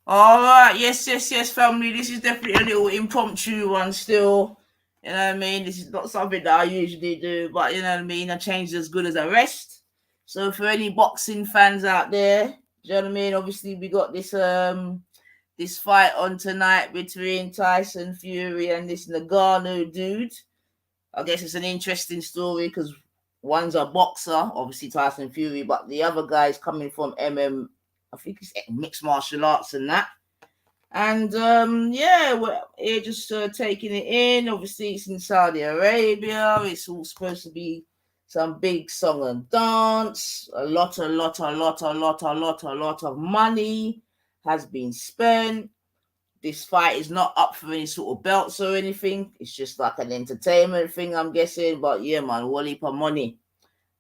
All right, yes, family. This is definitely a little impromptu one still. You know what I mean? This is not something that I usually do, but you know what I mean? A change is as good as a rest. So for any boxing fans out there, do you know what I mean? Obviously we got this fight on tonight between Tyson Fury and this Ngannou dude. I guess it's an interesting story because one's a boxer, obviously Tyson Fury, but the other guy's coming from I think it's mixed martial arts and that. And yeah, we're just taking it in. Obviously, it's in Saudi Arabia. It's all supposed to be some big song and dance. A lot of money has been spent. This fight is not up for any sort of belts or anything. It's just like an entertainment thing, I'm guessing. But yeah, man, one heap of money.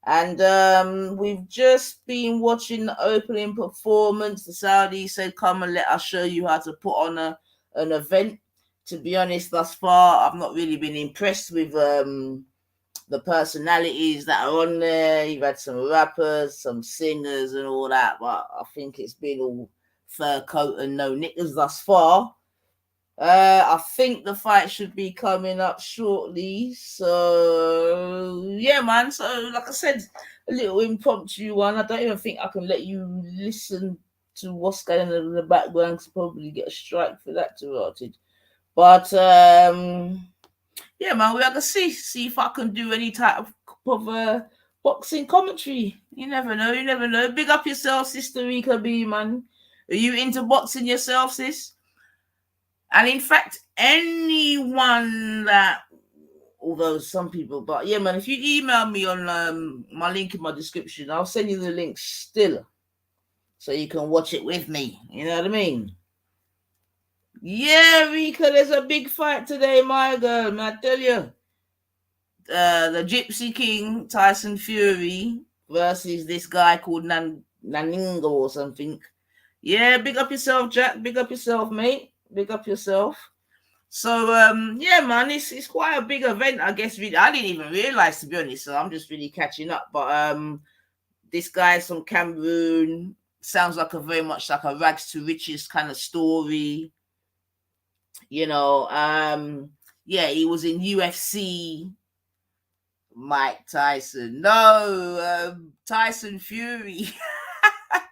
And we've just been watching the opening performance. The Saudis said, "Come and let us show you how to put on an event." To be honest, thus far, I've not really been impressed with the personalities that are on there. You've had some rappers, some singers, and all that, but I think it's been all fur coat and no knickers thus far. I think the fight should be coming up shortly. So yeah, man. So like I said, a little impromptu one. I don't even think I can let you listen to what's going on in the background. Cause probably get a strike for that too, Rotted. But yeah, man. We are gonna see if I can do any type of boxing commentary. You never know. You never know. Big up yourself, Sister Rika B, man. Are you into boxing yourself, sis? And in fact, anyone that, although some people, but yeah, man, if you email me on my link in my description, I'll send you the link still so you can watch it with me. You know what I mean? Yeah, Rika, there's a big fight today, my girl, man. I tell you. The Gypsy King, Tyson Fury, versus this guy called Naningo or something. Yeah, big up yourself, Jack. Big up yourself, mate. Big up yourself. So yeah, man, it's quite a big event, I guess. Really, I didn't even realize, to be honest. So I'm just really catching up. But this guy's from Cameroon. Sounds like a very much like a rags to riches kind of story. You know, yeah, he was in UFC. Mike Tyson, no, Tyson Fury,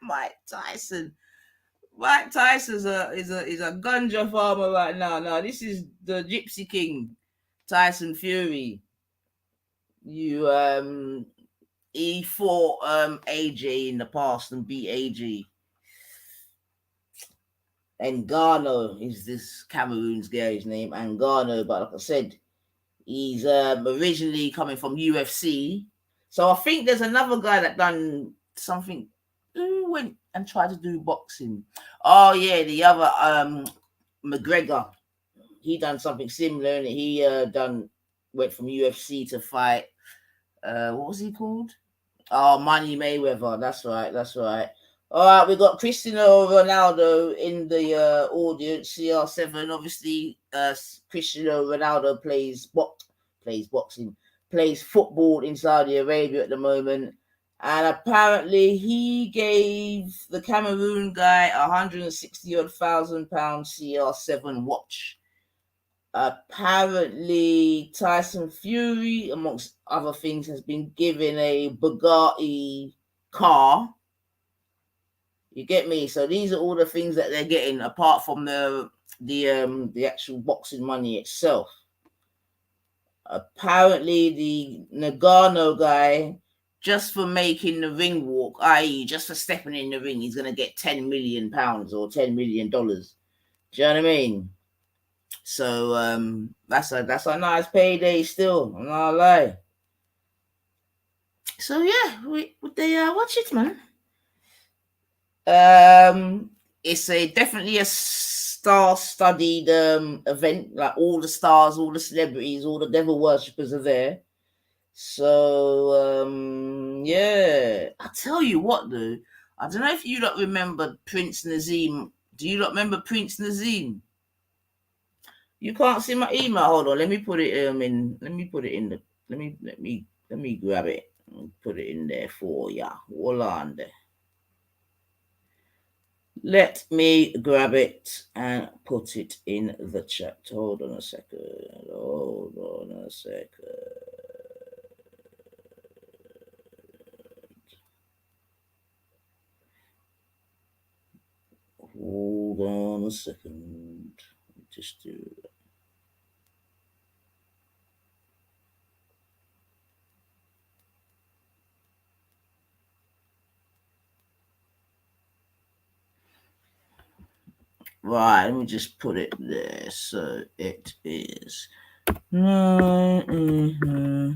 Mike Tyson. Mike Tyson's a ganja farmer right now. Now this is the Gypsy King, Tyson Fury. You he fought AJ in the past and beat AJ. Ngannou is this Cameroon's guy's name, Ngannou. But like I said, he's originally coming from UFC. So I think there's another guy that done something. Who went and tried to do boxing? Oh yeah, the other McGregor. He done something similar, and he done went from UFC to fight. What was he called? Oh, Money Mayweather. That's right. That's right. All right, we got Cristiano Ronaldo in the audience. CR7. Obviously, Cristiano Ronaldo plays boxing, plays football in Saudi Arabia at the moment, and apparently he gave the Cameroon guy 160 odd £1,000 CR7 watch. Apparently, Tyson Fury, amongst other things, has been given a Bugatti car. You get me? So these are all the things that they're getting, apart from the actual boxing money itself. Apparently, the Nagano guy, just for making the ring walk, i.e., just for stepping in the ring, he's gonna get £10 million or $10 million. Do you know what I mean? So that's a nice payday still. I'm not lie. So yeah, they watch it, man. It's a definitely a star-studied event. Like all the stars, all the celebrities, all the devil worshippers are there. So yeah, I tell you what though, I don't know if you lot remember Prince Nazim. Do you lot remember Prince Nazim? You can't see my email. Hold on, let me put it in. Let me put it in the. Let me grab it and put it in there for ya. Hold on there. Let me grab it and put it in the chat. Hold on a second. Hold on a second. Hold on a second. Just do that. Right, let me just put it there. So it is. Mm-hmm.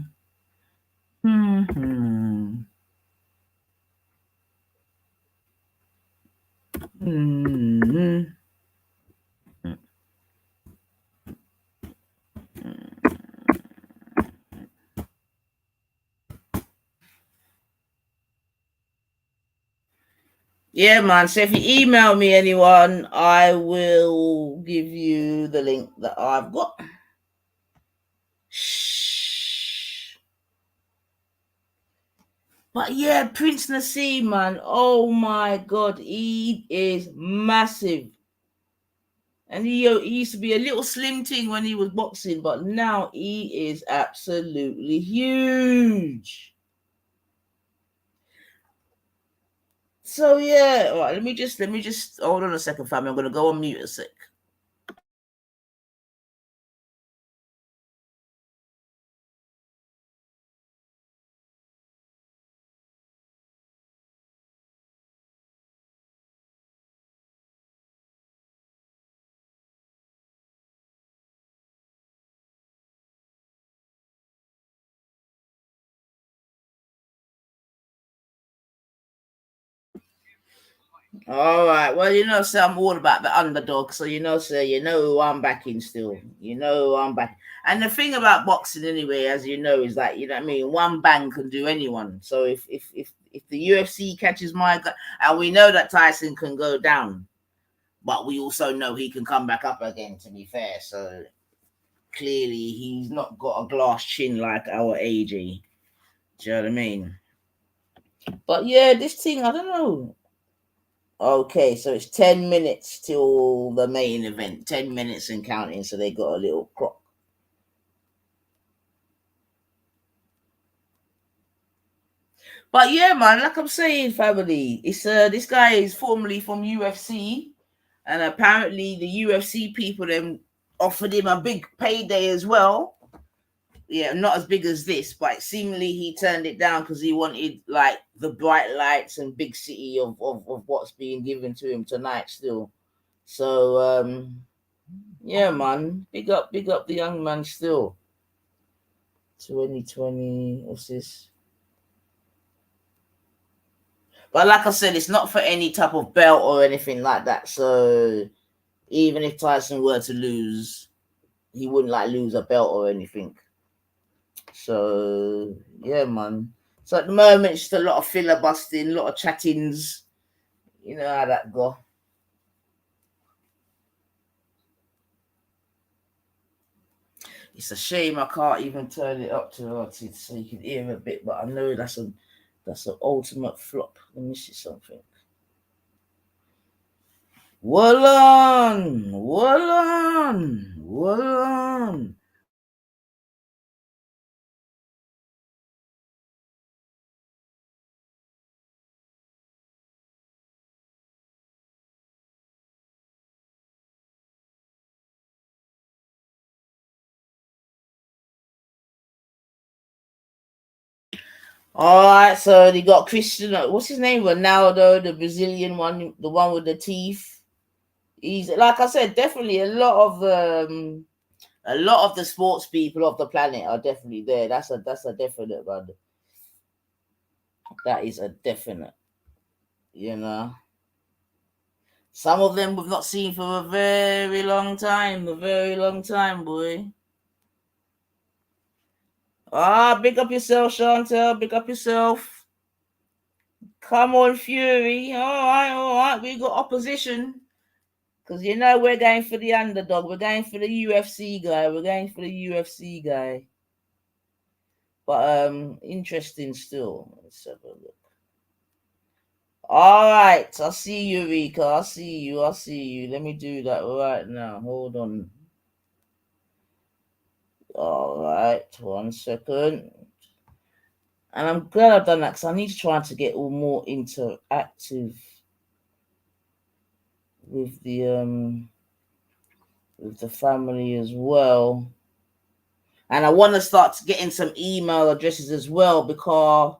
Mm-hmm. Mm-hmm. Yeah, man. So if you email me anyone, I will give you the link that I've got. Shh. But yeah, Prince Nassim, man. Oh my God, he is massive. And he used to be a little slim thing when he was boxing, but now he is absolutely huge. So yeah, all right, let me just hold on a second, family. I'm gonna go on mute a sec. All right. Well, sir, I'm all about the underdog. So, sir, who I'm backing still. Who I'm back. And the thing about boxing, anyway, as you know, is that, what I mean? One bang can do anyone. So if the UFC catches my guy, and we know that Tyson can go down, but we also know he can come back up again, to be fair. So clearly he's not got a glass chin like our AJ. Do you know what I mean? But yeah, this thing, I don't know. Okay, so it's 10 minutes till the main event. 10 minutes and counting, so they got a little clock. But yeah, man, like I'm saying, family, it's this guy is formerly from UFC, and apparently the UFC people then offered him a big payday as well. Yeah, not as big as this, but seemingly he turned it down because he wanted like the bright lights and big city of what's being given to him tonight still. So yeah, man. Big up the young man still. 2020, what's this? But like I said, it's not for any type of belt or anything like that. So even if Tyson were to lose, he wouldn't like lose a belt or anything. So yeah, man. So at the moment, it's just a lot of filibustering, a lot of chattings. You know how that go. It's a shame I can't even turn it up to so you can hear a bit, but I know that's an ultimate flop. Let me see something. Wallon, Wallon, Wallon. All right, so they got Christian. What's his name? Ronaldo, the Brazilian one, the one with the teeth. He's like I said, definitely a lot of the sports people of the planet are definitely there. That's a definite one. That is a definite. You know, some of them we've not seen for a very long time. A very long time, boy. Ah, big up yourself, Chantel. Big up yourself. Come on, Fury. All right. We got opposition. Because we're going for the underdog. We're going for the UFC guy. We're going for the UFC guy. But interesting still. Let's have a look. All right, I see you, Rika. I see you. I see you. Let me do that right now. Hold on. All right, 1 second. And I'm glad I've done that because I need to try to get all more interactive with the family as well. And I want to start getting some email addresses as well because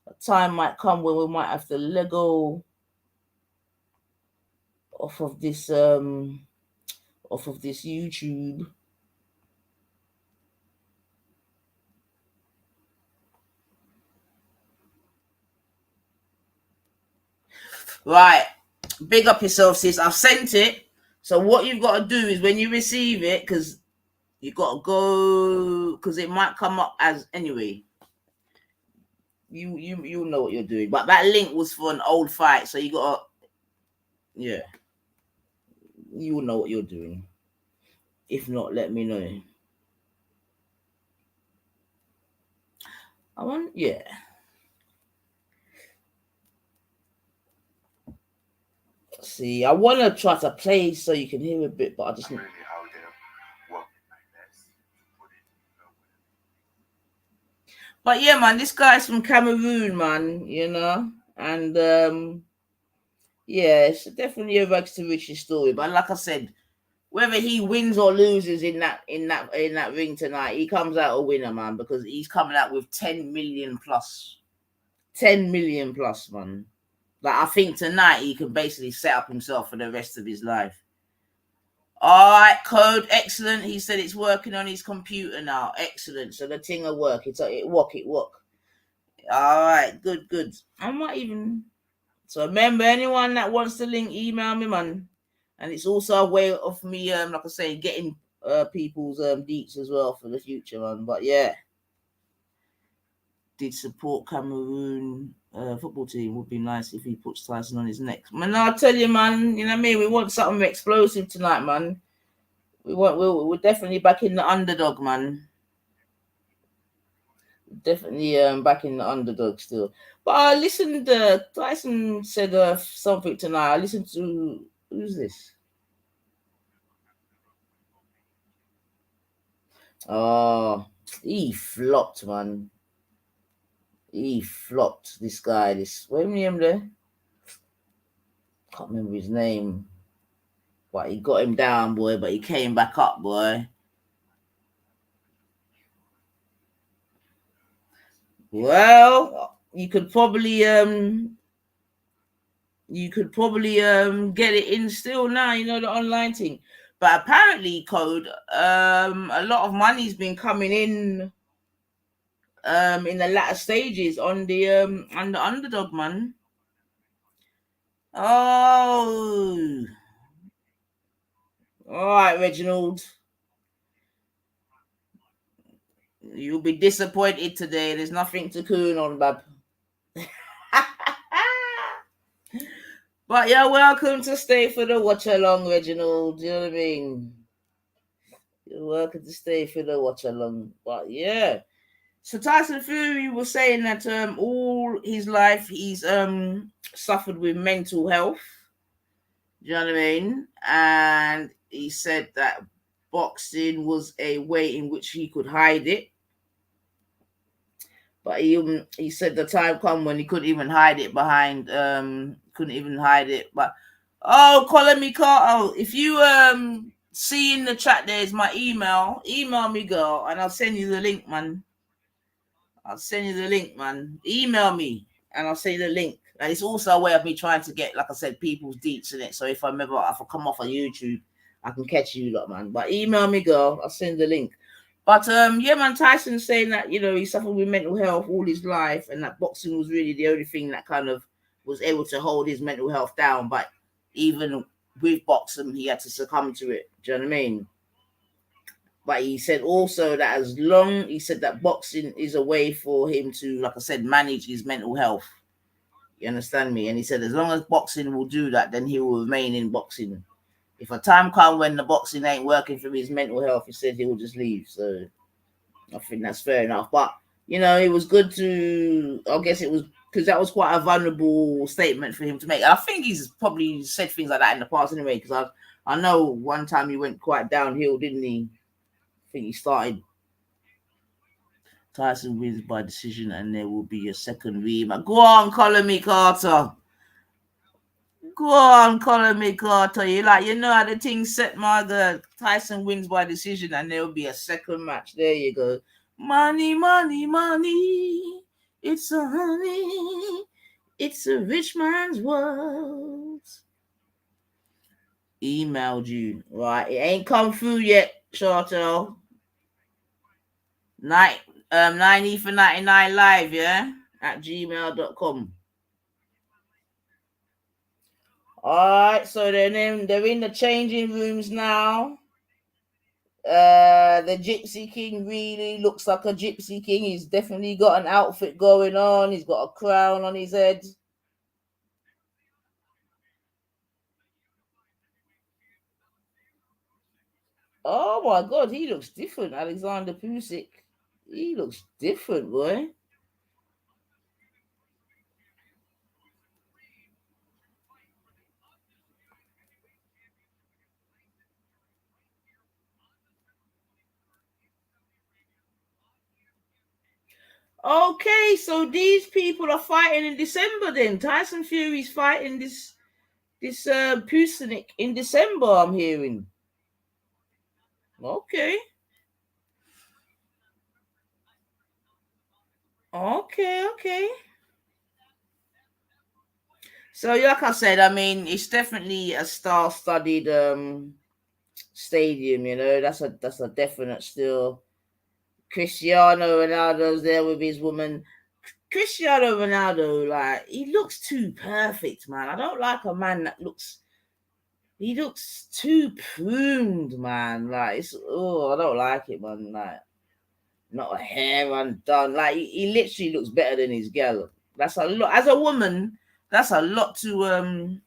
a time might come when we might have to let go off of this YouTube. Right. Big up yourself, sis. I've sent it. So what you've got to do is when you receive it, because you got to go, because it might come up as anyway. You know what you're doing, but that link was for an old fight, so you got to, yeah, you know what you're doing. If not, let me know. I want, yeah. See, I want to try to play so you can hear a bit, but I just. But yeah, man, this guy's from Cameroon, man. And yeah, it's definitely a rags to riches story. But like I said, whether he wins or loses in that ring tonight, he comes out a winner, man, because he's coming out with 10 million plus. 10 million plus, man. Like I think tonight he can basically set up himself for the rest of his life. All right, code, excellent. He said it's working on his computer now. Excellent. So the thing will work. It work. All right, good. I might even. So remember, anyone that wants the link, email me, man. And it's also a way of me, like I say, getting people's deets as well for the future, man. But yeah, did support Cameroon football team. Would be nice if he puts Tyson on his neck. Man, I'll tell you, man. You know what I mean? We want something explosive tonight, man. We're definitely back in the underdog, man. Definitely back in the underdog still. But I listened. Tyson said something tonight. I listened to who's this? Oh, he flopped, man. He flopped. This guy. This wait a minute there. Can't remember his name. But he got him down, boy. But he came back up, boy. Well, you could probably get it in still now, the online thing. But apparently, code, a lot of money's been coming in the latter stages on the underdog, man. Oh, all right, Reginald. You'll be disappointed today. There's nothing to coon on, bab. But you're welcome to stay for the watch along, Reginald. You know what I mean? You're welcome to stay for the watch along. But yeah. So Tyson Fury was saying that all his life he's suffered with mental health. You know what I mean? And he said that boxing was a way in which he could hide it. But he said the time come when he couldn't even hide it behind couldn't even hide it. But calling me Carl. If you see in the chat there's my email. Email me, girl, and I'll send you the link, man. I'll send you the link, man. Email me and I'll send you the link. And it's also a way of me trying to get, like I said, people's deets in it. So if I come off on YouTube, I can catch you lot, man. But email me, girl. I'll send the link. But yeah, man, Tyson's saying that, he suffered with mental health all his life, and that boxing was really the only thing that kind of was able to hold his mental health down. But even with boxing, he had to succumb to it. Do you know what I mean? But he said also that he said that boxing is a way for him to, like I said, manage his mental health. You understand me? And he said as long as boxing will do that, then he will remain in boxing. If a time comes when the boxing ain't working for his mental health, he said he will just leave. So I think that's fair enough. But it was good to. I guess it was because that was quite a vulnerable statement for him to make. I think he's probably said things like that in the past anyway, because I know one time he went quite downhill, didn't he? I think he started Tyson wins by decision, and there will be a second rematch. Go on, Colin me Carter. Go on, Colin me Carter. You know how the thing set, my girl. Tyson wins by decision, and there will be a second match. There you go. Money, money, money. It's a honey. It's a rich man's world. Emailed you. Right. It ain't come through yet, Chartel. 90 for 99 live, yeah? At gmail.com. Alright, so they're in the changing rooms now. The Gypsy King really looks like a Gypsy King. He's definitely got an outfit going on. He's got a crown on his head. Oh my god, he looks different, Alexander Pusick. He looks different, boy. Okay, so these people are fighting in December then. Tyson Fury's fighting this Pusick in December, I'm hearing. Okay. Okay. So like I said, I mean, it's definitely a star-studded stadium, you know. That's a definite still. Cristiano Ronaldo's there with his woman. Cristiano Ronaldo, like, he looks too perfect, man. I don't like a man that looks too pruned, man. Like, I don't like it, man. Like, not a hair undone. Like, he literally looks better than his girl. That's a lot. As a woman, that's a lot to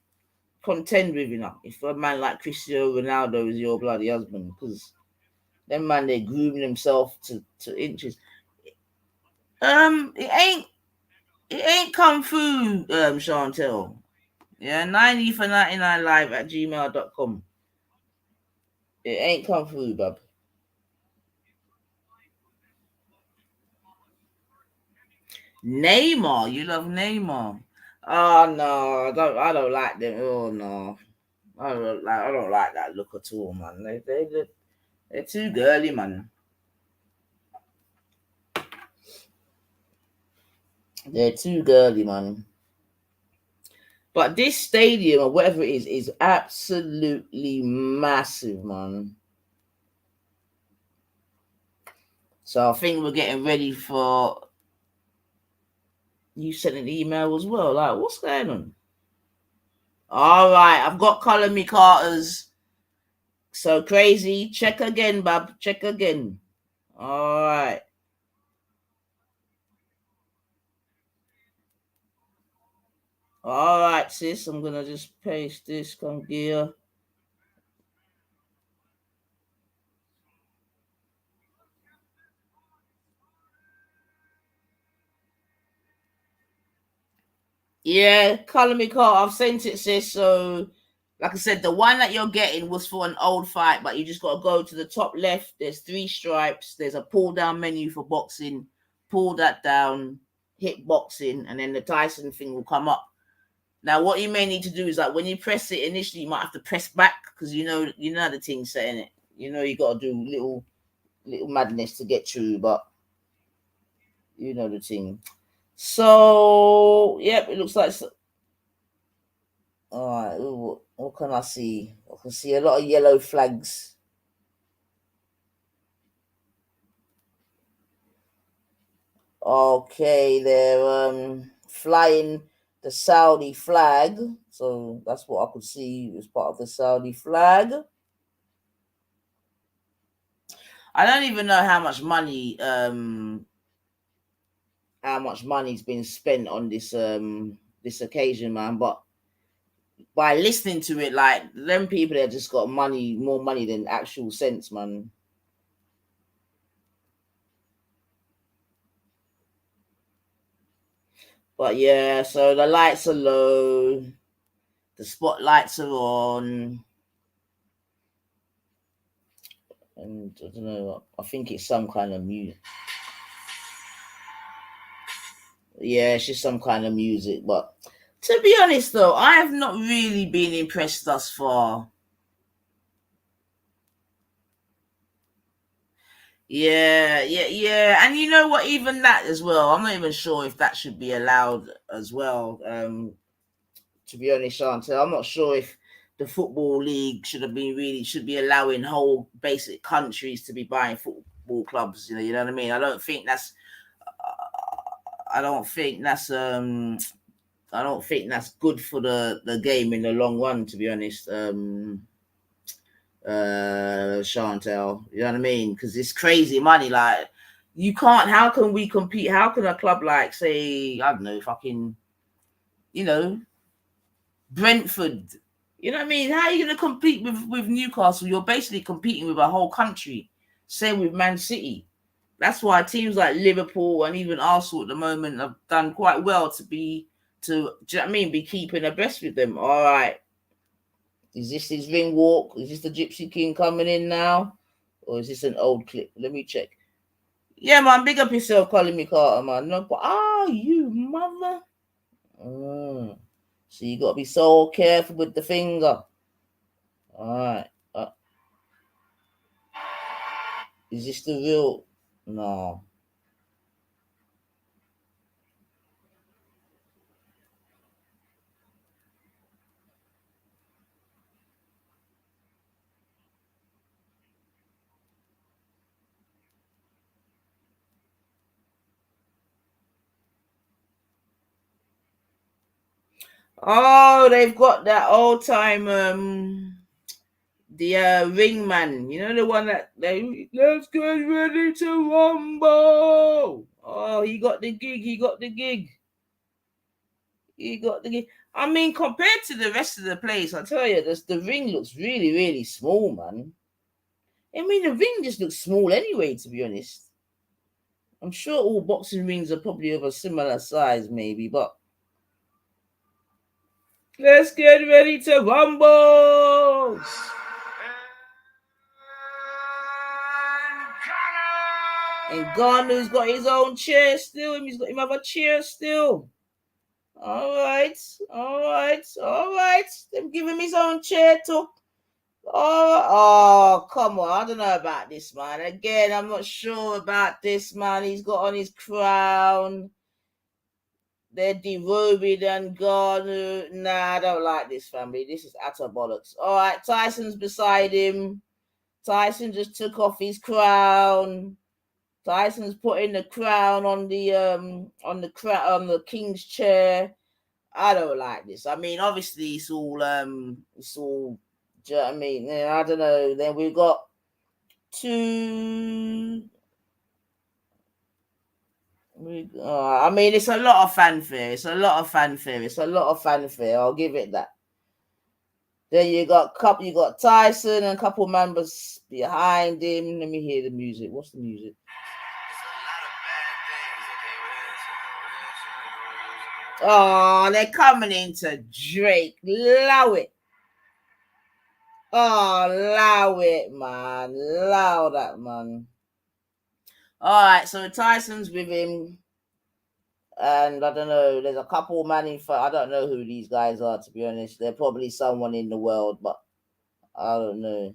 contend with, you know. If a man like Cristiano Ronaldo is your bloody husband, because them man, they grooming themselves to inches. It ain't come through, Chantel. Yeah, 90 for 99 live at gmail.com. It ain't come through, bub. Neymar, you love Neymar. Oh no, I don't like them. Oh no. I don't like that look at all, man. They're too girly, man. They're too girly, man. But this stadium or whatever it is absolutely massive, man. So I think we're getting ready for. You sent an email as well. Like, what's going on? All right, I've got Colin Me Carter's. So crazy. Check again, bub. Check again. All right. All right, sis. I'm gonna just paste this. Come here. Yeah, Colin Me Carter. I've sent it, sis. So, like I said, the one that you're getting was for an old fight, but you just got to go to the top left. There's 3 stripes. There's a pull down menu for boxing. Pull that down, hit boxing, and then the Tyson thing will come up. Now, what you may need to do is like when you press it initially, you might have to press back because you know the thing's saying it. You know you got to do little madness to get through, but you know the thing. So, yep, it looks like. All right, what can I see? I can see a lot of yellow flags. Okay, they're flying the Saudi flag. So that's what I could see as part of the Saudi flag. I don't even know how much money's been spent on this occasion, man. But by listening to it, like them people that just got more money than actual sense, man. But yeah, so the lights are low, the spotlights are on, and I don't know. I think it's some kind of music. Yeah, it's just some kind of music. But to be honest, though, I have not really been impressed thus far. Yeah. And you know what? Even that as well. I'm not even sure if that should be allowed as well. To be honest, Chantel, I'm not sure if the football league should be allowing whole basic countries to be buying football clubs. You know what I mean? I don't think that's I don't think that's good for the game in the long run. To be honest, Chantel. You know what I mean? Because it's crazy money. Like, you can't. How can we compete? How can a club like, say, I don't know, fucking, you know, Brentford? You know what I mean? How are you going to compete with Newcastle? You're basically competing with a whole country. Same with Man City. That's why teams like Liverpool and even Arsenal at the moment have done quite well to be to. Do you know what I mean? Be keeping abreast with them. All right. Is this his ring walk? Is this the Gypsy King coming in now? Or is this an old clip? Let me check. Yeah, man, big up yourself calling me Carter, man. No, but you mother. So you got to be so careful with the finger. All right. Is this the real? No. Oh, they've got that old time the ring man. You know, the one that they, let's get ready to rumble. Oh, he got the gig. He got the gig. I mean, compared to the rest of the place, I tell you, the ring looks really, really small, man. I mean, the ring just looks small anyway, to be honest. I'm sure all boxing rings are probably of a similar size, maybe, but let's get ready to rumble. And Ngannou's got his own chair still. He's got him have a chair still. All right. Them give him his own chair too. Oh, come on. I don't know about this, man. Again, I'm not sure about this, man. He's got on his crown. They're derobing and Ngannou. Nah, I don't like this, family. This is utter bollocks. All right, Tyson's beside him. Tyson just took off his crown. Tyson's putting the crown on the king's chair. I don't like this. I mean, obviously it's all do you know what I mean? Yeah, I don't know. Then we've got two. I mean, it's a lot of fanfare. I'll give it that. Then you got Tyson and a couple members behind him. Let me hear the music. What's the music? Oh, they're coming into Drake. Allow it. Oh, allow it, man. Allow that, man. All right, so Tyson's with him. And I don't know, there's a couple man I don't know who these guys are, to be honest. They're probably someone in the world, but I don't know.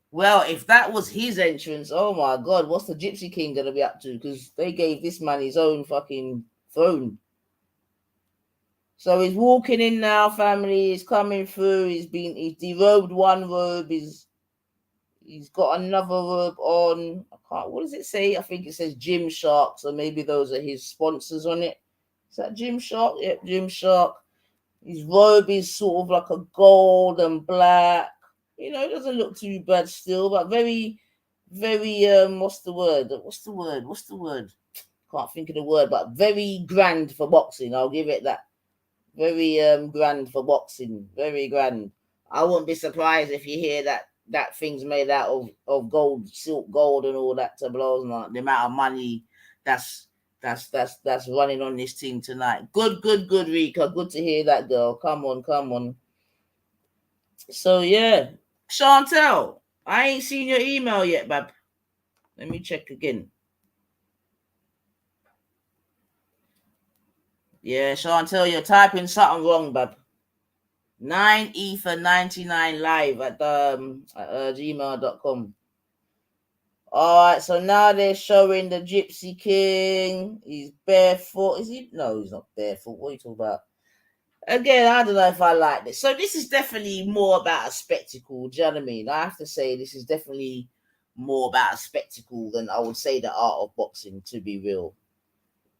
Well, if that was his entrance, oh my god, what's the Gypsy King gonna be up to? Because they gave this man his own fucking throne. So he's walking in now, family. He's coming through. He's derobed one robe. He's got another robe on. What does it say? I think it says Gymshark. So maybe those are his sponsors on it. Is that Gymshark? Yep, Gymshark. His robe is sort of like a gold and black. You know, it doesn't look too bad still, but very, very what's the word? Can't think of the word, but very grand for boxing. I'll give it that. Very grand for boxing. Very grand. I wouldn't be surprised if you hear that thing's made out of gold, silk gold, and all that to blows. The amount of money that's that's running on this team tonight. Good, Rika. Good to hear that, girl. Come on. So yeah, Chantel, I ain't seen your email yet, bab. Let me check again. Yeah, Chantel, you're typing something wrong, bab. 9 ether 99 live at gmail.com. All right, so now they're showing the Gypsy King. He's barefoot. Is he? No, he's not barefoot. What are you talking about? Again, I don't know if I like this. So this is definitely more about a spectacle. Do you know what I mean? I have to say this is definitely more about a spectacle than I would say the art of boxing, to be real.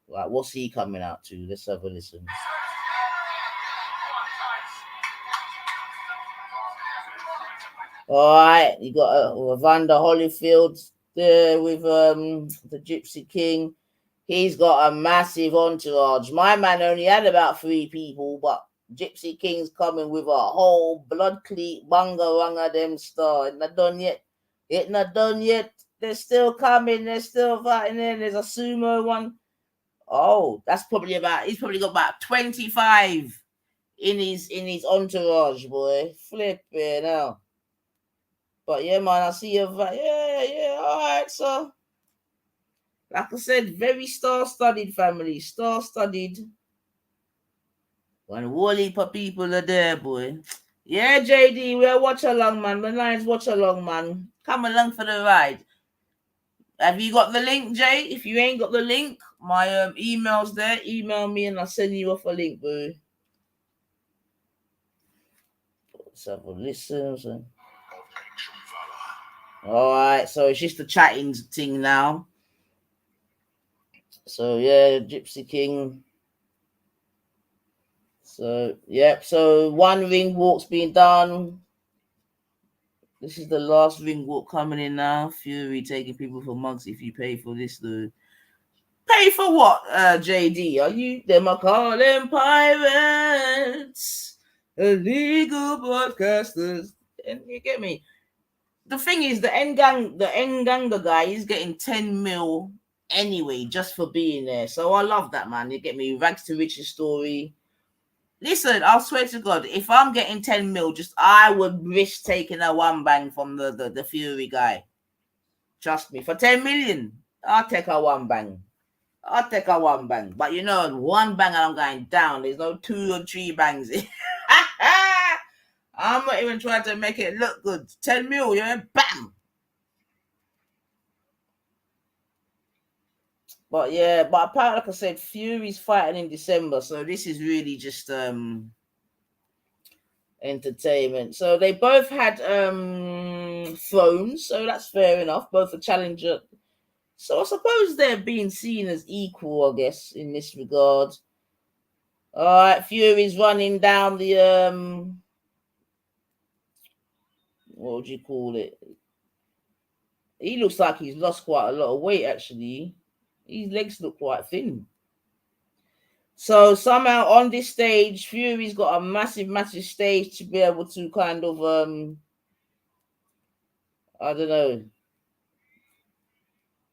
Like, what's he coming out to? Let's have a listen. All right, you got Evander Holyfield there with the Gypsy King. He's got a massive entourage. My man only had about 3 people, but Gypsy King's coming with a whole blood cleat bunga runga them star. It's not done yet. It's not done yet. They're still coming. They're still fighting in. There's a sumo one. Oh, that's probably he's probably got about 25 in his entourage, boy. Flipping now. But yeah, man, I see you. Yeah, all right, so like I said, very star-studded family, star-studded. When whole heap of people are there, boy. Yeah, JD, we'll watch along, man. The nice watch along, man. Come along for the ride. Have you got the link, Jay? If you ain't got the link, my email's there. Email me and I'll send you off a link, boy. Let's have a listen. All right, so it's just the chatting thing now. So yeah, Gypsy King. So yep. So one ring walk's been done. This is the last ring walk coming in now. Fury taking people for months if you pay for this, though. Pay for what, JD? Are you them are calling pirates, illegal broadcasters? And you get me? The thing is, the Nganga guy is getting 10 mil anyway just for being there. So I love that, man. You get me? Rags to riches story. Listen, I'll swear to God, if I'm getting 10 mil, I would risk taking a one bang from the Fury guy. Trust me, for 10 million, I'll take a one bang. But you know, one bang and I'm going down. There's no 2 or 3 bangs. I'm not even trying to make it look good. 10 mil, yeah, bam. But yeah, but apparently, like I said, Fury's fighting in December, so this is really just entertainment. So they both had thrones, so that's fair enough. Both a challenger. So I suppose they're being seen as equal, I guess, in this regard. All right, Fury's running down the what would you call it? He looks like he's lost quite a lot of weight, actually. His legs look quite thin. So somehow on this stage, Fury's got a massive stage to be able to kind of I don't know,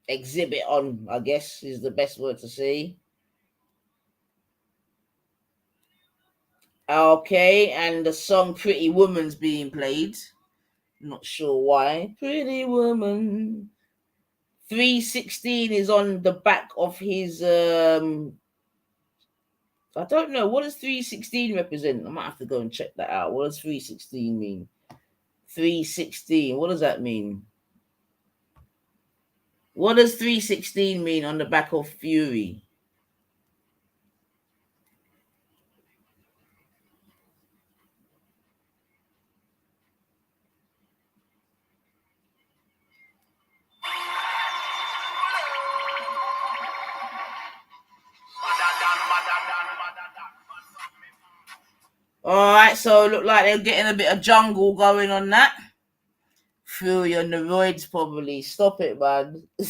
exhibit on, I guess is the best word to say. Okay, and the song Pretty Woman's being played. Not sure why. Pretty Woman. 316 is on the back of his I don't know, what does 316 represent? I might have to go and check that out. What does 316 mean? 316, what does that mean? What does 316 mean on the back of Fury? All right, so look like they're getting a bit of jungle going on that. Fury on the roids, probably. Stop it, man. I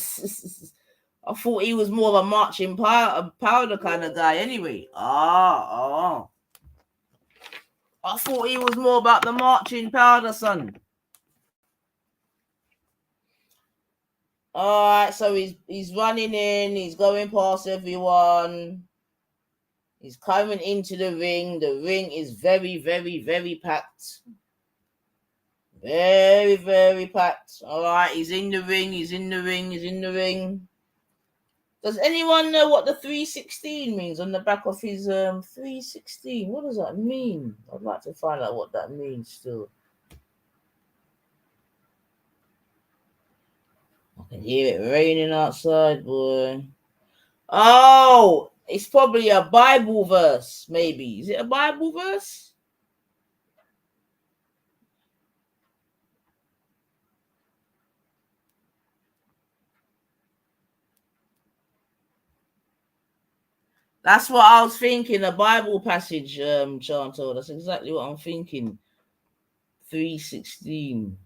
thought he was more of a marching powder kind of guy anyway. I thought he was more about the marching powder, son. Alright, so he's running in, he's going past everyone. He's coming into the ring. The ring is very, very, very packed. Very, very packed. Alright, he's in the ring, he's in the ring, he's in the ring. Does anyone know what the 316 means on the back of his 316? What does that mean? I'd like to find out what that means still. I can hear it raining outside, boy. Oh, it's probably a Bible verse, maybe. Is it a Bible verse? That's what I was thinking, a Bible passage, Chantal. That's exactly what I'm thinking. 316.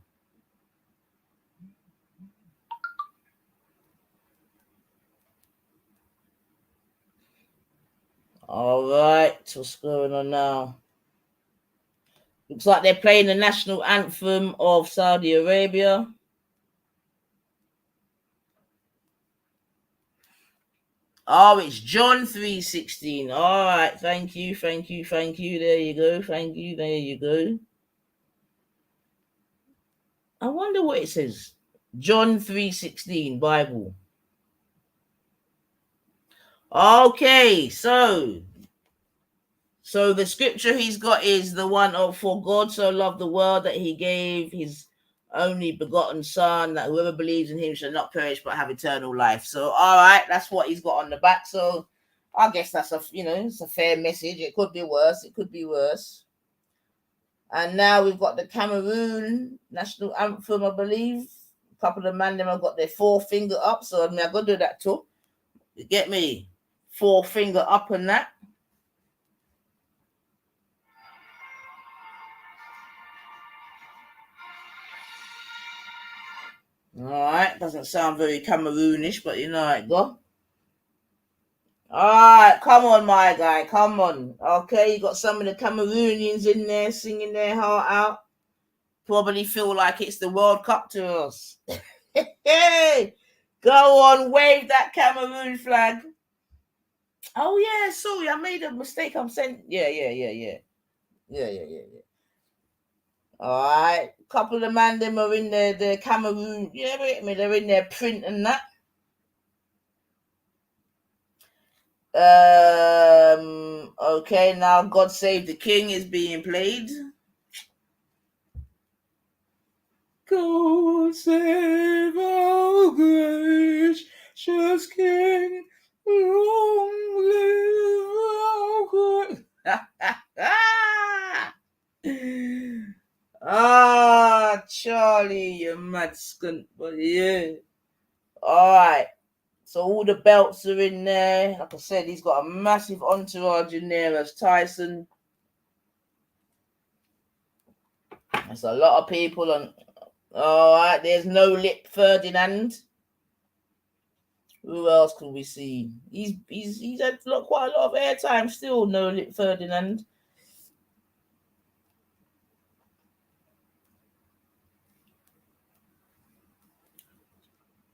Alright, what's going on now? Looks like they're playing the national anthem of Saudi Arabia. Oh, it's John 3:16. Alright, thank you. There you go. There you go. I wonder what it says. John 3:16, Bible. Okay, so the scripture he's got is the one of, for God so loved the world that he gave his only begotten son, that whoever believes in him shall not perish but have eternal life. So alright, that's what he's got on the back. So I guess that's it's a fair message. It could be worse. And now we've got the Cameroon national anthem, I believe. A couple of men them have got their forefinger up, so I'm gonna do that too. You get me? Forefinger up and that. Alright, doesn't sound very Cameroonish, but you know how it go. Alright, come on, my guy, come on. Okay, you got some of the Cameroonians in there singing their heart out. Probably feel like it's the World Cup to us. Hey, go on, wave that Cameroon flag. Oh yeah, sorry, I made a mistake. I'm saying, yeah. All right, couple of man them are in the Cameroon. Yeah, wait a minute, they're in their print and that. Okay, now God Save the King is being played. God save our gracious King, long live our King. Ah, Charlie, you mad skunt, but yeah. Alright, so all the belts are in there. Like I said, he's got a massive entourage in there as Tyson. There's a lot of people on. Alright, there's No Lip Ferdinand. Who else can we see? He's had quite a lot of airtime still, No Lip Ferdinand.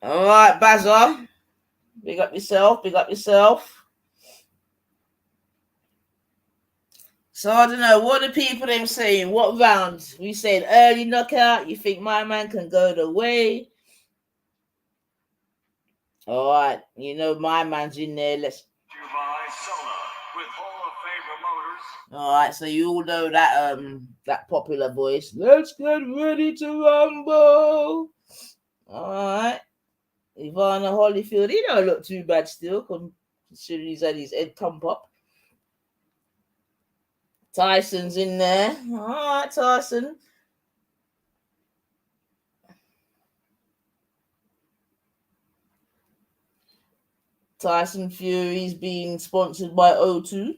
Alright, Bazza. Big up yourself. So I don't know, what are people them saying? What round? We said early knockout. You think my man can go the way? Alright, you know my man's in there. Let's Alright, so you all know that popular voice. Let's get ready to rumble. Alright. Ivana Holyfield, he don't look too bad still, considering he's had his head thump up. Tyson's in there. Alright, Tyson. Tyson Fury's being sponsored by O2.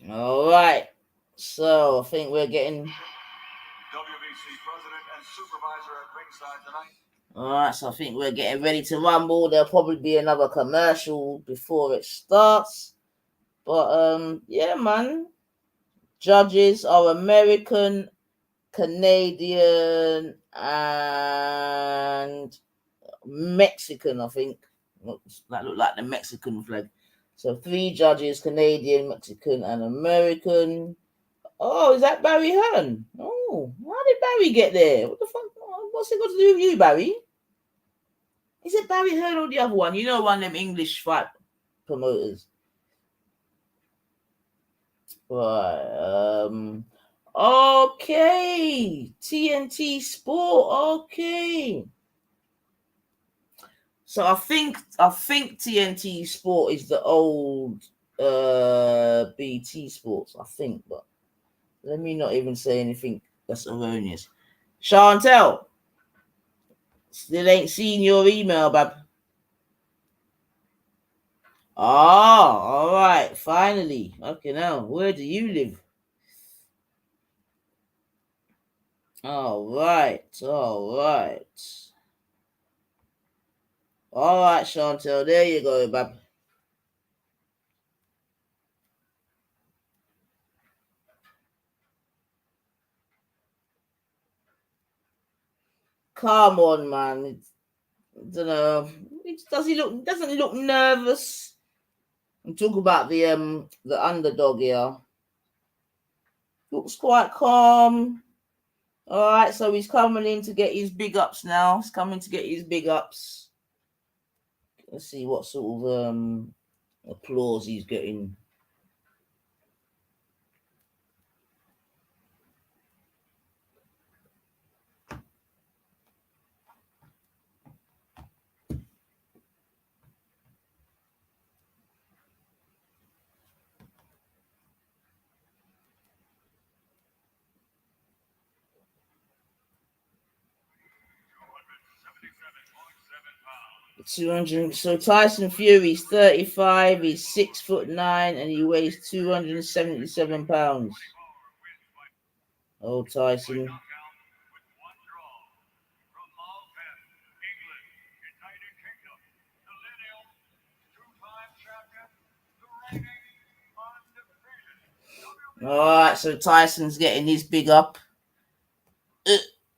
Alright. So I think we're getting WBC president and supervisor at ringside tonight, Alright, so I think we're getting ready to rumble. There'll probably be another commercial before it starts. But yeah, man. Judges are American, Canadian, and Mexican, I think. That look like the Mexican flag. So 3 judges, Canadian, Mexican, and American. Oh, is that Barry Hearn? Oh, how did Barry get there? What the fuck? What's it got to do with you, Barry? Is it Barry Hearn or the other one? You know, one of them English fight promoters. Right. Okay. TNT Sport. Okay. So I think TNT Sport is the old BT Sports. I think, but let me not even say anything that's erroneous. Chantel, still ain't seen your email, bab. Ah, all right, finally. Okay, now where do you live? All right, Chantel. There you go, bab. Come on, man. I don't know. Doesn't he look nervous? I'm talking about the underdog here. Looks quite calm. All right, so he's coming in to get his big ups now. He's coming to get his big ups. Let's see what sort of applause he's getting. So Tyson Fury's 35, he's 6'9", and he weighs 277 pounds. Oh, Tyson. All right, so Tyson's getting his big up.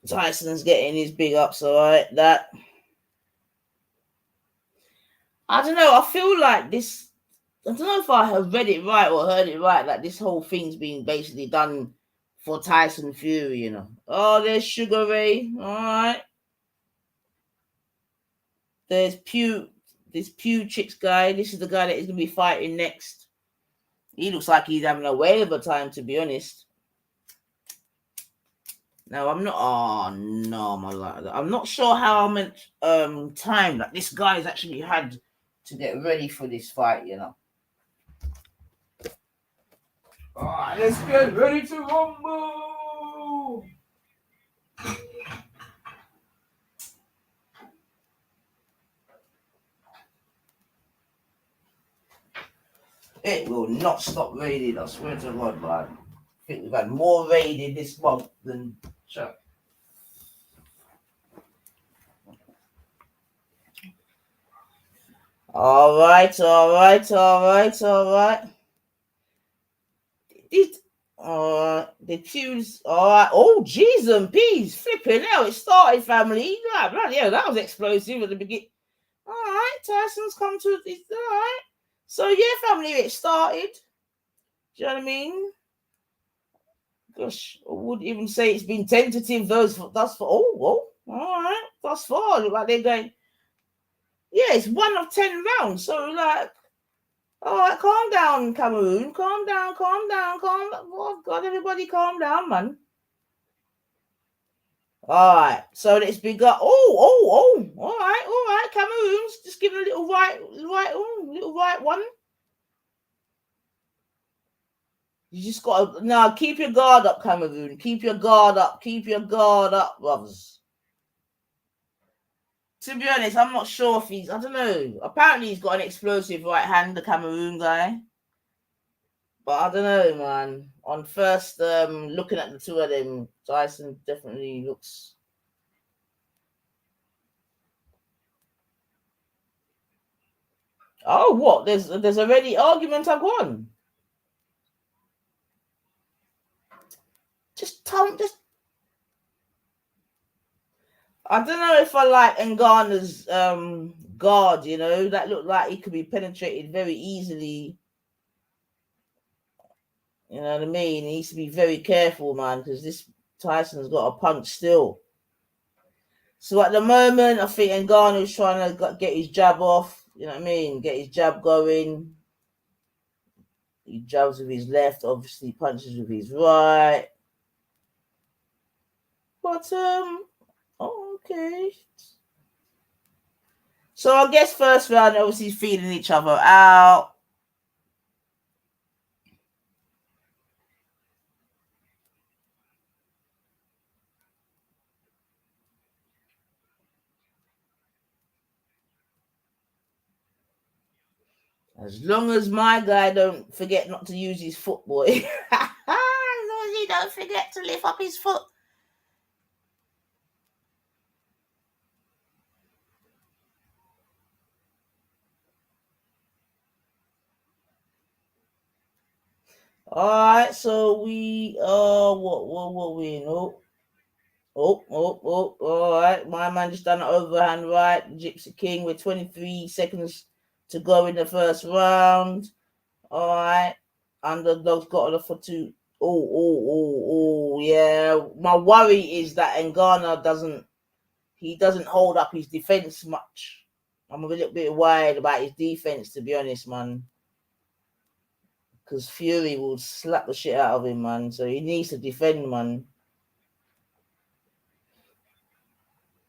Tyson's getting his big ups. All right, that. I don't know. I feel like this. I don't know if I have read it right or heard it right. Like this whole thing's been basically done for Tyson Fury. You know. Oh, there's Sugar Ray. All right. There's Pew. This Pew Chicks guy. This is the guy that is gonna be fighting next. He looks like he's having a whale of a time, to be honest. No, I'm not. Oh no, my lord. I'm not sure how much time that this guy's actually had to get ready for this fight. You know. All right, let's get ready to rumble. It will not stop raining. I swear to God, man. I think we've had more rain this month than Chuck. All right. The tunes. All right. Oh, jeez and peas. Flipping hell. It started, family. Yeah, that was explosive at the beginning. All right. Tyson's come to this. All right. So, yeah, family, it started. Do you know what I mean? Gosh, I would even say it's been tentative thus far. All right. Thus far, look like they're going. Yeah, it's 1 of 10 rounds. So, like, all right, calm down, Cameroon. Calm down. Oh, God, everybody calm down, man. All right, so it's been got. Oh. All right, Cameroon's just giving a little right one. You just got to now keep your guard up, Cameroon. Keep your guard up, brothers. To be honest, I'm not sure if I don't know. Apparently, he's got an explosive right hand, the Cameroon guy. But I don't know, man. On first looking at the two of them, Tyson definitely looks. Oh, what? There's already argument I've won. Just I don't know if I like Ngannou's guard, that looked like he could be penetrated very easily. You know what I mean? He needs to be very careful, man, because this Tyson's got a punch still. So at the moment, I think Ngannou's trying to get his jab off. You know what I mean? Get his jab going. He jabs with his left, obviously punches with his right. But okay. So I guess first round, obviously feeling each other out. As long as my guy don't forget not to use his foot, boy. As long as he don't forget to lift up his foot. Alright, so we what we in? Alright. My man just done an overhand right. Gypsy King with 23 seconds to go in the first round. Alright. Underdog's got it for two. Yeah. My worry is that Ngannou doesn't hold up his defense much. I'm a little bit worried about his defense, to be honest, man. Because Fury will slap the shit out of him, man. So he needs to defend, man.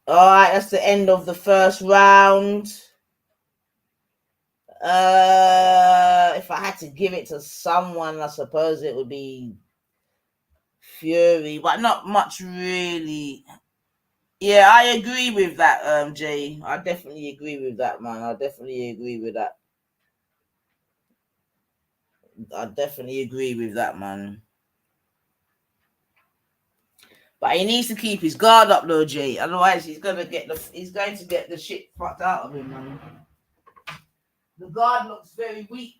Alright, that's the end of the first round. If I had to give it to someone, I suppose it would be Fury, but not much really. Yeah, I agree with that, Jay. I definitely agree with that, man. I definitely agree with that. I definitely agree with that, man. But he needs to keep his guard up, though, Jay. Otherwise, he's going to get the shit fucked out of him, man. The guard looks very weak.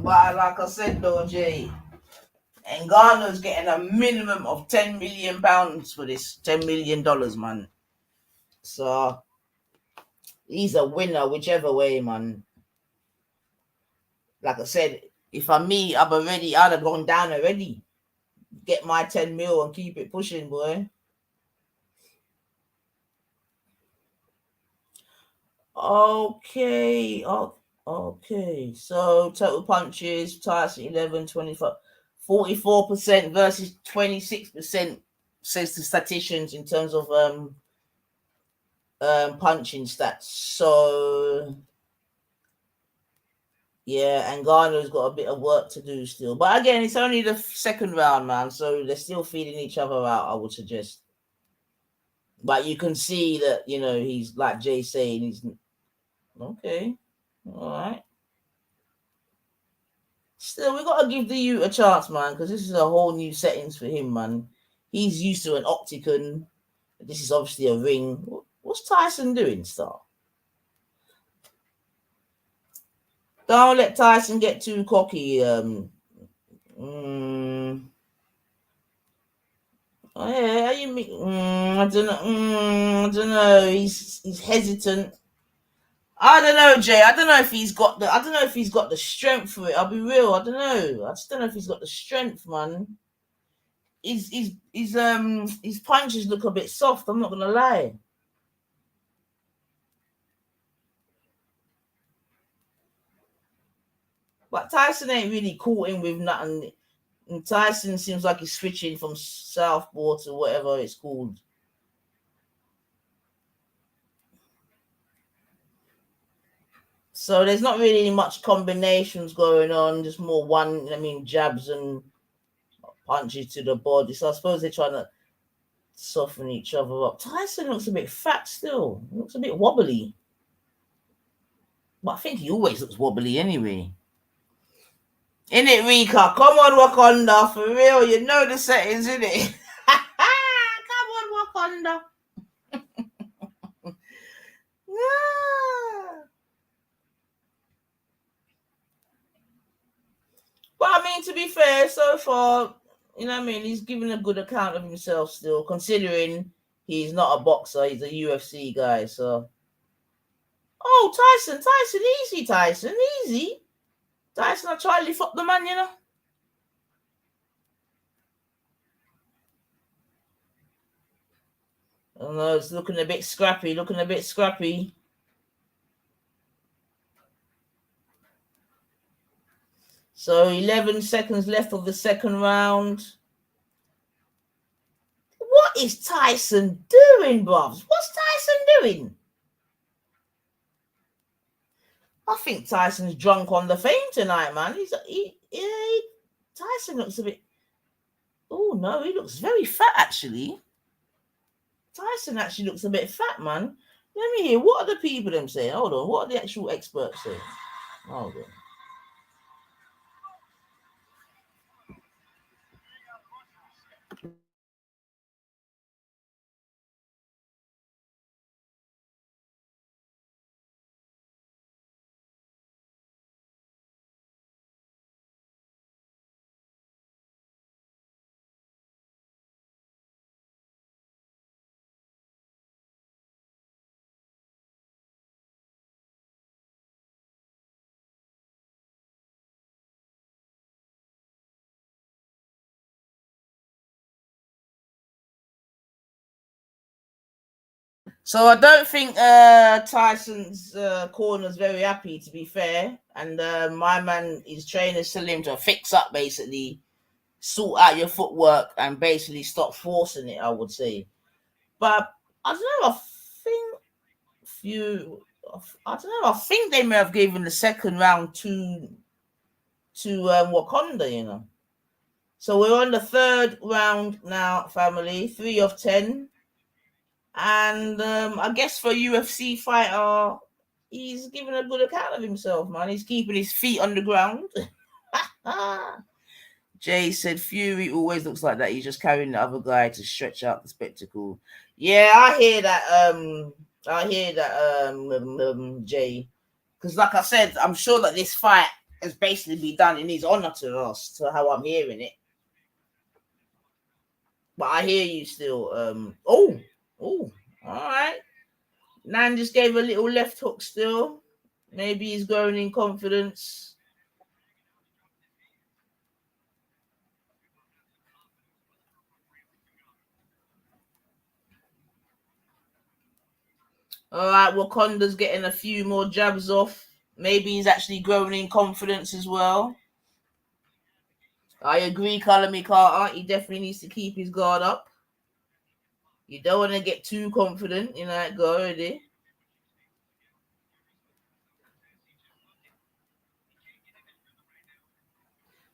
But like I said, though, Jay, Ngannou's getting a minimum of £10 million for this, $10 million, man. So he's a winner, whichever way, man. Like I said, if I'm me, I'd have gone down already. Get my 10 mil and keep it pushing, boy. Okay. Okay. So total punches, Tyson 11, 25, 44% versus 26%, says the statisticians in terms of punching stats. So yeah, and Ngannou got a bit of work to do still. But again, it's only the second round, man. So they're still feeding each other out, I would suggest. But you can see that, he's like Jay saying, he's okay. All right. Still, we got to give the youth a chance, man, because this is a whole new settings for him, man. He's used to an octagon. This is obviously a ring. What's Tyson doing, Star? Don't let Tyson get too cocky. Oh, yeah, how you mean? I don't know. I don't know. He's hesitant. I don't know, Jay. I don't know if he's got the. I don't know if he's got the strength for it. I'll be real. I don't know. I just don't know if he's got the strength, man. His punches look a bit soft. I'm not gonna lie. But Tyson ain't really caught him with nothing. And Tyson seems like he's switching from southpaw to whatever it's called. So there's not really much combinations going on. Just more jabs and punches to the body. So I suppose they're trying to soften each other up. Tyson looks a bit fat still. He looks a bit wobbly. But I think he always looks wobbly anyway. Innit, Rika? Come on, Wakanda. For real, you know the settings, innit? Come on, Wakanda. Yeah. But I mean, to be fair, so far, you know what I mean, he's given a good account of himself still, considering he's not a boxer, he's a UFC guy, so. Oh, Tyson, easy, Tyson, easy. Tyson, I try to lift up the man, you know. Oh no, it's looking a bit scrappy. So 11 seconds left of the second round. What is Tyson doing, Bobs? What's Tyson doing? I think Tyson's drunk on the fame tonight, man. Tyson looks a bit. Oh no, he looks very fat actually. Tyson actually looks a bit fat, man. Let me hear. What are the people them saying? Hold on. What are the actual experts saying? Hold on. So I don't think Tyson's corner's very happy, to be fair. And my man, his trainer's telling him to fix up, basically, sort out your footwork, and basically stop forcing it, I would say. But I don't know. I don't know. I think they may have given the second round to Wakanda, you know. So we're on the third round now, family. 3 of 10. And I guess for a UFC fighter, he's giving a good account of himself, man. He's keeping his feet on the ground. Jay said Fury always looks like that. He's just carrying the other guy to stretch out the spectacle. Yeah, I hear that. Jay. Because, like I said, I'm sure that this fight has basically been done in his honor to us, to how I'm hearing it. But I hear you still. All right. Nan just gave a little left hook still. Maybe he's growing in confidence. All right, Wakanda's getting a few more jabs off. Maybe he's actually growing in confidence as well. I agree, Colin Carter. He definitely needs to keep his guard up. You don't want to get too confident, you know, go already.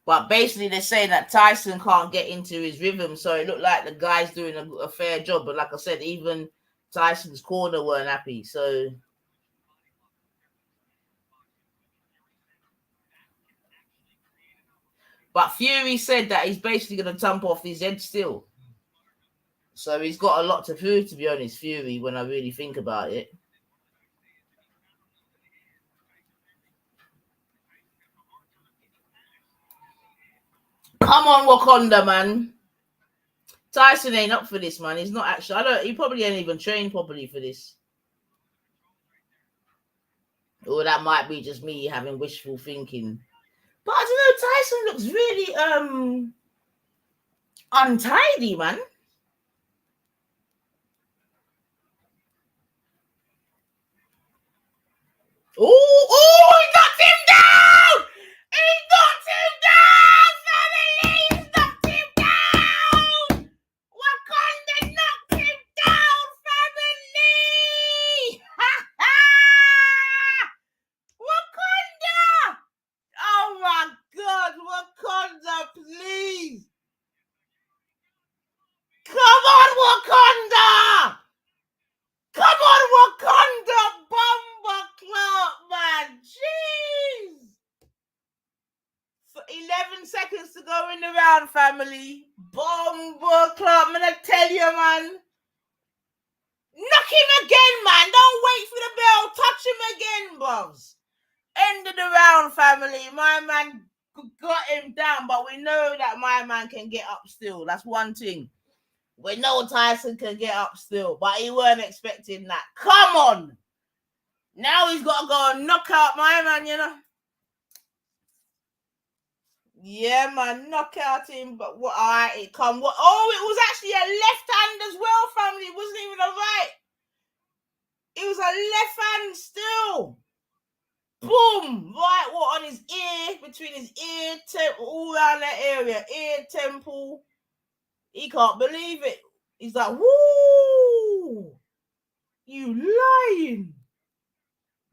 But basically, they're saying that Tyson can't get into his rhythm, so it looked like the guy's doing a fair job. But like I said, even Tyson's corner weren't happy. So, but Fury said that he's basically going to thump off his head still. So he's got a lot to prove, to be honest, Fury, when I really think about it. Come on, Wakanda, man. Tyson ain't up for this, man. He's not actually. He probably ain't even trained properly for this. Or that might be just me having wishful thinking. But I don't know, Tyson looks really untidy, man. Oh, he knocked him down! He knocked him down, family! He's knocked him down! Wakanda knocked him down, family! Ha ha! Wakanda! Oh my God, Wakanda, please! Come on, Wakanda! Come on, Wakanda! Bomba Clark, man! Jeez! seconds to go in the round, family. Bomber club, I'm gonna tell you, man. Knock him again, man. Don't wait for the bell. Touch him again, bros. End of the round, family. My man got him down, but we know that my man can get up still. That's one thing. We know Tyson can get up still, but he weren't expecting that. Come on. Now he's got to go and knock out my man, you know. Yeah, man, knock out him. But what? All right, it come. What? Oh, it was actually a left hand as well, family. It wasn't even a right. It was a left hand still. Boom! Right, what on his ear, between his ear, temple, all around that area, ear, temple. He can't believe it. He's like, woo! You lying?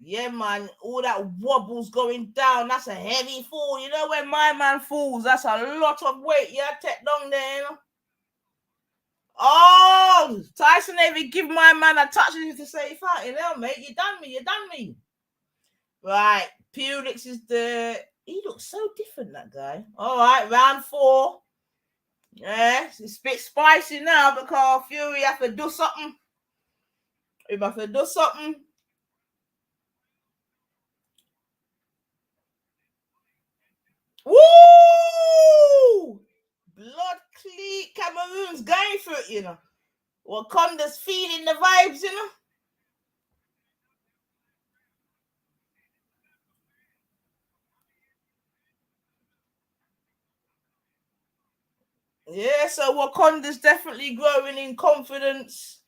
Yeah, man, all that wobbles going down, that's a heavy fall. You know, when my man falls, that's a lot of weight. Yeah, take down there, you know? Oh, Tyson even give my man a touch to say, fighting hell, mate, you done me. Right, Pulix is there. He looks so different, that guy. All right, round 4. Yeah, it's a bit spicy now because Fury have to do something. He have to do something. Woo! Blood clean. Cameroon's going for it, you know. Wakanda's feeling the vibes, you know. Yeah, so Wakanda's definitely growing in confidence.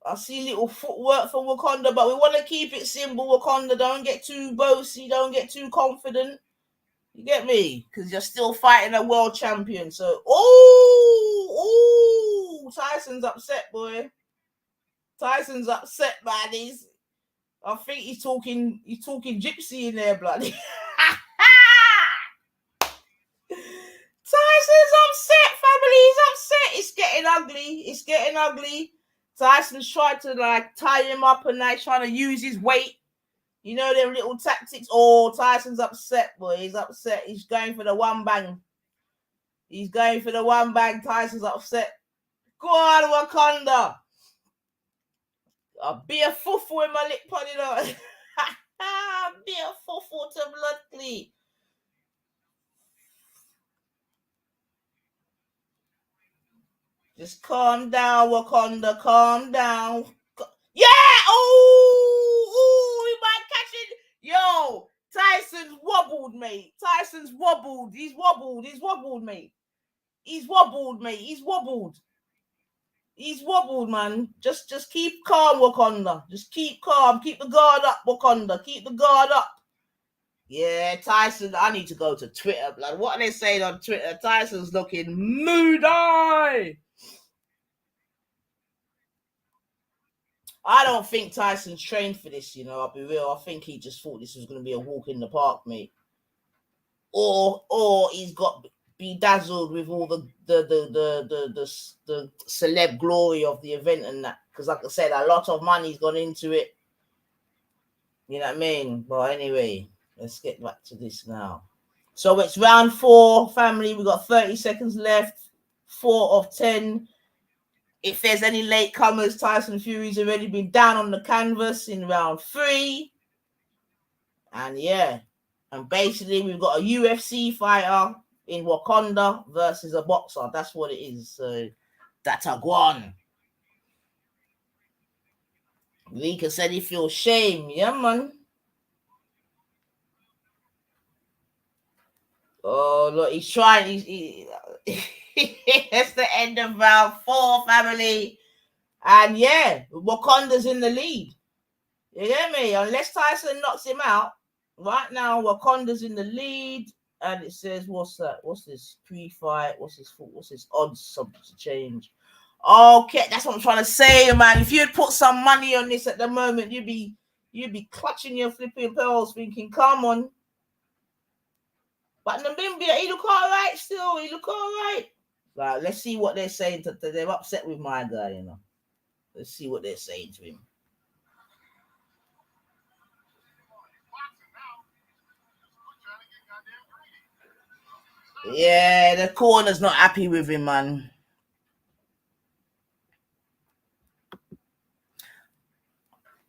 I see little footwork for Wakanda, but we want to keep it simple. Wakanda, don't get too bossy, don't get too confident. You get me? Because you're still fighting a world champion. So, Tyson's upset, boy. Tyson's upset, man. I think he's talking gypsy in there, bloody. Tyson's upset, family. He's upset. It's getting ugly. Tyson's tried to like tie him up and like trying to use his weight. You know them little tactics. Oh, Tyson's upset, boy. He's upset. He's going for the one bang. Tyson's upset. Go on, Wakanda. I'll be a fufu with my lip on it on. Be a fufu to blood clean. Just calm down, Wakanda. Calm down. Yeah! Oh, he might catch it. Yo, Tyson's wobbled, mate. He's wobbled, mate. He's wobbled, man. Just keep calm, Wakanda. Just keep calm. Keep the guard up, Wakanda. Keep the guard up. Yeah, Tyson, I need to go to Twitter, blood. What are they saying on Twitter? Tyson's looking moody. I don't think Tyson's trained for this, you know, I'll be real. I think he just thought this was going to be a walk in the park, mate. Or he's got bedazzled with all the celeb glory of the event and that. Because like I said, a lot of money's gone into it. You know what I mean? But anyway, let's get back to this now. So it's round 4, family. We've got 30 seconds left. 4 of 10. If there's any latecomers, Tyson Fury's already been down on the canvas in round 3. And yeah. And basically, we've got a UFC fighter in Wakanda versus a boxer. That's what it is. So that's a guan. Lika said he feels shame. Yeah, man. Oh, look, he's trying. It's the end of round 4, family. And yeah, Wakanda's in the lead. You get me? Unless Tyson knocks him out, right now Wakanda's in the lead. And it says, what's that? What's this pre-fight? What's this odds subject to change? Okay, that's what I'm trying to say, man. If you'd put some money on this at the moment, you'd be clutching your flipping pearls, thinking, "Come on." But Namibia, he look all right still. He look all right. Like, let's see what they're saying. They're upset with my guy, you know. Let's see what they're saying to him. Yeah, the corner's not happy with him, man.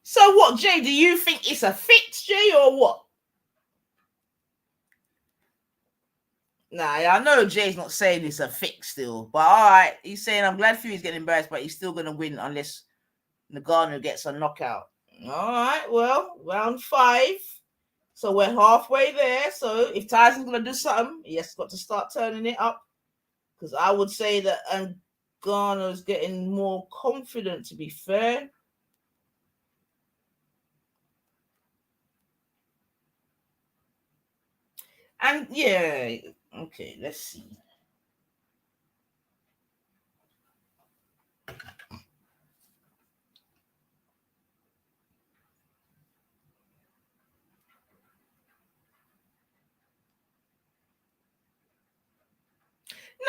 So what, Jay? Do you think it's a fix, Jay, or what? Nah, I know Jay's not saying it's a fix still, but all right, he's saying I'm glad Fury's getting embarrassed, but he's still gonna win unless Ngannou gets a knockout. All right, well, round 5, so we're halfway there. So if Tyson's gonna do something, he has got to start turning it up, because I would say that Ngannou's getting more confident. To be fair. And yeah, okay, let's see.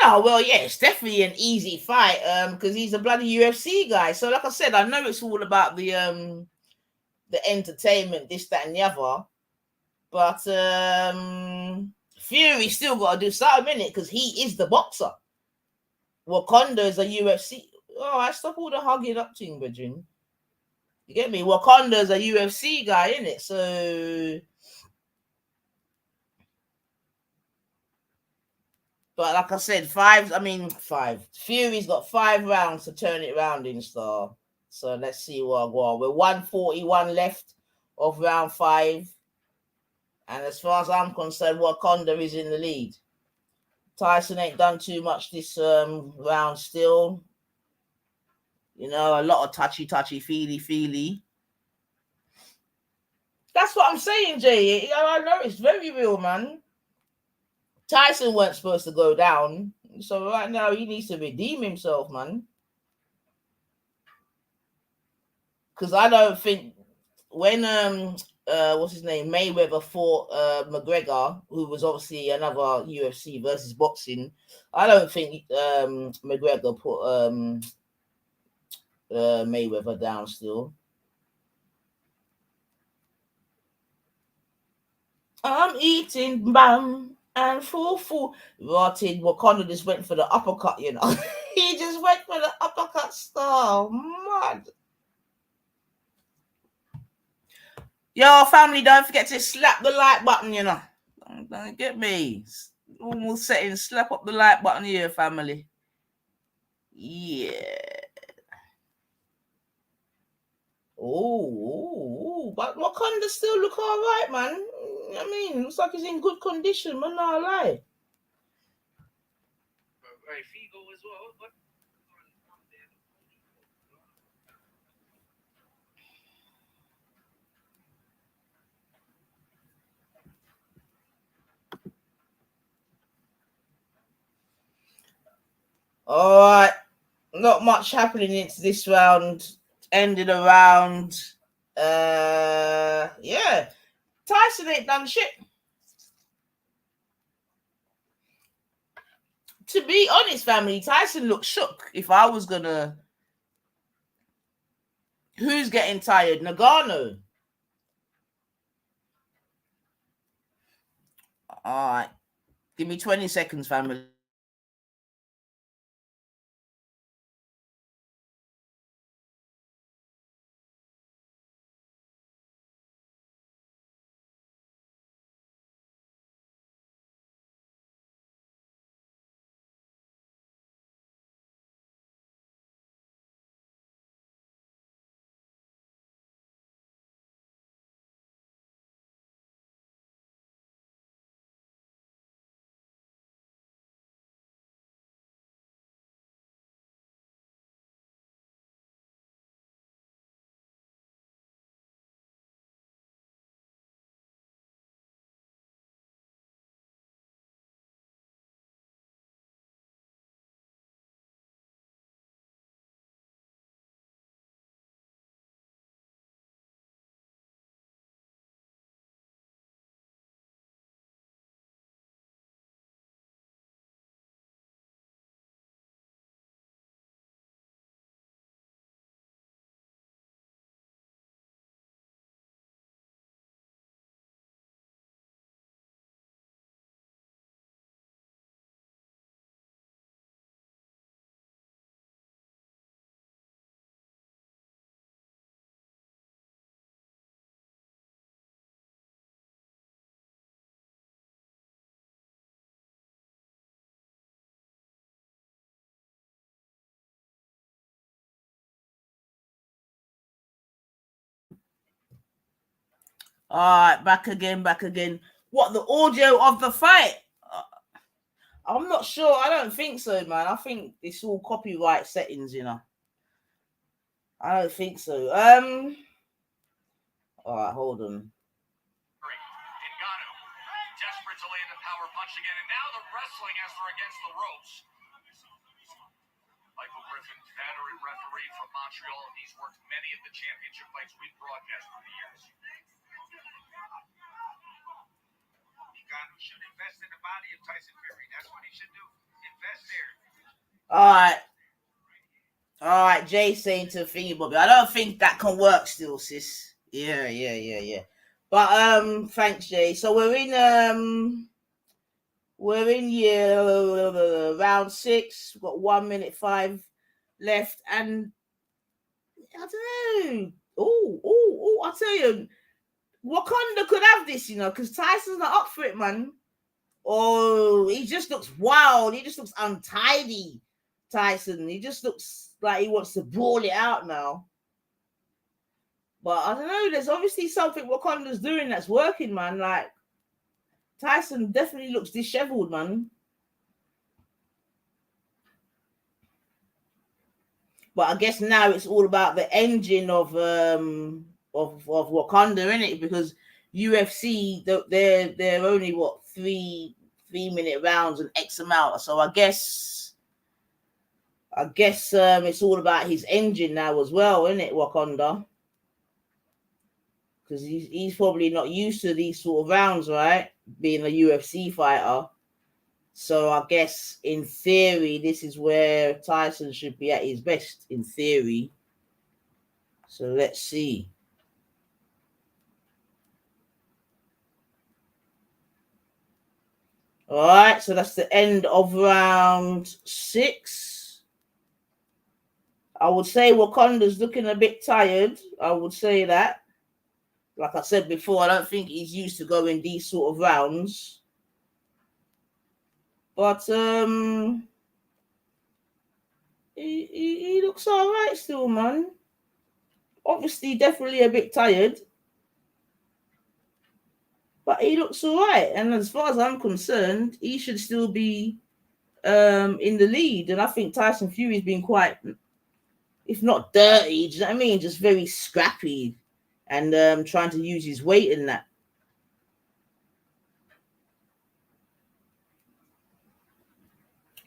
No, well, yeah, it's definitely an easy fight, because he's a bloody UFC guy. So, like I said, I know it's all about the entertainment, this, that, and the other. But Fury still got to do something in it because he is the boxer. Wakanda is a UFC. Oh, I stop all the hugging up thing, Bridging. You get me? Wakanda is a UFC guy, in it. So, but like I said, five. Fury's got 5 rounds to turn it around in Star. So let's see what I go. We're 141 left of round 5. And as far as I'm concerned, Wakanda is in the lead. Tyson ain't done too much this round still. You know, a lot of touchy, feely. That's what I'm saying, Jay. I know it's very real, man. Tyson weren't supposed to go down. So right now he needs to redeem himself, man. Because I don't think when what's his name, Mayweather fought McGregor, who was obviously another UFC versus boxing, I don't think McGregor put Mayweather down still. I'm eating bam and full. Rotted Wakanda just went for the uppercut, you know. He just went for the uppercut style. Mad. Yo, family, don't forget to slap the like button, you know. Don't get me. Normal settings, slap up the like button here, family. Yeah. But Wakanda still look alright, man. I mean, looks like he's in good condition, man. Not lie. All right, not much happening into this round. Ended a round. Yeah. Tyson ain't done shit. To be honest, family, Tyson looked shook. If I was gonna, who's getting tired? Ngannou. All right, give me 20 seconds, family. All right, back again. What, the audio of the fight? I'm not sure. I don't think so, man. I think it's all copyright settings, you know. I don't think so. All right, hold on. Ngannou, desperate to land a power punch again, and now the wrestling as they're against the ropes. Michael Griffin, veteran referee from Montreal, and he's worked many of the championship fights we've broadcast over the years. Ngannou should invest in the body of Tyson Fury. That's what he should do. Invest there. All right, Jay saying to Thingy Bobby, I don't think that can work still, sis. Yeah. But thanks, Jay. So we're in round 6. We've got 1 minute 5 left, and I don't know. Oh! I tell you, Wakanda could have this, you know, because Tyson's not up for it, man. Oh, he just looks wild. He just looks untidy, Tyson. He just looks like he wants to brawl it out now. But I don't know. There's obviously something Wakanda's doing that's working, man. Like, Tyson definitely looks disheveled, man. But I guess now it's all about the engine of Wakanda, innit? Because UFC, they're only what 3-minute rounds and X amount. So I guess it's all about his engine now as well, isn't it, Wakanda? Because he's probably not used to these sort of rounds, right? Being a UFC fighter. So I guess in theory, this is where Tyson should be at his best, in theory. So let's see. All right, so that's the end of round 6. I would say Wakanda's looking a bit tired. I would say that. Like I said before, I don't think he's used to going these sort of rounds. But he looks all right still, man. Obviously, definitely a bit tired. But he looks all right. And as far as I'm concerned, he should still be in the lead. And I think Tyson Fury's been quite, if not dirty, do you know what I mean? Just very scrappy and trying to use his weight in that.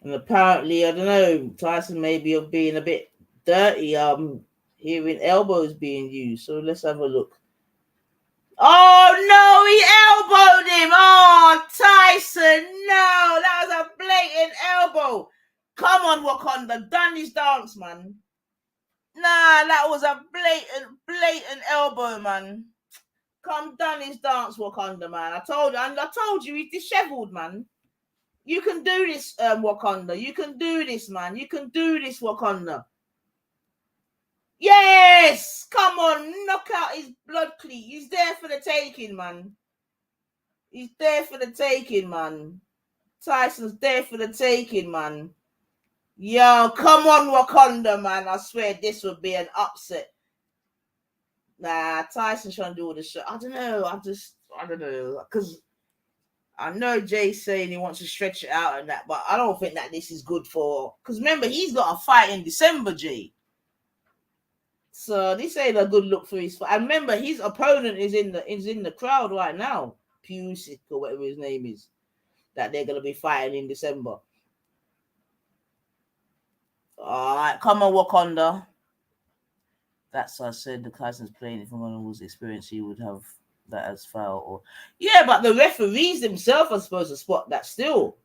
And apparently, I don't know, Tyson maybe of being a bit dirty, hearing elbows being used. So let's have a look. Oh no, he elbowed him. Oh, Tyson, no, that was a blatant elbow. Come on, Wakanda, done his dance, man. Nah, that was a blatant elbow, man. Come done his dance, Wakanda, man. I told you, he's disheveled, man. You can do this, Wakanda. You can do this, man. You can do this, Wakanda. Yes! Come on, knock out his blood cleat. He's there for the taking, man. He's there for the taking, man. Tyson's there for the taking, man. Yo, come on, Wakanda, man. I swear this would be an upset. Nah, Tyson's trying to do all this shit. I don't know. I don't know. Because I know Jay's saying he wants to stretch it out and that, but I don't think that this is good for... Because remember, he's got a fight in December, Jay. So this ain't a good look for his fight. And remember, his opponent is in the crowd right now. Pusick or whatever his name is. That they're going to be fighting in December. All right, come on, Wakanda. That's what I said. The Tyson's playing. If someone was experienced, he would have that as foul. Or yeah, but the referees themselves are supposed to spot that still.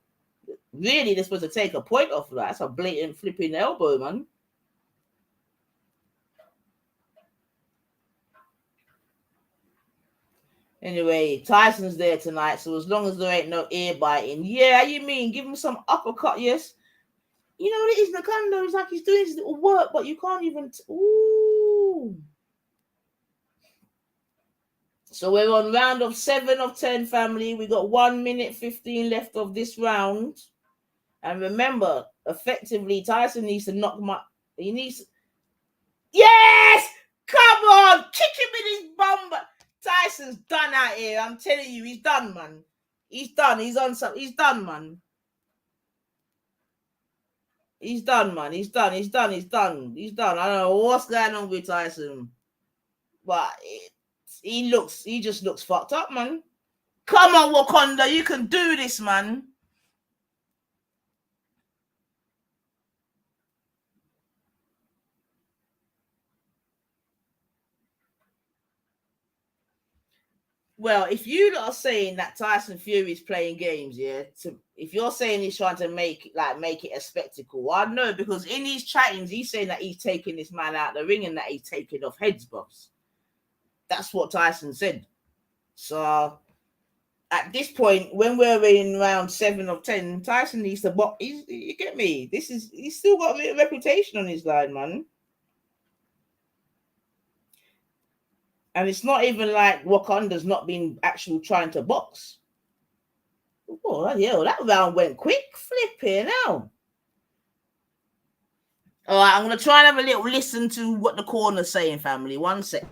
Really, they're supposed to take a point off of that. That's a blatant flipping elbow, man. Anyway, Tyson's there tonight, so as long as there ain't no ear biting. Yeah, you mean give him some uppercut, yes? You know what it is, Ngannou? It's like he's doing his little work, but you can't even... Ooh. So we're on round of 7 of 10, family. We got 1 minute 15 left of this round. And remember, effectively, Tyson needs to knock him up. He needs... Yes! Come on! Kick him in his bum! Tyson's done out here. I'm telling you, he's done, man. He's done. He's on some. He's done, man. He's done, man. He's done. He's done. He's done. He's done. I don't know what's going on with Tyson, but he just looks fucked up, man. Come on, Wakanda, you can do this, man. Well, if you are saying that Tyson Fury is playing games, yeah, if you're saying he's trying to make it a spectacle, I know, because in his chattings he's saying that he's taking this man out the ring and that he's taking off heads, boss. That's what Tyson said. So at this point, when we're in round 7 of 10, Tyson needs to box. You get me? He's still got a bit of reputation on his line, man. And it's not even like Wakanda's not been actually trying to box. Oh, yeah, that round went quick. Flipping out. All right, I'm going to try and have a little listen to what the corner's saying, family. 1 sec.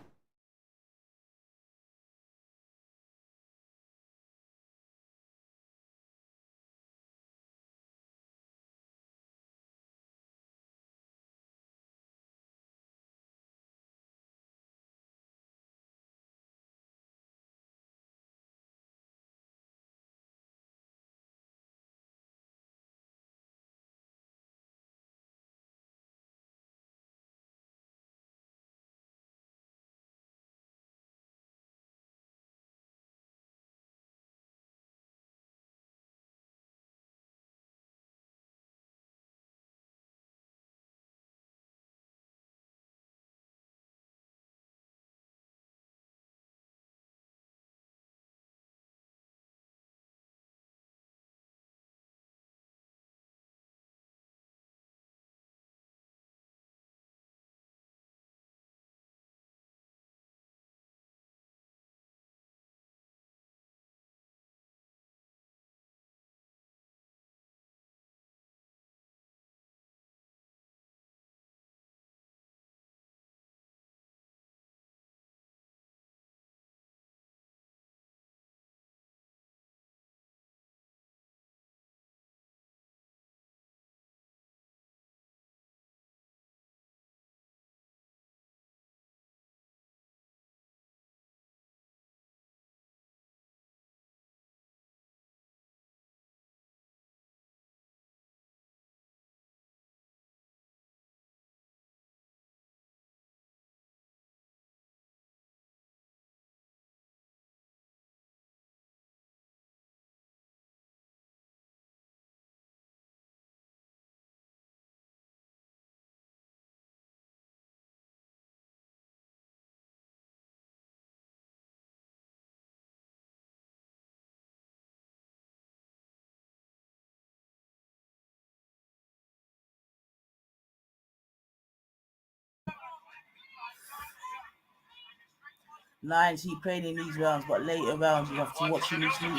Nines he played in these rounds, but later rounds you have to watch him sleep.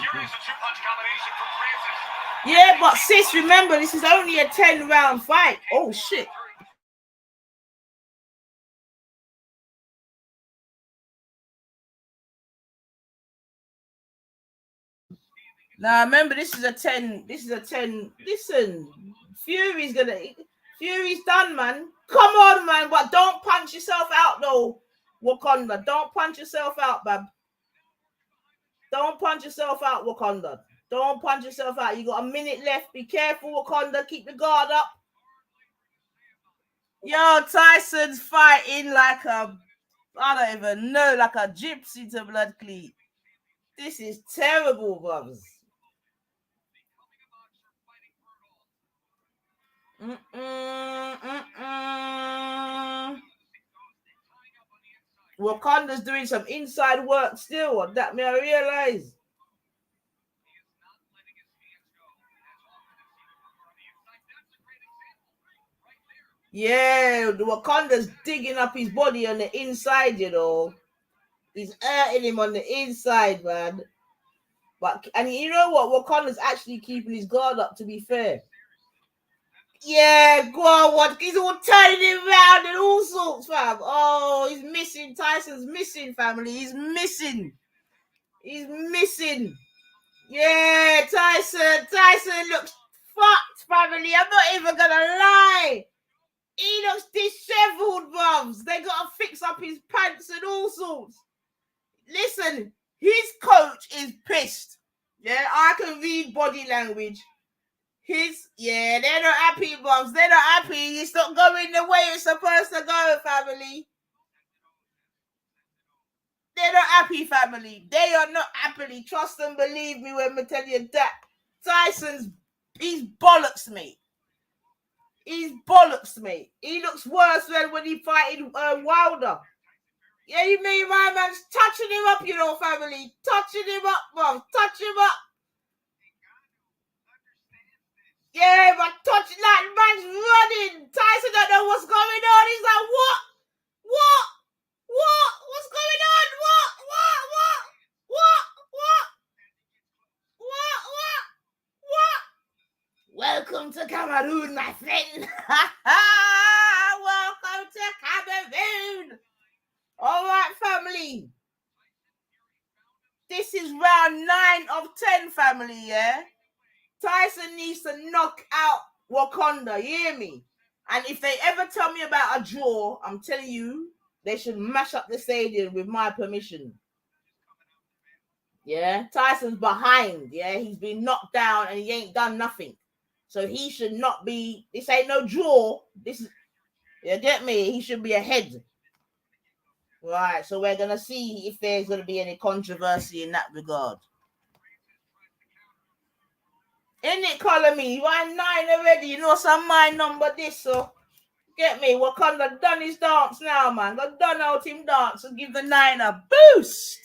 Yeah, but sis, remember this is only a 10-round fight. Oh shit. Now remember this is a 10. Listen, Fury's done, man. Come on, man, but don't punch yourself out though, Wakanda. Don't punch yourself out, bab. Don't punch yourself out, Wakanda. Don't punch yourself out. You got a minute left. Be careful, Wakanda. Keep the guard up. Yo, Tyson's fighting like I don't even know, like a gypsy to blood cleat. This is terrible, brothers. Wakanda's doing some inside work still. That may I realize. Yeah, the Wakanda's digging up his body on the inside, you know. He's hurting him on the inside, man. And you know what? Wakanda's actually keeping his guard up, to be fair. Yeah, go on, what? He's all turning him around and all sorts, fam. Oh, he's missing. Tyson's missing, family. He's missing. He's missing. Yeah, Tyson looks fucked, family. I'm not even gonna lie. He looks disheveled, bruvs. They gotta fix up his pants and all sorts. Listen, his coach is pissed. Yeah, I can read body language. They're not happy, bruvs. They're not happy. It's not going the way it's supposed to go, family. They're not happy, family. They are not happy. Trust and believe me when I tell you that. He's bollocks me. He's bollocks me. He looks worse than when he fighted Wilder. Yeah, you mean my man's touching him up, you know, family. Touching him up, bro. Touch him up. Yeah, but touching that man's running. Tyson don't know what's going on. He's like, what? What? What? What's going on? What? What? What? What? What? What? What? What? Welcome to Cameroon, my friend. Welcome to Cameroon. All right, family. This is round 9 of 10, family, yeah? Tyson needs to knock out Wakanda, you hear me? And if they ever tell me about a draw, I'm telling you, they should mash up the stadium with my permission. Yeah, Tyson's behind, yeah? He's been knocked down and he ain't done nothing. So he should not be, this ain't no draw. This is, you get me? He should be ahead. Right, so we're going to see if there's going to be any controversy in that regard. In it, color me. Round 9 already. You know some my number this, so get me. Wakanda done his dance now, man. Got done out him dance and give the 9 a boost.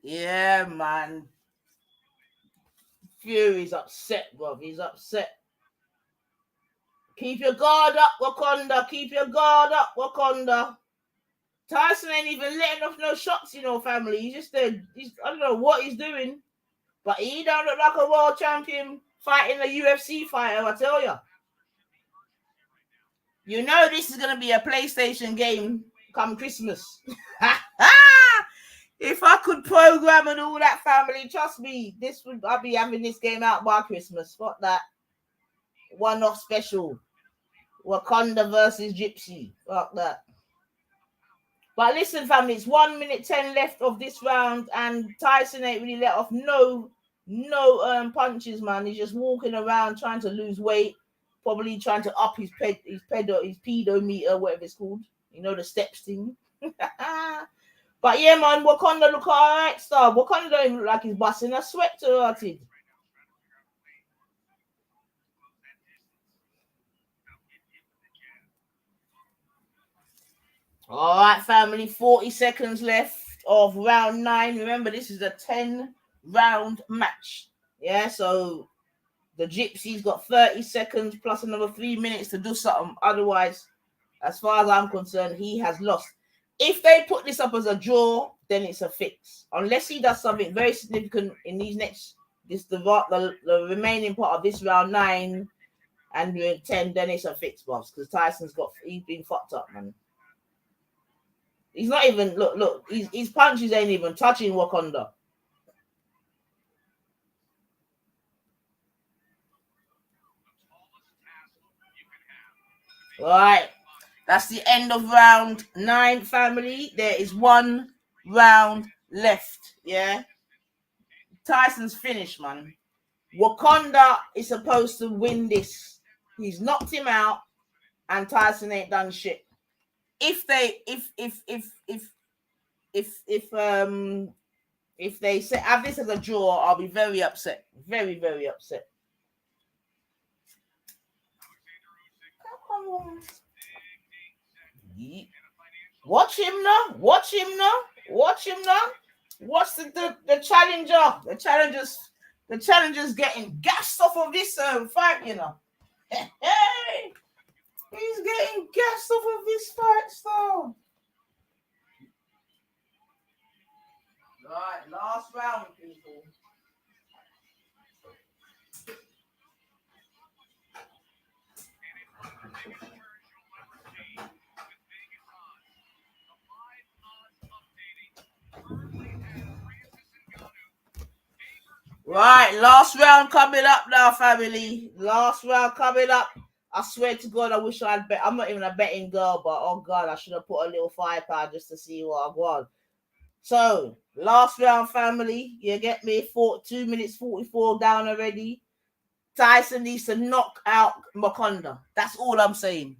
Yeah, man. Fury's upset, bro. He's upset. Keep your guard up, Wakanda. Keep your guard up, Wakanda. Tyson ain't even letting off no shots, you know, family. He's just I don't know what he's doing, but he don't look like a world champion fighting a UFC fighter, I tell you. You know this is gonna be a PlayStation game come Christmas. If I could program and all that, family, trust me, I'll be having this game out by Christmas. Fuck that. One-off special. Wakanda versus Gypsy. Fuck that. But listen, family, it's 1 minute 10 left of this round, and Tyson ain't really let off no punches, man. He's just walking around trying to lose weight, probably trying to up his pedometer, whatever it's called. You know, the steps thing. But yeah, man, Wakanda look alright, star. Wakanda don't even look like he's busting a sweat to it. All right, family, 40 seconds left of round 9. Remember, this is a 10-round match. Yeah, so the Gypsy's got 30 seconds plus another 3 minutes to do something. Otherwise, as far as I'm concerned, he has lost. If they put this up as a draw, then it's a fix. Unless he does something very significant in these the remaining part of this round 9 and 10, then it's a fix, boss. Because he's been fucked up, man. He's not even look. His punches ain't even touching Wakanda. All right, that's the end of round 9, family. There is 1 round left. Yeah, Tyson's finished, man. Wakanda is supposed to win this. He's knocked him out, and Tyson ain't done shit. If they say have this as a draw, I'll be very upset. Very, very upset. Watch him now. Watch him now. Watch him now. Watch the challenger. The challenger's getting gassed off of this fight, you know. Hey. He's getting gassed off of his fight style. Right, last round, people. Right, last round coming up now, family. Last round coming up. I swear to God, I wish I'd bet. I'm not even a betting girl, but oh God, I should have put a little £5 just to see what I want. So, last round, family. You get me? 2 minutes 44 down already. Tyson needs to knock out Makonda. That's all I'm saying.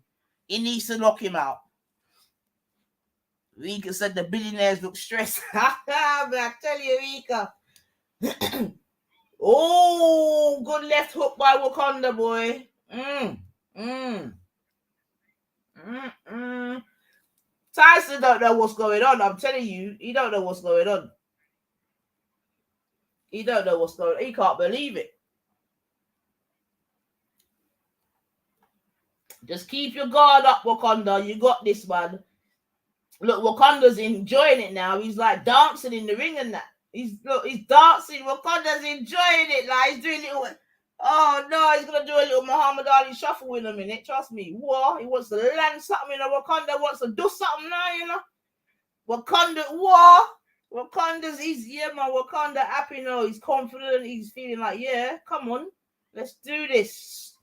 He needs to knock him out. Rika said the billionaires look stressed. I tell you, Rika. Oh, good left hook by Wakanda, boy. Tyson don't know what's going on. I'm telling you, he don't know what's going on. He don't know what's going on. He can't believe it. Just keep your guard up, Wakanda. You got this, man. Look, Wakanda's enjoying it now. He's like dancing in the ring and that. He's dancing. Wakanda's enjoying it. Like he's doing little. Oh no, he's gonna do a little Muhammad Ali shuffle in a minute. Trust me. What? He wants to land something. You know, Wakanda wants to do something now. You know, Wakanda. What? Wakanda's easier, man. Wakanda happy now. He's confident. He's feeling like, yeah, come on, let's do this.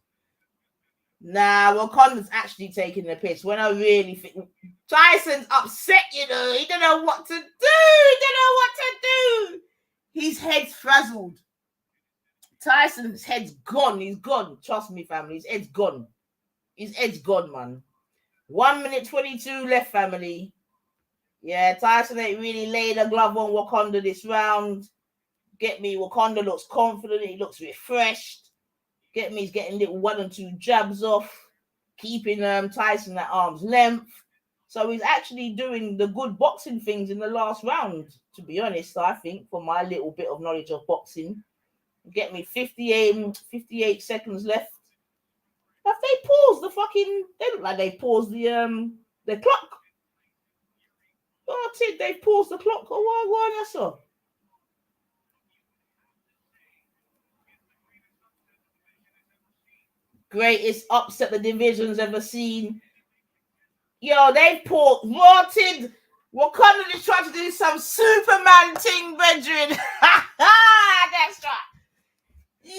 Nah, Wakanda's actually taking the piss. When I really think Tyson's upset, you know, he don't know what to do. He don't know what to do. His head's frazzled. Tyson's head's gone. He's gone. Trust me, family. His head's gone. His head's gone, man. 1 minute 22 left, family. Yeah, Tyson ain't really laid a glove on Wakanda this round. Get me? Wakanda looks confident. He looks refreshed. Get me? He's getting little 1 and 2 jabs off, keeping Tyson at arm's length. So he's actually doing the good boxing things in the last round, to be honest, I think, for my little bit of knowledge of boxing. Get me? 58 seconds left. Have they paused the fucking... They look like they paused the clock. Oh, they paused the clock. Oh, why that's so? Greatest upset the division's ever seen. Yo, they paused. Rotted. Wakanda is trying to do some Superman thing, brethren. That's right. Yo,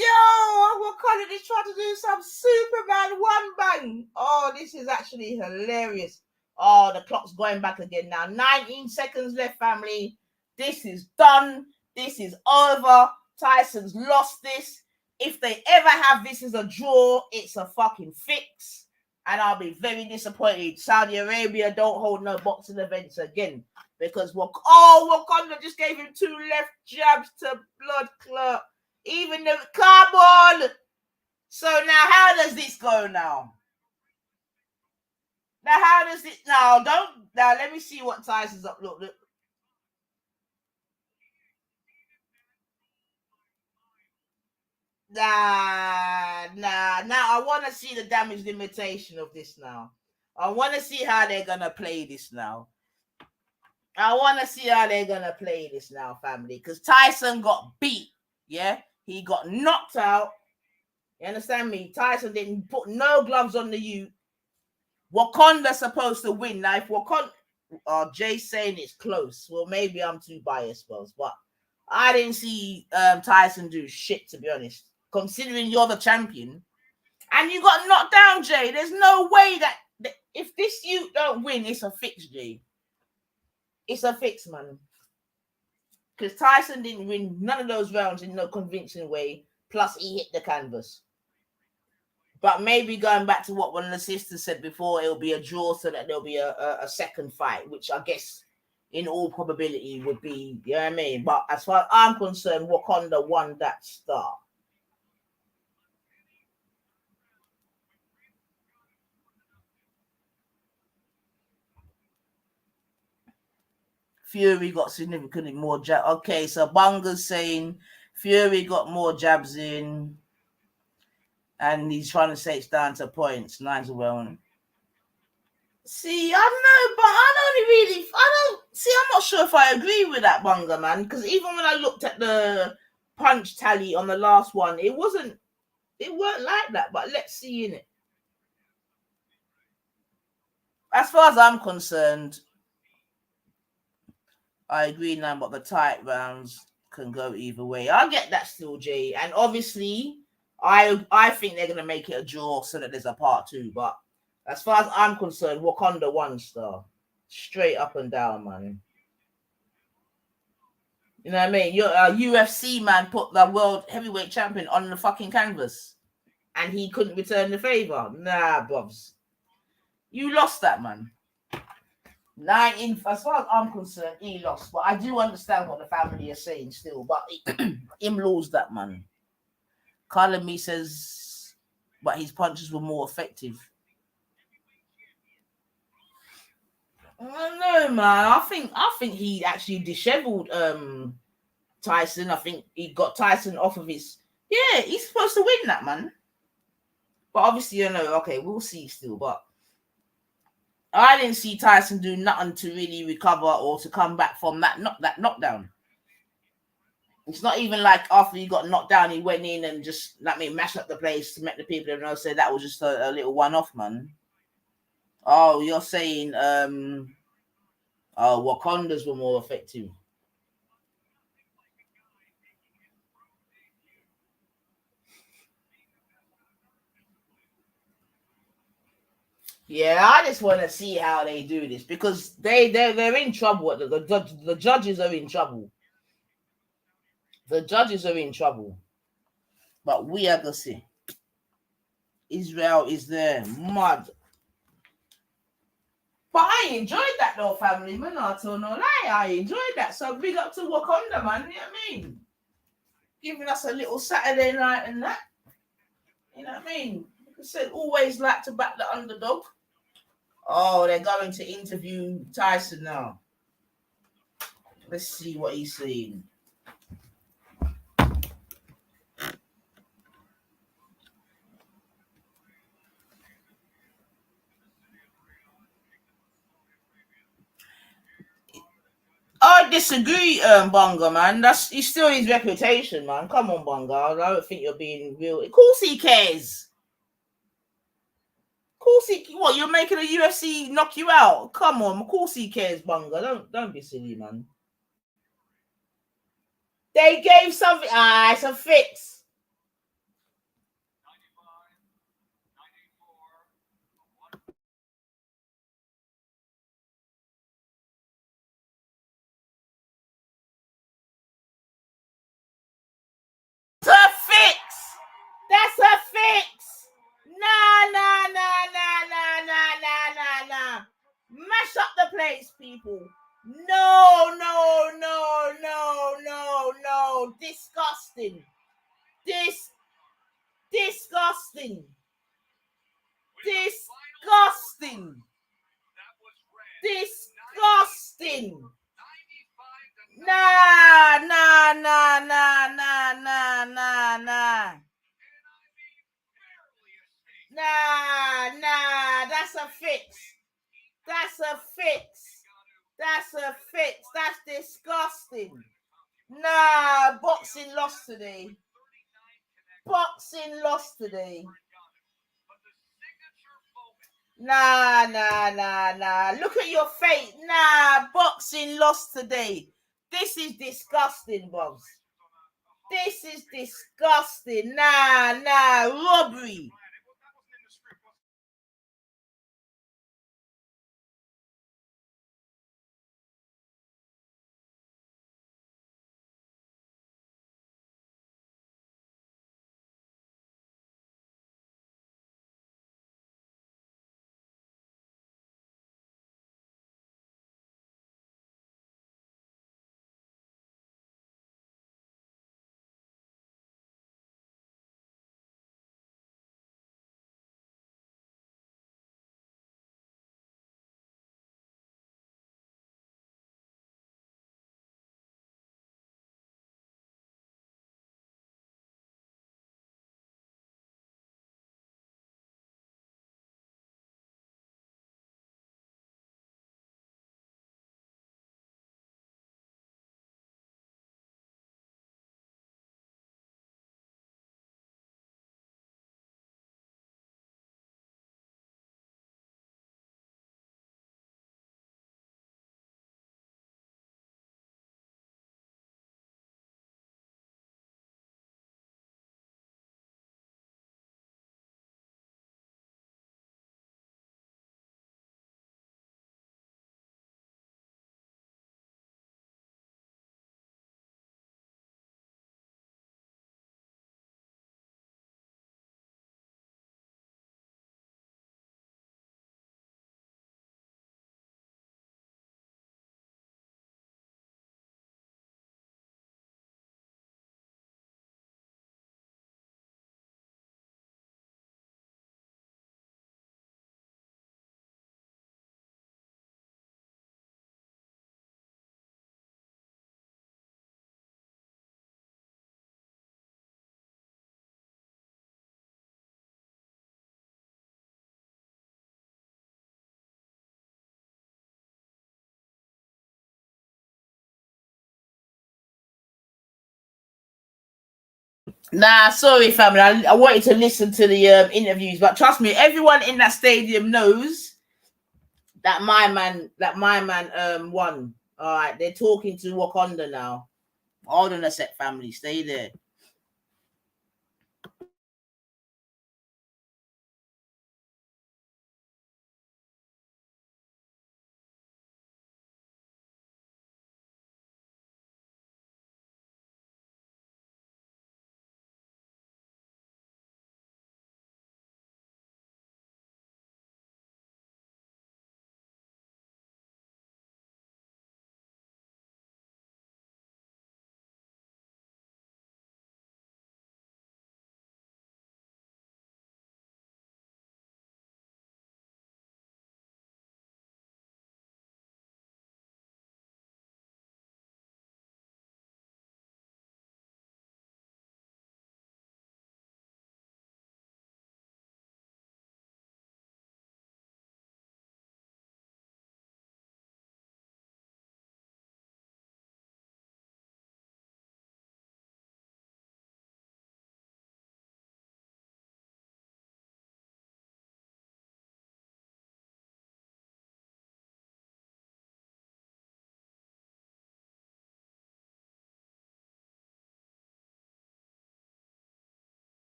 Wakanda is trying to do some Superman one bang. Oh, this is actually hilarious. Oh, the clock's going back again now. 19 seconds left, family. This is done. This is over. Tyson's lost this. If they ever have this as a draw, it's a fucking fix. And I'll be very disappointed. Saudi Arabia don't hold no boxing events again. Because, Wakanda just gave him 2 left jabs to blood clot. Even the... Come on! So now, how does this go now? Now, how does it... Now, let me see what Tyson's up. Look. Nah. Now, I want to see the damage limitation of this now. I want to see how they're going to play this now. Family. Because Tyson got beat. Yeah? He got knocked out. You understand me? Tyson didn't put no gloves on the youth. Wakanda's supposed to win. Now, if Wakanda... Jay's saying it's close. Well, maybe I'm too biased, but I didn't see Tyson do shit, to be honest. Considering you're the champion. And you got knocked down, Jay. There's no way that if this you don't win, it's a fix, Jay. It's a fix, man. Because Tyson didn't win none of those rounds in no convincing way. Plus, he hit the canvas. But maybe going back to what one of the sisters said before, it'll be a draw so that there'll be a second fight, which I guess in all probability would be, you know what I mean? But as far as I'm concerned, Wakanda won that start. Fury got significantly more jabs. Okay, so Bunga's saying Fury got more jabs in, and he's trying to say it's down to points. 9-1. See, I know, but I don't see. I'm not sure if I agree with that, Bunga man. Because even when I looked at the punch tally on the last one, it weren't like that. But let's see in it. As far as I'm concerned, I agree now. But the tight rounds can go either way. I get that still, Jay, and obviously, I think they're gonna make it a draw so that there's a part two. But as far as I'm concerned, Wakanda 1 star, straight up and down, man. You know what I mean? Your UFC man put the world heavyweight champion on the fucking canvas, and he couldn't return the favor. Nah, Bobs, you lost that man. As far as I'm concerned, he lost. But I do understand what the family is saying still. But him lose that man. Carla Me says, but his punches were more effective. I don't know, man. I think he actually disheveled Tyson. I think he got Tyson off of his. Yeah, he's supposed to win that, man. But obviously, you know, okay, we'll see still. But I didn't see Tyson do nothing to really recover or to come back from that knockdown. It's not even like after he got knocked down, he went in and just let me mash up the place to make the people know say that was just a little one-off, man. Oh, you're saying Wakandas were more effective. Yeah, I just want to see how they do this because they're in trouble. The judges are in trouble. The judges are in trouble. But we are gonna see. Israel is there, mud. But I enjoyed that though, family man. I tell no lie, I enjoyed that. So big up to Wakanda, man. You know what I mean? Giving us a little Saturday night and that. You know what I mean? Like I said, always like to back the underdog. Oh, they're going to interview Tyson now. Let's see what he's saying. I disagree, Bunga, man. He's still his reputation, man. Come on, Bunga. I don't think you're being real. Of course he cares. Of course he. What, you're making a UFC knock you out? Come on, of course he cares, Bunga. Don't be silly, man. They gave something. It's a fix. It's a fix. That's a fix. Nah. Mash up the place, people. No. Disgusting. Disgusting. Disgusting. Disgusting. Nah. Nah. That's a fix. That's a fix. That's a fix. That's disgusting. Nah, boxing lost today. Boxing lost today. Nah. Look at your face. Nah, boxing lost today. This is disgusting, Bobs. This is disgusting. Nah, robbery. Nah, sorry, family. I wanted to listen to the interviews, but trust me, everyone in that stadium knows that my man won. All right, they're talking to Wakanda now. Hold on a sec, family. Stay there.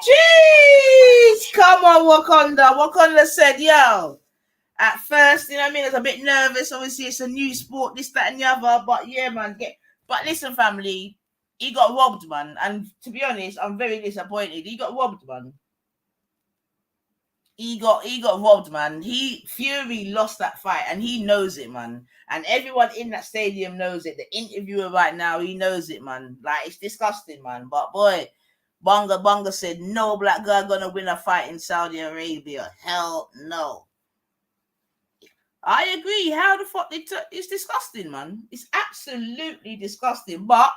Jeez, come on, Wakanda. Wakanda said, "Yo." At first, you know what I mean? I was a bit nervous. Obviously, it's a new sport, this, that, and the other. But yeah, man. But listen, family, he got robbed, man. And to be honest, I'm very disappointed. He got robbed, man. He got robbed, man. Fury lost that fight, and he knows it, man. And everyone in that stadium knows it. The interviewer right now, he knows it, man. Like, it's disgusting, man. But boy, Bonga said no black guy gonna win a fight in Saudi Arabia. Hell no. I agree. How the fuck it's disgusting, man. It's absolutely disgusting. But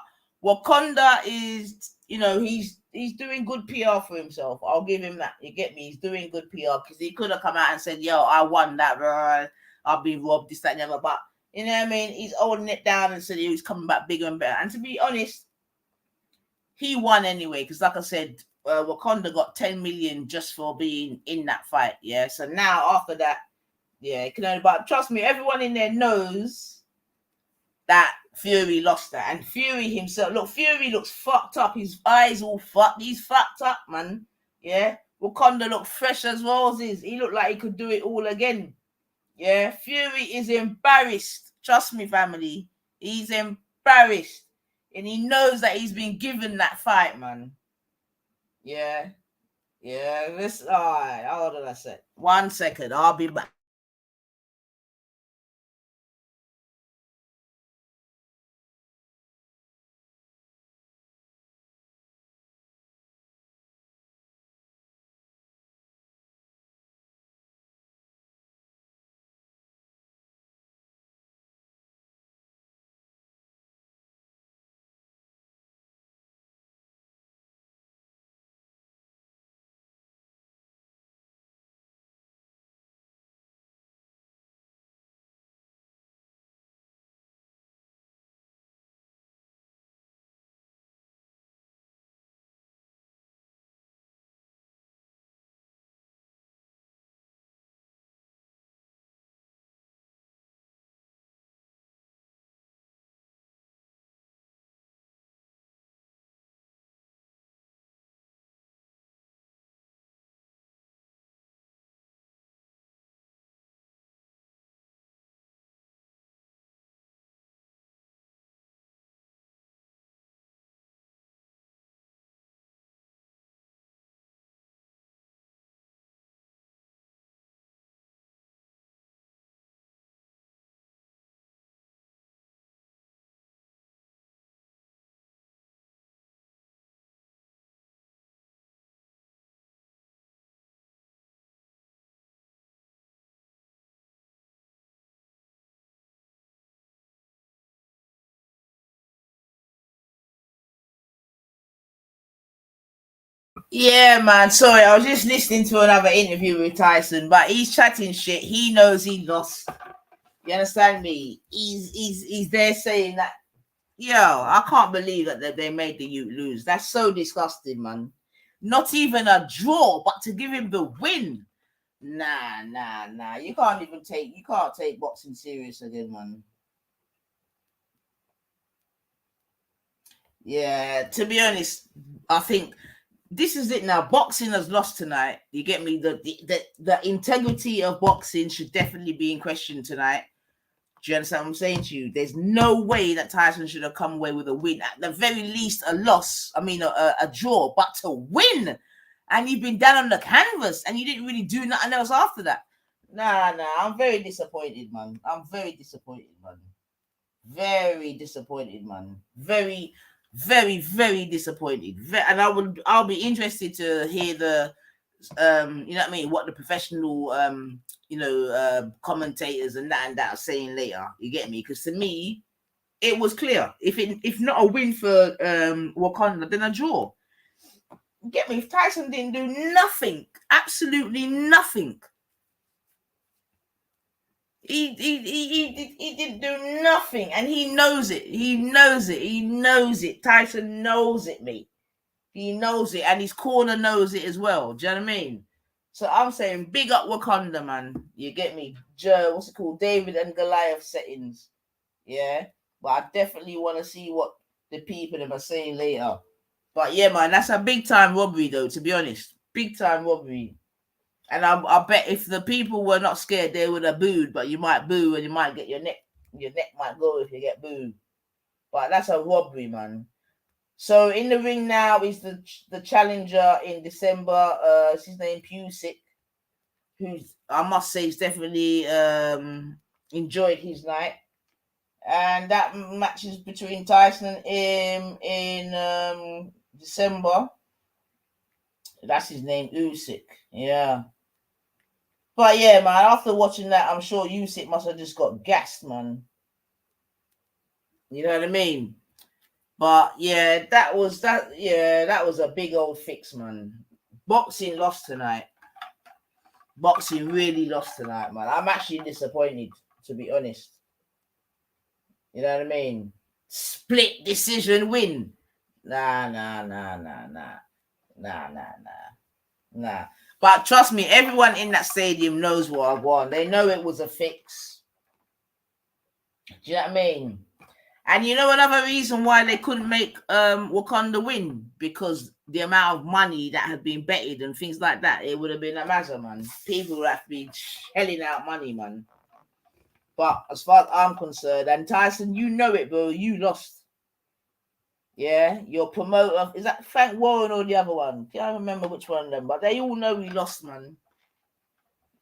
Wakanda is, he's doing good PR for himself. I'll give him that. You get me? He's doing good PR because he could have come out and said, "Yo, I won that, bro. I've been robbed, this, that, and the other." But you know what I mean? He's holding it down and said he was coming back bigger and better. And to be honest, he won anyway because, like I said, Wakanda got 10 million just for being in that fight. Yeah. So now after that. Yeah, it can only, but trust me, everyone in there knows that Fury lost that. And Fury himself, look, Fury looks fucked up. His eyes all fucked. He's fucked up, man. Yeah. Wakanda looked fresh as well as his. He looked like he could do it all again. Yeah. Fury is embarrassed. Trust me, family. He's embarrassed. And he knows that he's been given that fight, man. Yeah. Yeah. All right. Hold on a sec. 1 second. I'll be back. Yeah, man. Sorry, I was just listening to another interview with Tyson, but he's chatting shit. He knows he lost. You understand me? He's there saying that I can't believe that they made the Ute lose. That's so disgusting, man. Not even a draw, but to give him the win. Nah. You can't take boxing serious again, man. Yeah, to be honest, I think this is it now. Boxing has lost tonight. You get me? The integrity of boxing should definitely be in question tonight. Do you understand what I'm saying to you? There's no way that Tyson should have come away with a win. At the very least, a loss. I mean, a draw, but to win. And you've been down on the canvas and you didn't really do nothing else after that. Nah. I'm very disappointed, man. I'm very disappointed, man. Very disappointed, man. Very disappointed. And I'll be interested to hear the you know what I mean, what the professional commentators and that are saying later. You get me? Because to me, it was clear. If not a win for Wakanda, then a draw. You get me? If Tyson didn't do nothing, absolutely nothing. He didn't do nothing, and he knows it. He knows it. Tyson knows it, mate. He knows it, and his corner knows it as well. Do you know what I mean? So I'm saying, big up Wakanda, man. You get me? What's it called? David and Goliath settings. Yeah, but I definitely want to see what the people are saying later. But yeah, man, that's a big time robbery, though. To be honest, big time robbery. And I bet if the people were not scared, they would have booed. But you might boo, and you might get your neck might go if you get booed. But that's a robbery, man. So in the ring now is the challenger in December. His name Pusick, who I must say is definitely enjoyed his night. And that match is between Tyson and him in December. That's his name, Usyk. Yeah. But yeah, man, after watching that, I'm sure Usyk must have just got gassed, man. You know what I mean? But yeah, that was a big old fix, man. Boxing lost tonight. Boxing really lost tonight, man. I'm actually disappointed, to be honest. You know what I mean? Split decision win. Nah. But trust me, everyone in that stadium knows what I want. They know it was a fix. Do you know what I mean? And you know another reason why they couldn't make Wakanda win? Because the amount of money that had been betted and things like that, it would have been a matter, man. People would have been shelling out money, man. But as far as I'm concerned, and Tyson, you know it, bro. You lost. Yeah, your promoter, is that Frank Warren or the other one? Can't remember which one of them, but they all know he lost, man.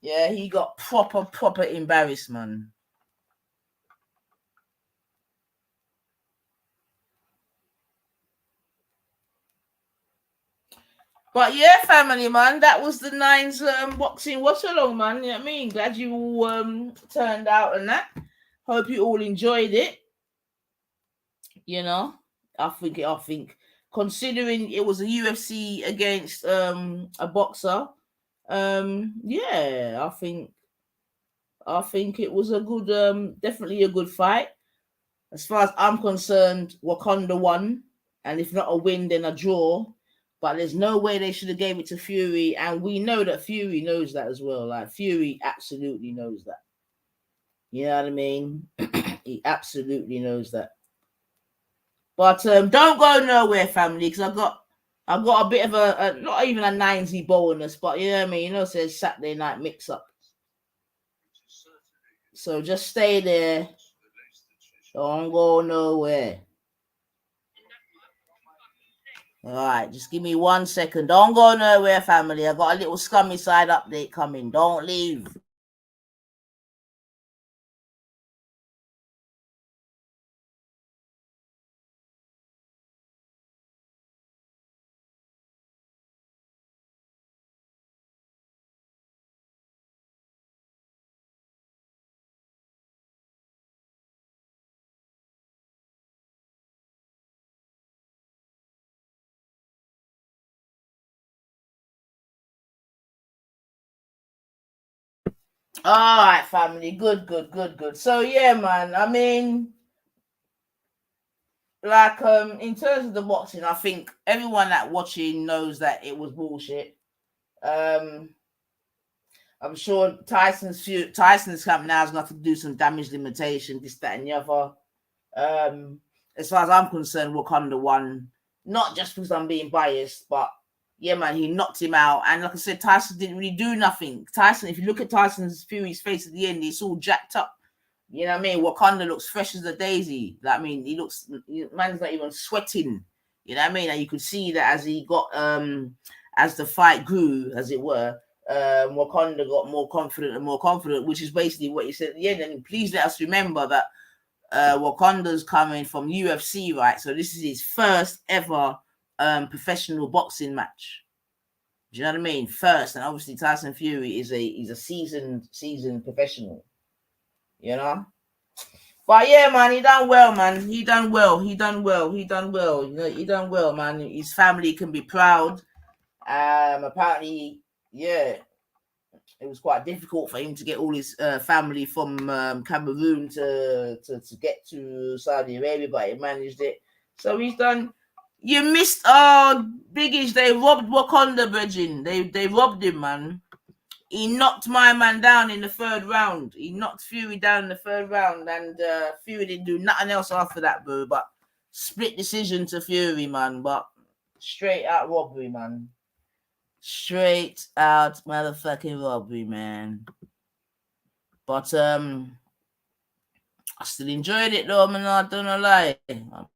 Yeah, he got proper embarrassed, man. But yeah, family, man, that was the Nines boxing watch along, man. You know what I mean? Glad you all turned out and that. Hope you all enjoyed it. You know, I think considering it was a UFC against a boxer, yeah, I think it was a good definitely a good fight. As far as I'm concerned, Wakanda won, and if not a win, then a draw. But there's no way they should have gave it to Fury, and we know that Fury knows that as well. Like Fury absolutely knows that. You know what I mean? He absolutely knows that. But don't go nowhere, family, because I've got a bit of a not even a 90 bonus, but you know what I mean. You know, it says Saturday night mix up. So just stay there. Don't go nowhere. All right, just give me 1 second. Don't go nowhere, family. I got a little Scummy side update coming. Don't leave. All right, family. Good. So yeah, man. I mean, like in terms of the boxing, I think everyone that watching knows that it was bullshit. Um, I'm sure Tyson's camp now is going to have to do some damage limitation, this, that, and the other. As far as I'm concerned, Wakanda won, not just because I'm being biased, but yeah, man, he knocked him out. And like I said, Tyson didn't really do nothing. Tyson, if you look at Tyson's Fury's face at the end, it's all jacked up. You know what I mean? Wakanda looks fresh as a daisy. I mean, man's not even sweating. You know what I mean? And you could see that as he got as the fight grew, as it were, Wakanda got more confident and more confident, which is basically what he said at the end. And please let us remember that Wakanda's coming from UFC, right? So this is his first ever professional boxing match. Do you know what I mean? First, and obviously Tyson Fury is a seasoned professional. You know? But yeah, man, he done well, man. He done well. You know, he done well, man. His family can be proud. Apparently, yeah, it was quite difficult for him to get all his family from Cameroon to get to Saudi Arabia, but he managed it. So he's done. You missed Biggies. They robbed Wakanda, Bridging. They robbed him, man. He knocked my man down in the third round. He knocked Fury down in the third round, and Fury didn't do nothing else after that, bro. But split decision to Fury, man. But straight out robbery, man. Straight out motherfucking robbery, man. But I still enjoyed it though, man. I don't know lie. You know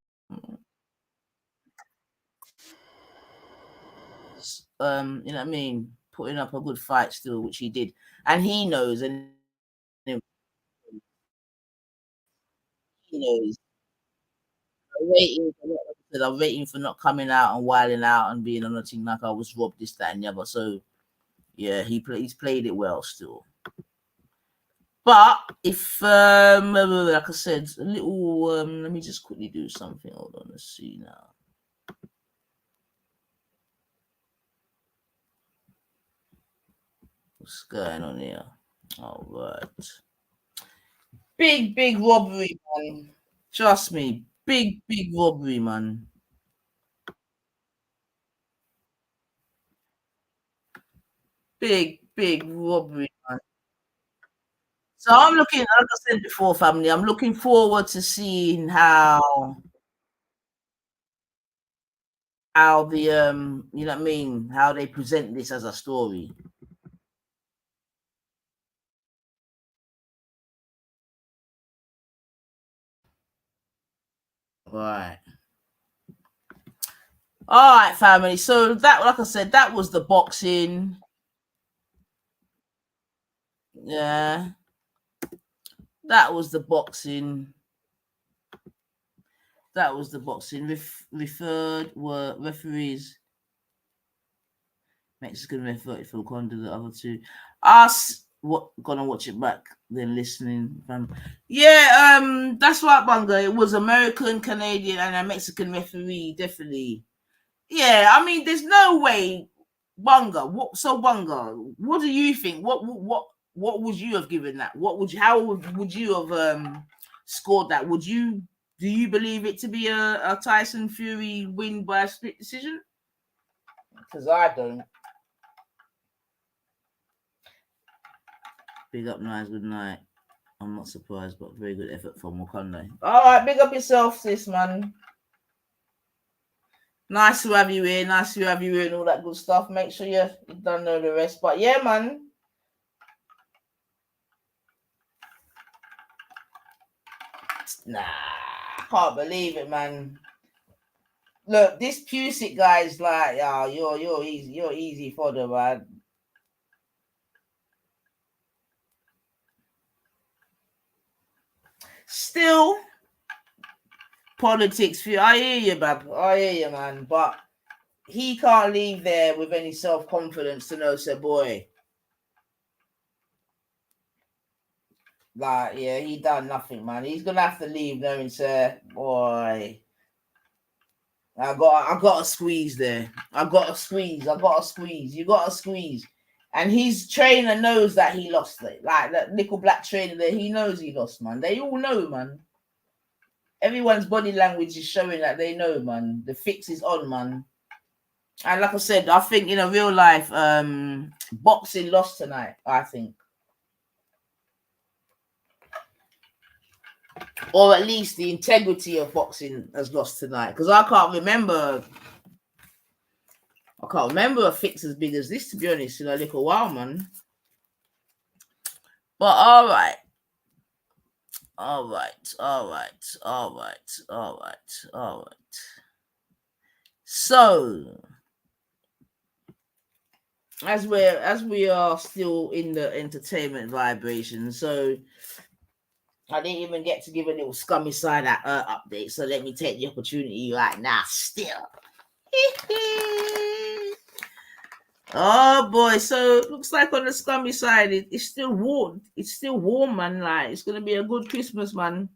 what I mean? Putting up a good fight still, which he did. And he knows, and he knows. I'm waiting for not coming out and wilding out and being on a thing like I was robbed, this, that, and the other. So yeah, he's played it well still. But if like I said, a little let me just quickly do something. Hold on, let's see now. What's going on here? All right. Big robbery, man. Trust me, big robbery, man. Big robbery, man. So I'm looking, like I said before, family, I'm looking forward to seeing how the you know what I mean, how they present this as a story. Right. All right, family. So that, like I said, that was the boxing. Yeah, that was the boxing. That was the boxing. Referred were referees. Mexican referee for Conda, the other two. Us gonna watch it back, then listening. Yeah, that's right, Bunga. It was American, Canadian, and a Mexican referee, definitely. Yeah, I mean, there's no way, Bunga. Bunga? What do you think? What would you have given that? How would you have scored that? Do you believe it to be a Tyson Fury win by a split decision? Because I don't. Big up, nice, good night. I'm not surprised, but very good effort from Wakanda. All right, big up yourself, sis, man. Nice to have you here. Nice to have you here and all that good stuff. Make sure you don't know the rest. But yeah, man. Nah, can't believe it, man. Look, this Pusick guy is like, yeah, you're easy for the man. Still, politics. I hear you, Bab. I hear you, man. But he can't leave there with any self-confidence to know, say, boy. Like, yeah, he done nothing, man. He's gonna have to leave knowing, say, boy. I got a squeeze there. I got a squeeze. You got a squeeze. And his trainer knows that he lost it. Like that Nickel Black trainer there, he knows he lost, man. They all know, man. everyone's body language is showing that they know, man. The fix is on, man. And like I said, I think in a real life, boxing lost tonight, I think. Or at least the integrity of boxing has lost tonight. Because I can't remember a fix as big as this, to be honest, in a little while, man. But all right. So as we are still in the entertainment vibration, so I didn't even get to give a little scummy side update. So let me take the opportunity right now. Still. Oh boy, so it looks like on the scummy side, it's still warm. It's still warm, man. Like it's gonna be a good Christmas, man.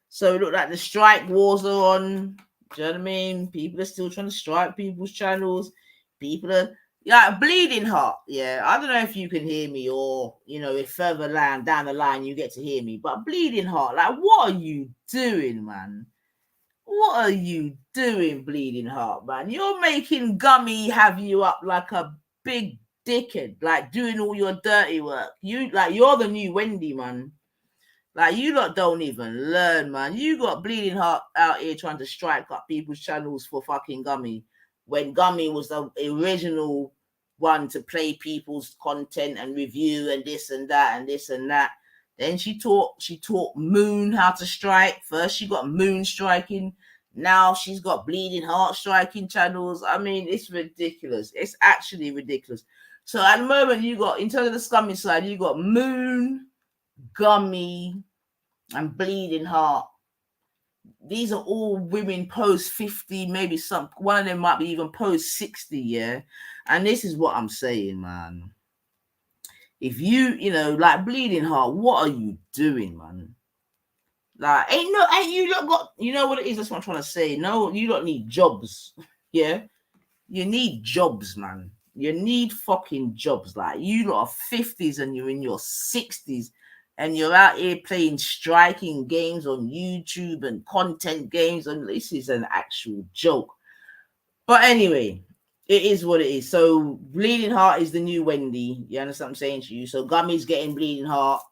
So it looked like the strike wars are on. Do you know what I mean? People are still trying to strike people's channels. People are bleeding heart. Yeah, I don't know if you can hear me or if further down the line you get to hear me. But bleeding heart, like what are you doing, man? What are you doing, bleeding heart, man? You're making Gummy have you up like a big dickhead, like doing all your dirty work. You're the new Wendy, man. Like you lot don't even learn, man. You got bleeding heart out here trying to strike up people's channels for fucking Gummy, when Gummy was the original one to play people's content and review and this and that and this and that. Then she taught Moon how to strike. First she got Moon striking. Now she's got bleeding heart striking channels. I mean, it's ridiculous. It's actually ridiculous. So at the moment, you got, in terms of the scummy side, you got Moon, Gummy, and bleeding heart. These are all women post 50, maybe one of them might be even post 60, yeah. And this is what I'm saying, man. If you like bleeding heart, what are you doing, man? Like, ain't you not got, what it is? That's what I'm trying to say. No, you don't need jobs. Yeah, you need jobs, man. You need fucking jobs. Like, you lot are 50s and you're in your 60s and you're out here playing striking games on YouTube and content games, and this is an actual joke. But anyway, it is what it is. So bleeding heart is the new Wendy. You understand what I'm saying to you? So Gummy's getting bleeding heart,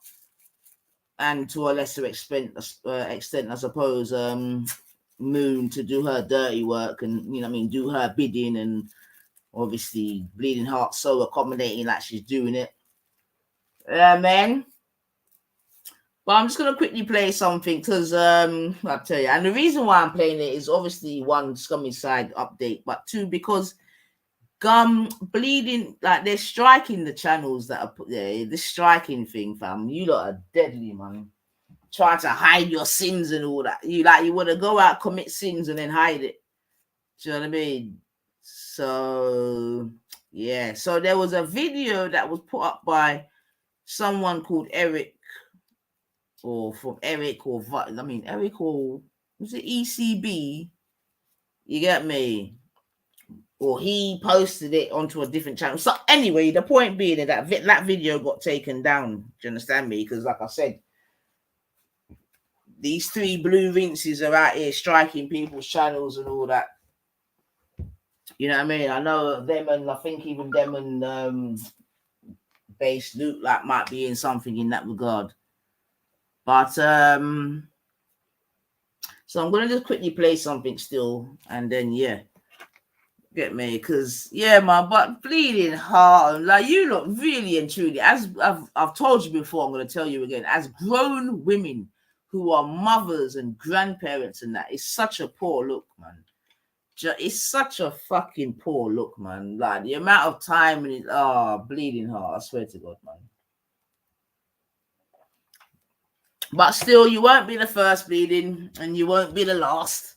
and to a lesser extent, I suppose, Moon to do her dirty work and do her bidding, and obviously bleeding heart so accommodating like she's doing it. Yeah, man. But I'm just gonna quickly play something because I'll tell you, and the reason why I'm playing it is obviously one, scummy side update, but two, because bleeding, like they're striking the channels that are put there. This striking thing, fam, you lot are deadly, man. Trying to hide your sins and all that. You want to go out, commit sins, and then hide it. Do you know what I mean? So yeah. So there was a video that was put up by someone called Eric, or from Eric, or Eric, or was it ECB? You get me? Or he posted it onto a different channel. So anyway, the point being that that video got taken down. Do you understand me? Because like I said, these three blue rinses are out here striking people's channels and all that. You know what I mean? I know them, and I think even them and Base look like might be in something in that regard. But so I'm gonna just quickly play something still, and then get me, because man, but bleeding heart, like you look really and truly, as I've told you before, I'm gonna tell you again, as grown women who are mothers and grandparents, and that is such a poor look, man. It's such a fucking poor look, man. Like the amount of time, and bleeding heart, I swear to God, man. But still, you won't be the first bleeding, and you won't be the last.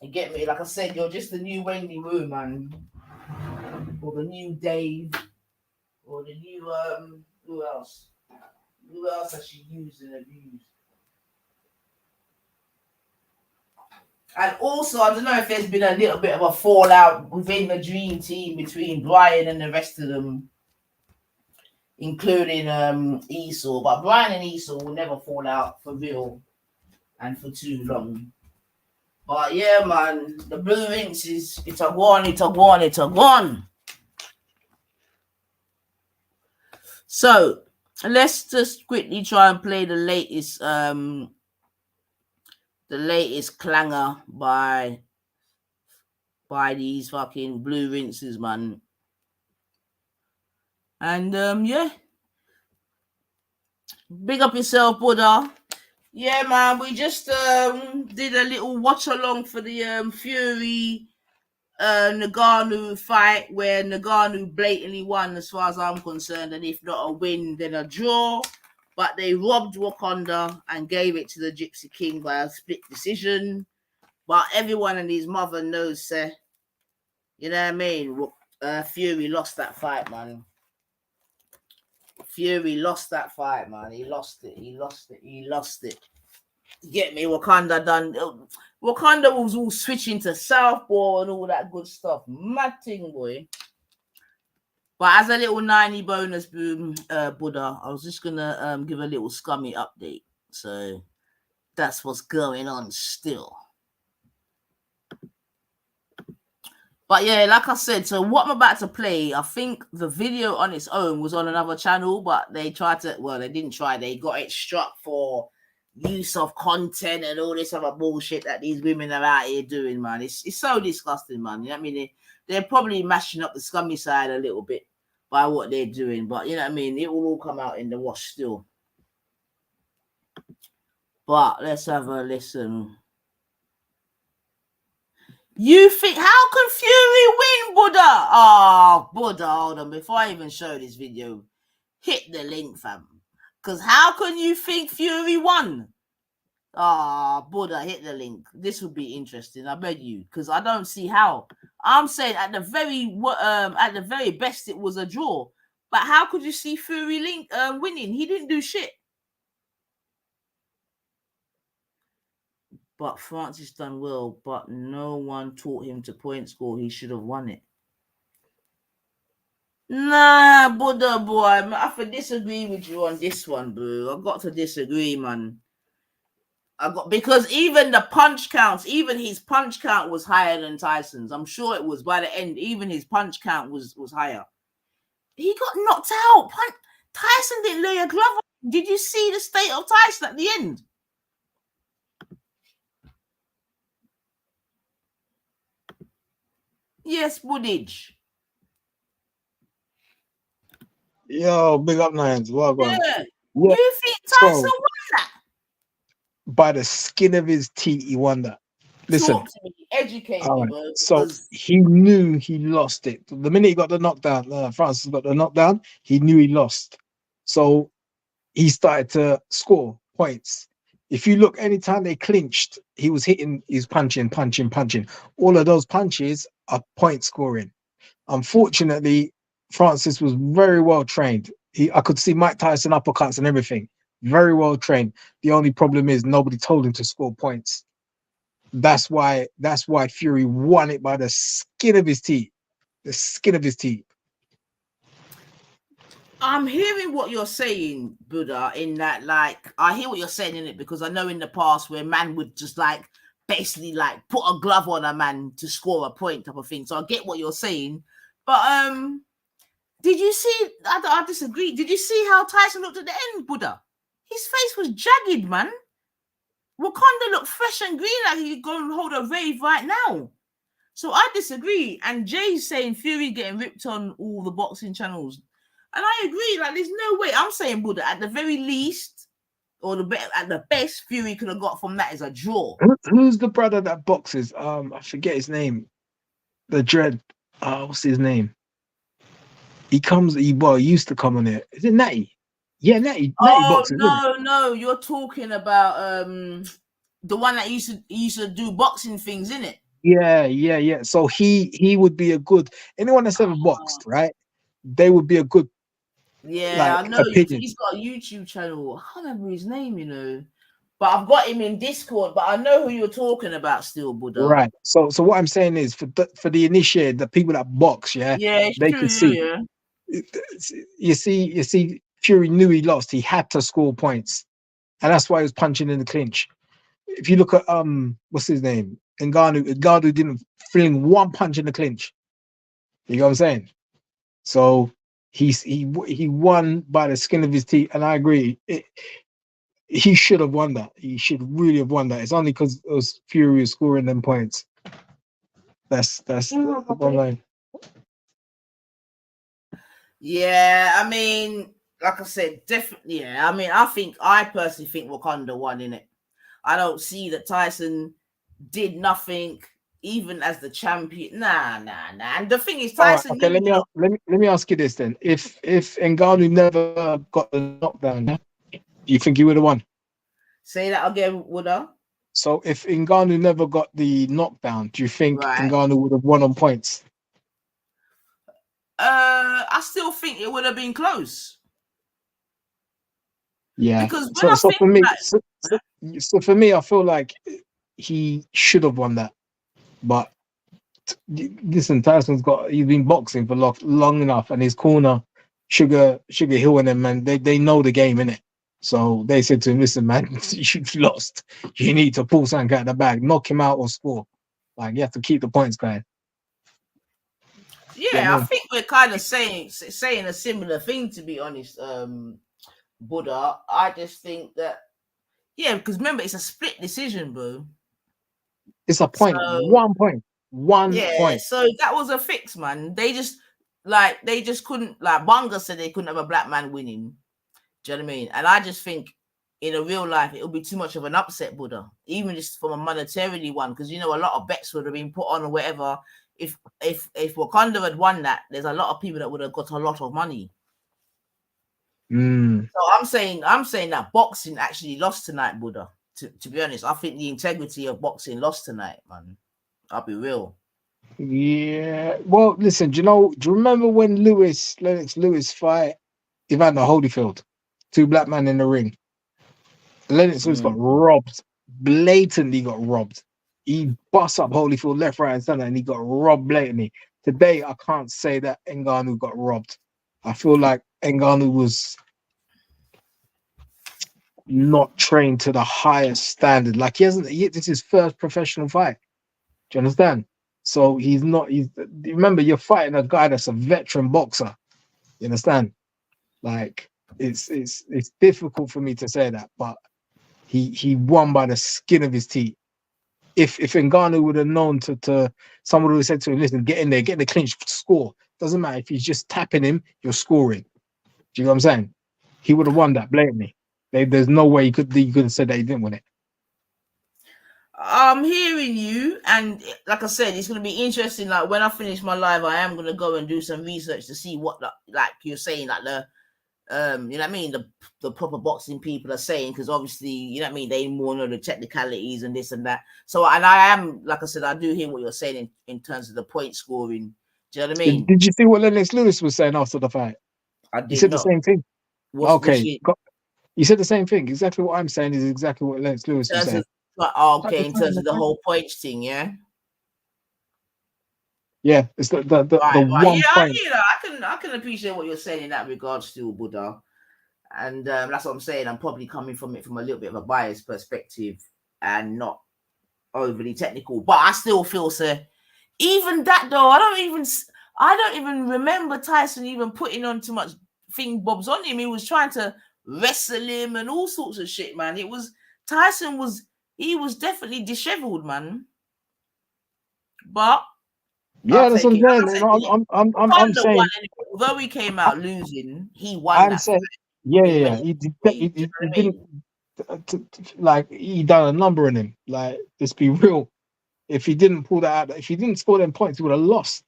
You get me? Like I said, you're just the new Wendy Wu, man. Or the new Dave. Or the new, who else? Who else has she used and abused? And also, I don't know if there's been a little bit of a fallout within the dream team between Brian and the rest of them, including Esau. But Brian and Esau will never fall out for real. and for too long. But yeah, man, the blue rinse is it's a one, it's a one, it's a one. So let's just quickly try and play the latest clanger by these fucking blue rinses, man. And yeah, big up yourself, Buddha. Yeah, man, we just did a little watch along for the Fury Ngannou fight where Ngannou blatantly won as far as I'm concerned, and if not a win, then a draw. But they robbed Wakanda and gave it to the Gypsy King by a split decision. But everyone and his mother knows, you know what I mean? Fury lost that fight, man. Fury lost that fight, man. He lost it. He lost it. He lost it. Get me? Wakanda done. Wakanda was all switching to southpaw and all that good stuff. Mad thing, boy. But as a little 90 bonus boom, Buddha, I was just gonna give a little Scummy update. So that's what's going on still. But yeah, like I said, so what I'm about to play, I think the video on its own was on another channel, but they tried to, well, they didn't try, they got it struck for use of content and all this other bullshit that these women are out here doing, man. It's so disgusting, man. You know what I mean? They're probably mashing up the Scummy side a little bit by what they're doing, but you know what I mean? It will all come out in the wash still. But let's have a listen. You think, how can Fury win, Buddha? Oh, Buddha, hold on. Before I even show this video, hit the link, fam. Because how can you think Fury won? Ah, Buddha, hit the link. This would be interesting. I beg you, because I don't see how. I'm saying at the very best, it was a draw. But how could you see Fury winning? He didn't do shit. But Francis done well, but no one taught him to point score. He should have won it. Nah, Buddha boy, I have to disagree with you on this one, bro. I got to disagree, man. Because even the punch counts, even his punch count was higher than Tyson's. I'm sure it was by the end. Even his punch count was higher. He got knocked out. Tyson didn't lay a glove on. Did you see the state of Tyson at the end? Yes, Woodage. Yo, big up Nines. Welcome. Yeah. You think Tyson won that? By the skin of his teeth, he won that. Listen, talk to me, educate me, bro. So he knew he lost it. The minute he got the knockdown, Francis got the knockdown, he knew he lost. So he started to score points. If you look, anytime they clinched, he was hitting, he's punching. All of those punches are point scoring. Unfortunately, Francis was very well trained. I could see Mike Tyson uppercuts and everything. Very well trained. The only problem is nobody told him to score points. That's why Fury won it by the skin of his teeth. The skin of his teeth. I'm hearing what you're saying, Buddha, in that, like, I hear what you're saying in it, because I know in the past where man would just like basically like put a glove on a man to score a point type of thing. So I get what you're saying. But did you see, I disagree. Did you see how Tyson looked at the end, Buddha? His face was jagged, man. Wakanda looked fresh and green, like he could go and hold a rave right now. So I disagree. And Jay's saying Fury getting ripped on all the boxing channels. And I agree, like, there's no way. I'm saying, Buddha, at the very least, or at the best, Fury could have got from that is a draw. Who's the brother that boxes? I forget his name. The Dread. What's his name? He used to come on it. Is it Natty? Yeah, Natty. Boxes, no, you're talking about the one that used to do boxing things, innit? Yeah. So he would be a good, anyone that's ever boxed, right? They would be a good. Yeah, I know. He's got a YouTube channel. I can't remember his name, you know. But I've got him in Discord. But I know who you're talking about still, Buddha. Right. So what I'm saying is, for the initiated, the people that box, they can see. Yeah. You see, Fury knew he lost. He had to score points, and that's why he was punching in the clinch. if you look at what's his name? Ngannou didn't fling one punch in the clinch. You know what I'm saying? So he won by the skin of his teeth, and I agree. He should have won that. He should really have won that. It's only because it was Fury scoring them points. That's the bottom line. Yeah, I mean, like I said, definitely. Yeah, I mean, I personally think Wakanda won in it. I don't see that Tyson did nothing, even as the champion. Nah. And the thing is, All right, Tyson okay. knew Let me ask you this then. If Ngannou never got the knockdown, do you think he would have won? Say that again, would I? So if Ngannou never got the knockdown, do you think Right. Ngannou would have won on points? I still think it would have been close. Yeah. Because when I So think for me, like, so for me, I feel like he should have won that. But listen, he's been boxing for long enough, and his corner, Sugar Hill and them, man, they know the game, innit? So they said to him, listen, man, you've lost. You need to pull something out of the bag, knock him out or score. Like, you have to keep the points going. yeah, I think we're kind of saying a similar thing, to be honest, Buddha. I just think that, yeah, because remember, it's a split decision, bro. It's a point, So, 1 point, one yeah, point. so that was a fix, man. They just couldn't, like Bunga said, they couldn't have a black man winning. Do you know what I mean? And I just think in a real life it would be too much of an upset, Buddha, even just from a monetarily one, because a lot of bets would have been put on or whatever. If Wakanda had won that, there's a lot of people that would have got a lot of money. So I'm saying that boxing actually lost tonight, Buddha. To be honest, I think the integrity of boxing lost tonight, man. I'll be real. Yeah. Well, listen, do you remember when Lennox Lewis fight Evander Holyfield? 2 black men in the ring. Lennox Lewis got robbed. Blatantly got robbed. He bust up Holyfield left, right, and center, and he got robbed blatantly. Today, I can't say that Ngannou got robbed. I feel like Ngannou was not trained to the highest standard. Like this is his first professional fight. Do you understand? So remember, you're fighting a guy that's a veteran boxer. You understand? Like it's difficult for me to say that, but he won by the skin of his teeth. If Ngannou would have known to someone would have said to him, listen, get in there, get the clinch, score. Doesn't matter if he's just tapping him, you're scoring. Do you know what I'm saying? He would have won that blatantly. There's no way you could have said that he didn't win it. I'm hearing you, and like I said, it's going to be interesting. Like when I finish my live, I am going to go and do some research to see what, like you're saying, like the, you know what I mean, the proper boxing people are saying, because obviously, you know what I mean, they more know the technicalities and this and that. So, and I am, like I said, I do hear what you're saying in terms of the point scoring. Do you know what I mean? Did you see what Lennox Lewis was saying after the fight? I did He said not. the same thing. Okay. He said the same thing. Exactly what I'm saying is exactly what Lennox Lewis was saying. Okay, in terms of the whole points thing, yeah. Yeah, it's the right. 1 point. Yeah, I can appreciate what you're saying in that regard, still, Buddha, and that's what I'm saying. I'm probably coming from it from a little bit of a biased perspective and not overly technical, but I still feel, sir. Even that though, I don't even remember Tyson even putting on too much bobs on him. He was trying to wrestle him and all sorts of shit, man. Tyson was definitely disheveled, man. But yeah, that's what I'm saying. I'm saying, although he came out losing, he won. I'm saying, yeah. He didn't like he done a number on him. Like, let's be real. If he didn't pull that out, if he didn't score them points, he would have lost,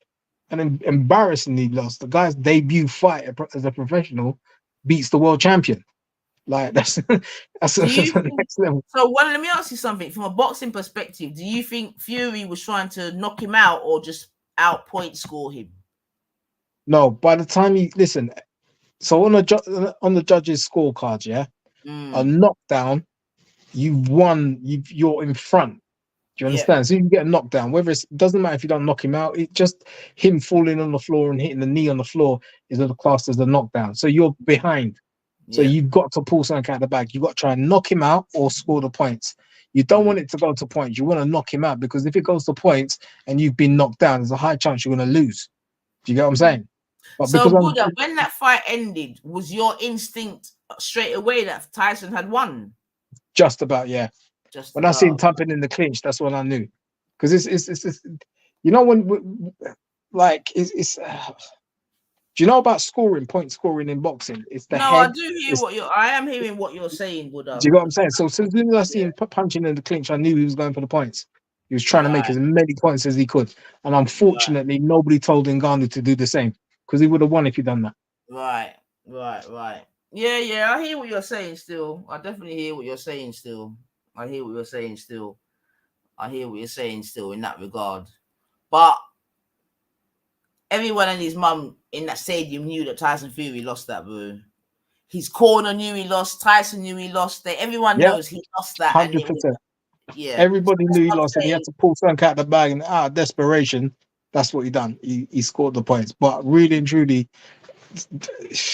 and embarrassingly lost. The guy's debut fight as a professional beats the world champion. Like that's the next level. So, let me ask you something from a boxing perspective. Do you think Fury was trying to knock him out or just out point score him? No, by the time so on the judges' scorecards, yeah, a knockdown, you've won. You're in front. Do you understand? Yeah. So you can get a knockdown. Whether it doesn't matter if you don't knock him out, it just him falling on the floor and hitting the knee on the floor is classed as a knockdown. So you're behind. So you've got to pull something out of the bag. You've got to try and knock him out or score the points. You don't want it to go to points. You want to knock him out, because if it goes to points and you've been knocked down, there's a high chance you're going to lose. Do you get what I'm saying? But So, because Buddha, when that fight ended, was your instinct straight away that Tyson had won? just about, yeah. Just When I seen about. thumping in the clinch, that's when I knew. Because it's you know, when like it's do you know about scoring, point scoring in boxing? It's the No, I head. do hear It's, what you're. I am hearing what you're saying, Buddha. do you get what I'm saying? So as soon as I seen him punching in the clinch, I knew he was going for the points. He was trying to make Right, as many points as he could. And unfortunately, nobody told Ngannou to do the same, because he would have won if he'd done that. right, right. Yeah. I hear what you're saying. Still, I definitely hear what you're saying. Still, I hear what you're saying. Still, I hear what you're saying. Still, in that regard, but everyone and his mum in that stadium knew that Tyson Fury lost that, bro. His corner knew he lost. Tyson knew he lost. Everyone Yeah, knows he lost that, and it was 100%. yeah. Everybody That's knew he what I'm lost, and he had saying. to pull something out of the bag, and out of desperation, that's what he done. He scored the points. But really and truly,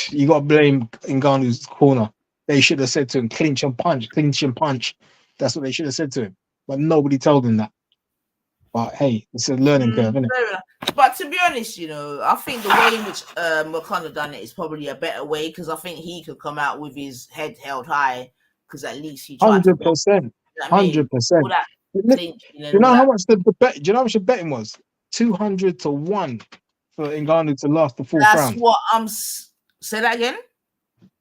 you got to blame Ngannou's corner. They should have said to him, clinch and punch, clinch and punch. That's what they should have said to him. But nobody told him that. But hey, it's a learning curve, isn't it? Fair enough. But to be honest, I think the way in which McConnell done it is probably a better way, because I think he could come out with his head held high, because at least he tried to. 100%. You know what I mean? All 100%. that Do clinching and you all know how that. much the bet? Do you know how much the betting was? 200-1 for Ngannou to last the fourth That's round. what I'm. Say that again.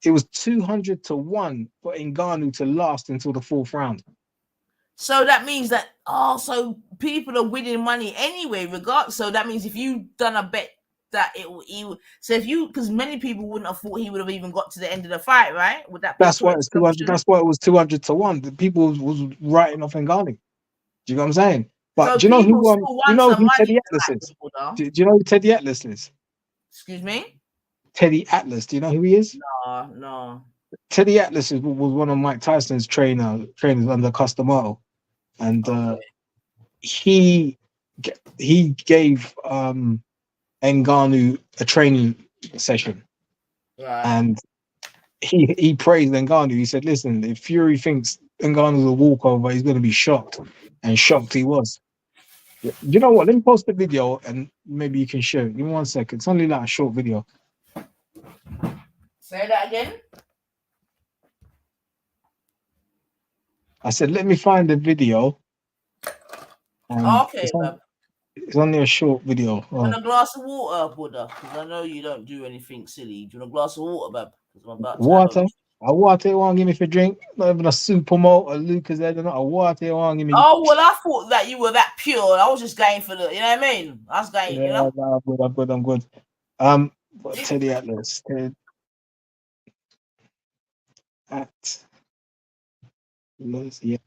It was 200-1 for Ngannou to last until the fourth round. So that means that so people are winning money anyway, regardless. So that means if you done a bet that because many people wouldn't have thought he would have even got to the end of the fight, right? Would that be That's a why correct it's 200. assumption? That's why it was 200-1. The people was writing off Ngannou. Do you know what I'm saying? But So do you know people who still do you want know some who money Teddy Atlas tonight, is? people, though. Do you know who Teddy Atlas is? Excuse me? Teddy Atlas. Do you know who he is? No. Teddy Atlas was one of Mike Tyson's trainers under Custom Auto, and Okay. he gave Ngannou a training session, Right. and he praised Ngannou. He said, "Listen, if Fury thinks Ngannou's a walkover, he's going to be shocked," and shocked he was. You know what? Let me post the video, and maybe you can share it. Give me 1 second. It's only like a short video. Say that again. I said, let me find the video. And Okay, it's only a short video. Want a glass of water, Buddha? Because I know you don't do anything silly. Do you want a glass of water, bub? Because I'm about to have A water you want to give me for drink? Not even a supermo or Lucas, not a water you want to give me. Oh, well, I thought that you were that pure. I was just going for the, you know what I mean? I was going, Yeah, nah, I'm good. Teddy Atlas. Yeah.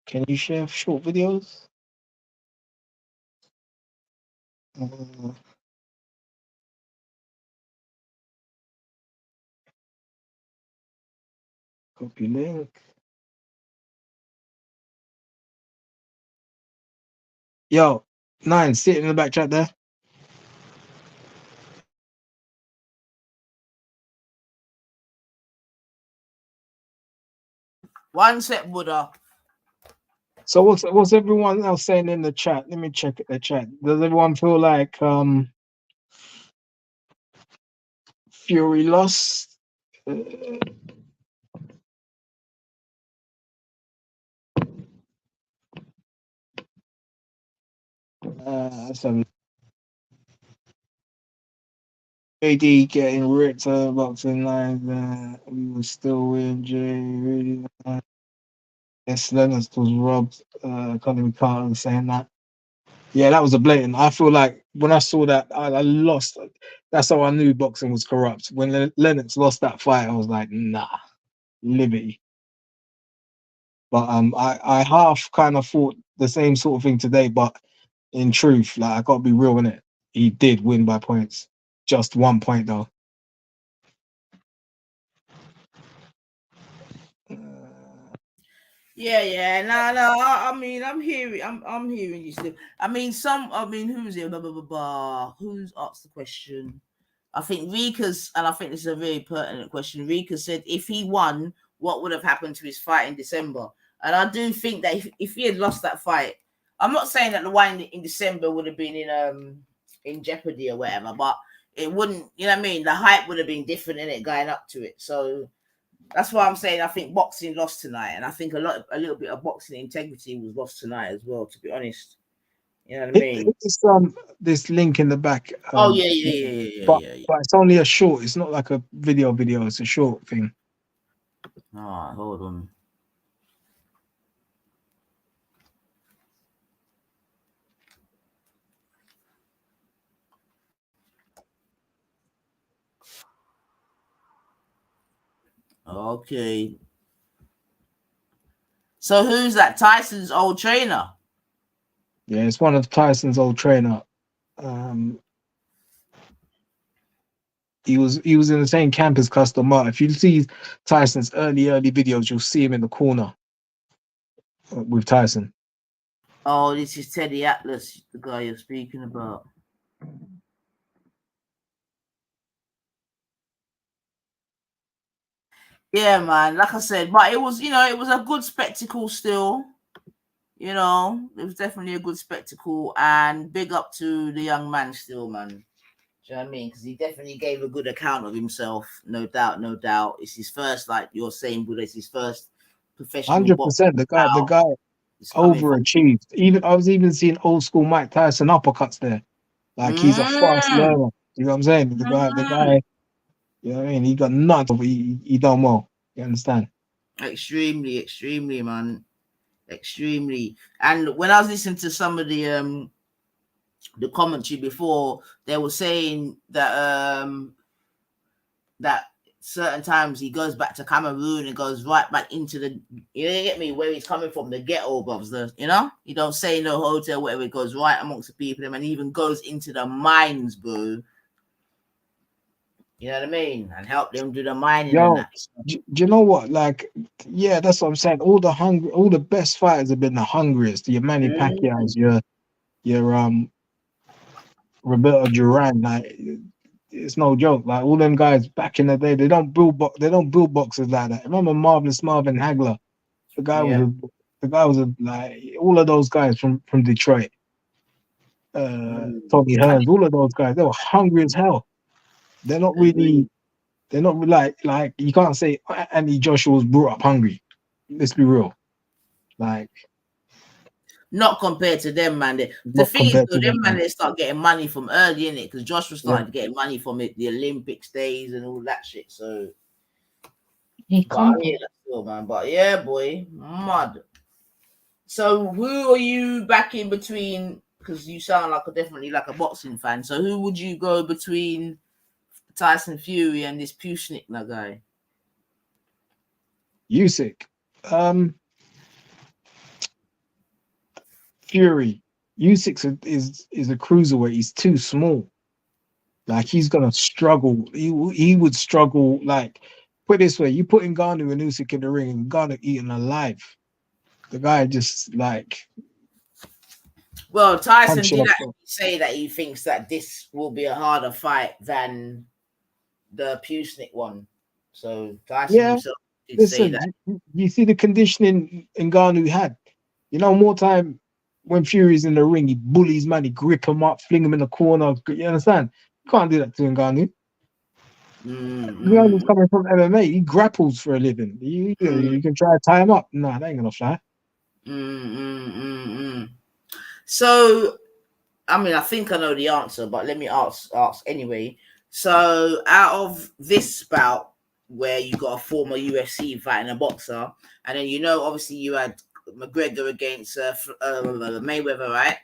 Can you share short videos? Copy link. Yo, 9, sit in the back chat there. One sec, Buddha. So what's everyone else saying in the chat? Let me check the chat. Does everyone feel like Fury lost? So AD getting ripped boxing lines. We were still win. Jay really. Yes, Lennox was robbed. Conor Carter saying that. Yeah, that was a blatant. I feel like when I saw that, I lost. That's how I knew boxing was corrupt. When Lennox lost that fight, I was like, nah, liberty. But I half kind of thought the same sort of thing today. But in truth, like I gotta be real in it. He did win by points. Just 1 point though. Yeah. No. I mean, I'm hearing you still. I mean, who's here? Blah, blah, blah, blah. Who's asked the question? I think Rika's, and I think this is a very pertinent question. Rika said, if he won, what would have happened to his fight in December? And I do think that if he had lost that fight, I'm not saying that the one in December would have been in jeopardy or whatever, but it wouldn't. You know what I mean? The hype would have been different in it going up to it. So that's why I'm saying I think boxing lost tonight, and I think a little bit of boxing integrity was lost tonight as well. To be honest, you know what I mean? It's this link in the back. Oh yeah. But it's only a short. It's not like a video. It's a short thing. Oh, hold on. Okay. So who's that? Tyson's old trainer? Yeah, it's one of Tyson's old trainer. He was in the same camp as Custom Mart. If you see Tyson's early videos, you'll see him in the corner with Tyson. Oh, this is Teddy Atlas, the guy you're speaking about. Yeah, man. Like I said, but it was a good spectacle still. You know, it was definitely a good spectacle, and big up to the young man still, man. Do you know what I mean? Because he definitely gave a good account of himself, no doubt. It's his first, like you're saying, but it's his first professional 100%. The guy overachieved. Even I was even seeing old school Mike Tyson uppercuts there. Like he's a fast learner. You know what I'm saying? The guy. You know what I mean? He got nuts, but he done well. You understand? Extremely, man. Extremely. And when I was listening to some of the commentary before, they were saying that that certain times he goes back to Cameroon and goes right back into the, you get me, where he's coming from, the ghetto, bobs. He don't say no hotel, whatever. It goes right amongst the people, and even goes into the mines, bro. You know what I mean? And help them do the mining and that. Do you know what? Like, yeah, that's what I'm saying. All the best fighters have been the hungriest. Your Manny Pacquiao's, your Roberto Duran. Like, it's no joke. Like all them guys back in the day, they don't build boxers like that. Remember Marvelous Marvin Hagler? The guy was like all of those guys from Detroit. Tommy Hearns, all of those guys, they were hungry as hell. They're not like you can't say Andy Joshua was brought up hungry. Let's be real. Like, not compared to them, man. The thing is, though, them man, they start getting money from early, innit? Because Joshua started getting money from it, the Olympics days and all that shit. So man. But yeah, boy, mud. So who are you back in between? Because you sound like definitely like a boxing fan. So who would you go between Tyson Fury and this Pushnik guy? Usyk. Fury. Usyk is a cruiserweight. He's too small. Like he's gonna struggle. He would struggle. Like, put it this way: you put Ngannou and Usyk in the ring, and Ngannou eaten alive. The guy just like. Well, Tyson did actually say that he thinks that this will be a harder fight than the Pushnik one. So Tyson himself did say that. You see the conditioning Ngannou had. You know, more time when Fury's in the ring, he bullies man, he grip him up, fling him in the corner. You understand? You can't do that to Ngannou. Ngannou's coming from MMA. He grapples for a living. You can try to tie him up. Nah, that ain't gonna fly. So, I mean, I think I know the answer, but let me ask anyway. So, out of this bout where you got a former UFC fighting a boxer, and then obviously you had McGregor against Mayweather, right?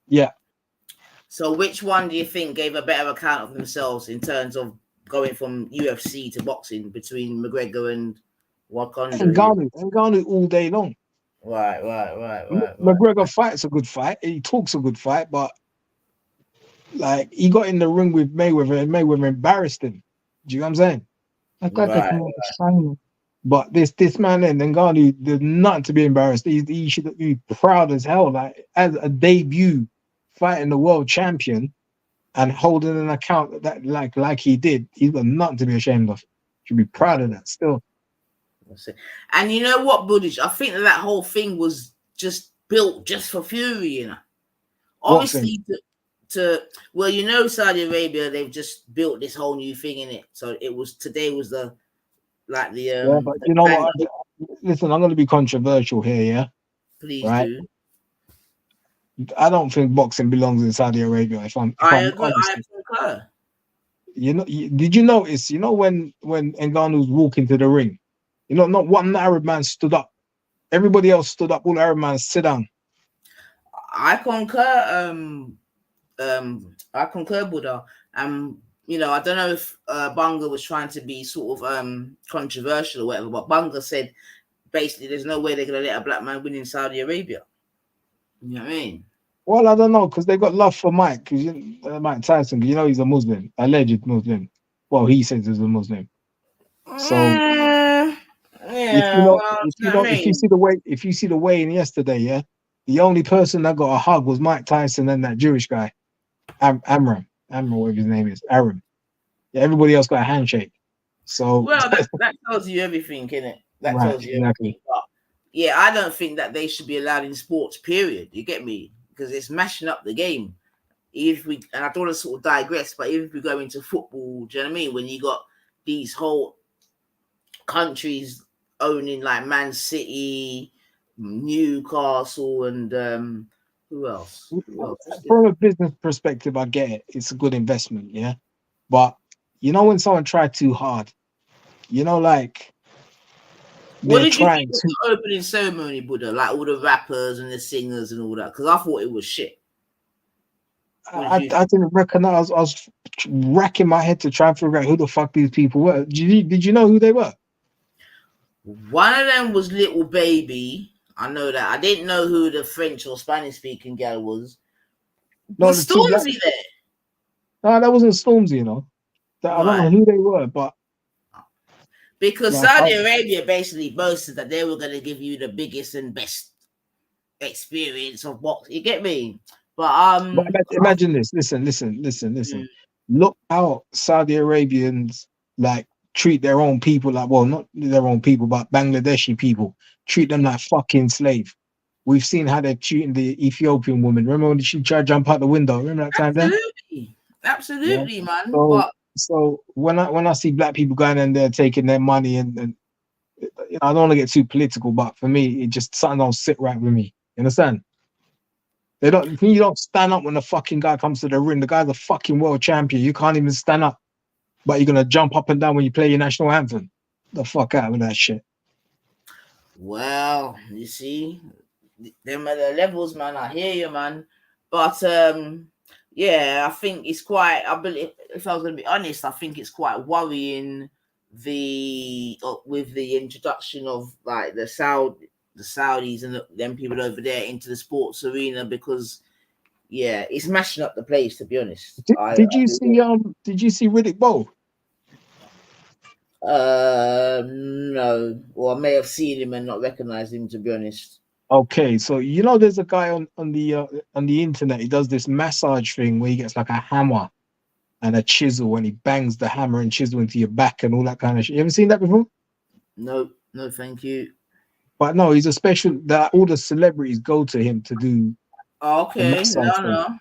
Yeah. So, which one do you think gave a better account of themselves in terms of going from UFC to boxing between McGregor and Wakanda? Ngannou all day long. Right. McGregor fights a good fight. He talks a good fight, but like he got in the ring with Mayweather and Mayweather embarrassed him. Do you know what I'm saying? Right. But this man then Ngannou, there's nothing to be embarrassed. He should be proud as hell. Like as a debut fighting the world champion and holding an account that like he did, he's got nothing to be ashamed of. Should be proud of that still. That's it. And you know what, Buddhist? I think that whole thing was just built just for Fury, you know. What thing? Obviously, to well, you know, Saudi Arabia, they've just built this whole new thing in it. So it was today was the like Yeah, but the you know bang. what? Listen, I'm going to be controversial here, yeah? Please Right? do. I don't think boxing belongs in Saudi Arabia. If I I'm agree. honest, I concur. you know, did you notice? You know when Ngannou's walking to the ring, you know, not one Arab man stood up. Everybody else stood up. All Arab man sit down. I concur. I concur, Buddha. You know, I don't know if Bunga was trying to be sort of controversial or whatever, but Bunga said basically there's no way they're gonna let a black man win in Saudi Arabia. You know what I mean? Well, I don't know because they got love for Mike, because Mike Tyson. 'Cause you know he's a Muslim, alleged Muslim. Well, he says he's a Muslim. So if you Yeah, know, well, if you you know what know, I if you mean? see the way, if you see the weigh in yesterday, yeah, the only person that got a hug was Mike Tyson and that Jewish guy, Amram, whatever his name is, Aram. Yeah, everybody else got a handshake. So Well, that tells you everything, innit? That right, tells you exactly. everything. But yeah, I don't think that they should be allowed in sports, period. You get me? Because it's mashing up the game. If we and I don't want to sort of digress, but if we go into football, do you know what I mean? When you got these whole countries owning like Man City, Newcastle, and who else? Who else? From a business perspective, I get it. It's a good investment, yeah. But you know when someone tried too hard, you know, like What they're did you think trying of to. the opening ceremony, Buddha? Like all the rappers and the singers and all that? Because I thought it was shit. What did you I think? didn't recognize. I was racking my head to try and figure out who the fuck these people were. Did you know who they were? One of them was Little Baby. I know that. I didn't know who the French or Spanish speaking gal was. No, Was the two black. Stormzy there? No, that wasn't Stormzy. You know, I don't Right. know who they were, but Because like, Saudi Arabia basically boasted that they were going to give you the biggest and best experience of boxing. You get me? But imagine this. Listen. mm, Look how Saudi Arabians like treat their own people like, well, not their own people, but Bangladeshi people treat them like fucking slave. We've seen how they're treating the Ethiopian woman. Remember when she tried to jump out the window? Remember that time there? absolutely, Yeah. absolutely, man. So But when I see black people going in there taking their money and you know, I don't want to get too political, but for me, it just something don't sit right with me. You understand? You don't stand up when the fucking guy comes to the ring. The guy's a fucking world champion. You can't even stand up, but you're gonna jump up and down when you play your national anthem. The fuck out with that shit. well, you see, them are the levels, man. I hear you, man. But yeah, I think it's quite. I believe, if I was going to be honest, I think it's quite worrying with the introduction of like the Saudis and them people over there into the sports arena because yeah, it's mashing up the place. To be honest, Did you see Riddick Bowe? No. Well, I may have seen him and not recognized him. To be honest. Okay, so you know there's a guy on the internet. He does this massage thing where he gets like a hammer and a chisel and he bangs the hammer and chisel into your back and all that kind of shit. You ever seen that before? No, no, thank you. But no, he's a special that all the celebrities go to him to do Oh, the okay, massage no, thing.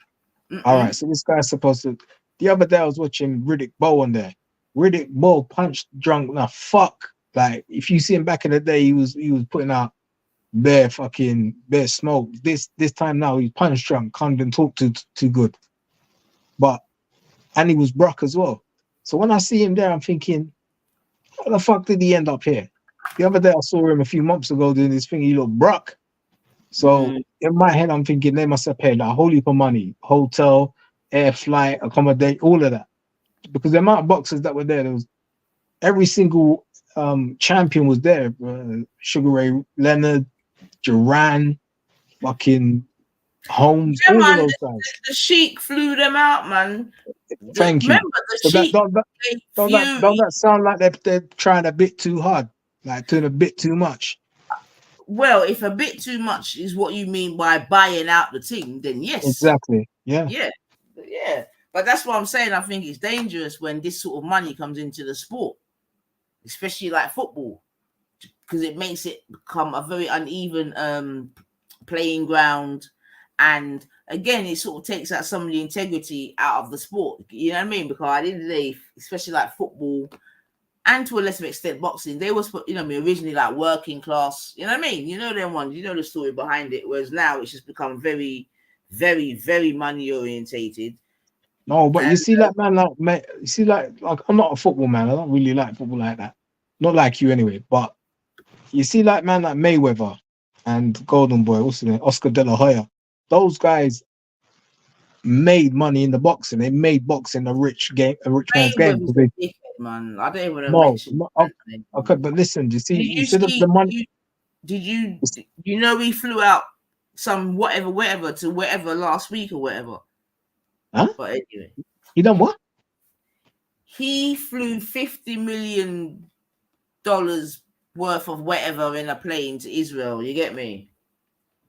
no. All right, so this guy's supposed to. The other day I was watching Riddick Bowe on there. Riddick Bowe punched drunk. Now fuck, like if you see him back in the day, he was putting out bare smoke. This time now he's punch drunk, can't even talk too good. But and he was broke as well. So when I see him there, I'm thinking, how the fuck did he end up here? The other day I saw him a few months ago doing this thing. He looked broke. So in my head, I'm thinking they must have paid a whole heap of money, hotel, air flight, accommodate, all of that. Because the amount of boxers that were there was every single champion was there. Sugar Ray Leonard, Duran, fucking Holmes, Yeah, all of man. those guys. The Sheik flew them out, man. Thank you. Remember the So Sheik? don't that sound like they're trying a bit too hard? Like doing a bit too much. Well, if a bit too much is what you mean by buying out the team, then yes. Exactly. Yeah. Yeah. Yeah. But that's what I'm saying. I think it's dangerous when this sort of money comes into the sport, especially like football, because it makes it become a very uneven playing ground. And again, it sort of takes out some of the integrity out of the sport. You know what I mean? Because at the end of the day, especially like football and to a lesser extent boxing, they was, you know, originally like working class. You know what I mean? You know them ones. You know the story behind it. Whereas now it's just become very, very, very money orientated. No, but you And see, like man, you see, like I'm not a football man. I don't really like football like that. Not like you anyway. But you see, like man, like Mayweather and Golden Boy, what's his name, Oscar De La Hoya. Those guys made money in the boxing. They made boxing a rich man's game. Mayweather's Because a they dickhead, man. I don't even want to no, mention that name. okay, but listen, you see, Did you instead of see? the money, Did you know he flew out some whatever to wherever last week or whatever? huh? But anyway, He done what? he flew $50 million worth of whatever in a plane to Israel. You get me?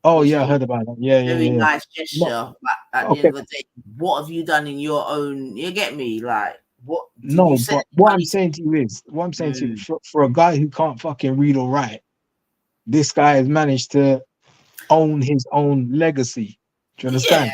Oh Which yeah, I was heard about that. Yeah, a yeah, very yeah, yeah. nice No, gesture. But at the end okay, of the day, what have you done in your own? You get me? Like, what did you no, send but what I'm money saying to you is, to? for a guy who can't fucking read or write, this guy has managed to own his own legacy. Do you Yeah. understand?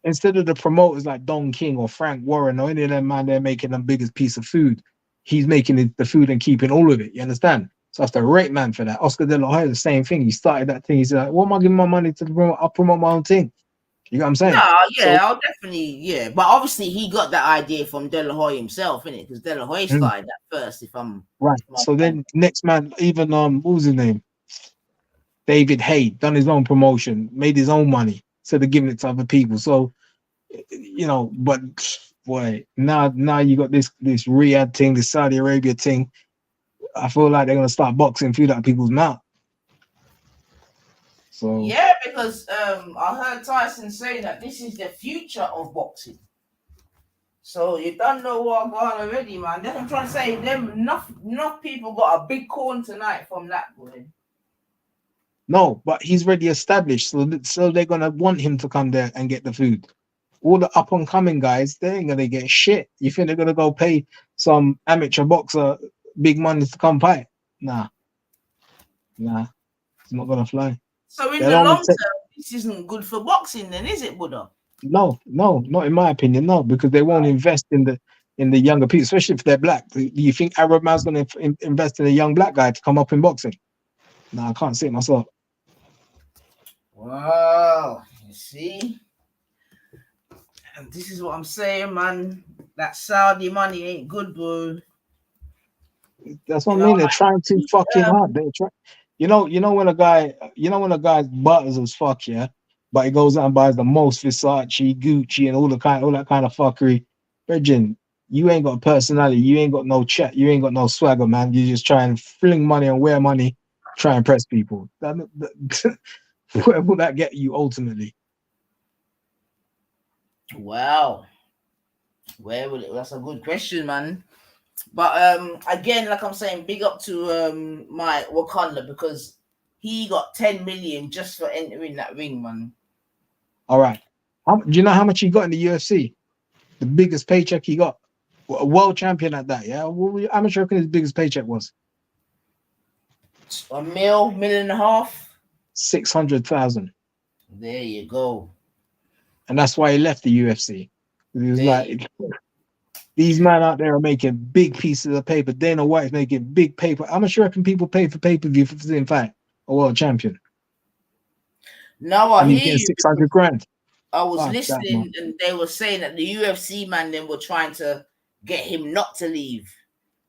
Instead of the promoters like Don King or Frank Warren or any of them man, they're making the biggest piece of food. He's making the food and keeping all of it. You understand? So that's the right man for that. Oscar De La Hoya, the same thing. He started that thing. He's like, what am I giving my money to promote? I'll promote my own thing. You know what I'm saying? No, So yeah, I'll definitely, yeah. But obviously, he got that idea from De La Hoya himself, innit? Because De La Hoya mm, started that first. right. If I'm So then next man, even what was his name? David Hay done his own promotion, made his own money instead of giving it to other people. So you know, but boy, now you got this Riyadh thing, this Saudi Arabia thing. I feel like they're gonna start boxing food out of people's mouth. So yeah, because I heard Tyson say that this is the future of boxing. So you don't know what going already, man. That's what I'm trying to say. Them enough people got a big corn tonight from that boy. no, but he's already established, so they're gonna want him to come there and get the food. All the up and coming guys, they ain't gonna get shit. You think they're gonna go pay some amateur boxer big money to come fight? Nah, it's not gonna fly. So in They'll the only long take term, this isn't good for boxing, then, is it, Buddha? no, not in my opinion, no, because they won't invest in the younger people, especially if they're black. Do you think Arab man's gonna invest in a young black guy to come up in boxing? No, I can't see it myself. Wow, you see? And this is what I'm saying, man. That Saudi money ain't good, bro. That's what You I know, mean. They're trying too fucking hard. um, They try, when a guy butters as fuck, yeah, but he goes out and buys the most Versace, Gucci, and all that kind of fuckery. Virgin, you ain't got personality. You ain't got no chat. You ain't got no swagger, man. You just try and fling money and wear money, try and impress people. Where will that get you ultimately? wow. Where will it? That's a good question, man. But again, like I'm saying, big up to my Wakanda because he got 10 million just for entering that ring, man. All right. Do you know how much he got in the UFC? The biggest paycheck he got. A world champion at that, yeah? How much do you reckon his biggest paycheck was? A million and a half. 600,000. There you go. And that's why he left the UFC. He was There you like, these men out there are making big pieces of paper. Dana White's making big paper. How much do you reckon people pay for pay-per-view for in fact a world champion? Now I And he's hear getting you. 600 grand. I was Fuck that, man. listening and they were saying that the UFC man then were trying to get him not to leave.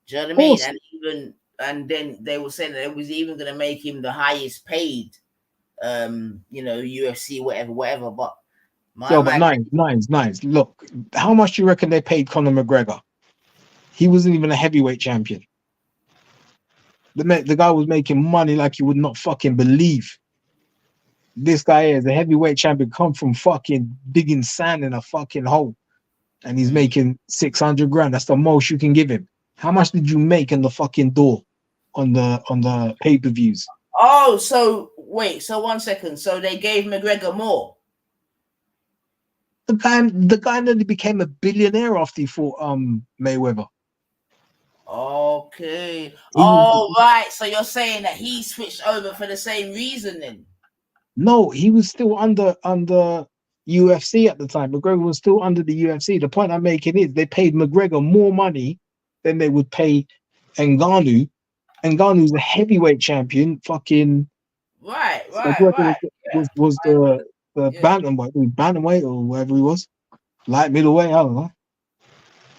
Do you know what I Of mean? course. And then they were saying that it was even gonna make him the highest paid UFC, whatever. But my Yo, but man, nines. Look, how much do you reckon they paid Conor McGregor? He wasn't even a heavyweight champion. The guy was making money like you would not fucking believe. This guy is a heavyweight champion, come from fucking digging sand in a fucking hole. And he's making 600 grand. That's the most you can give him. How much did you make in the fucking door the pay-per-views. Oh, so wait, so 1 second. So they gave McGregor more. The guy nearly became a billionaire after he fought Mayweather. Okay. He was Oh, right. So you're saying that he switched over for the same reason then? no, he was still under UFC at the time. McGregor was still under the UFC. The point I'm making is they paid McGregor more money than they would pay Ngannou. Ngannou's a heavyweight champion. Fucking Right. McGregor Yeah. was the Yeah. bantamweight or whatever he was, light middleweight. I don't know.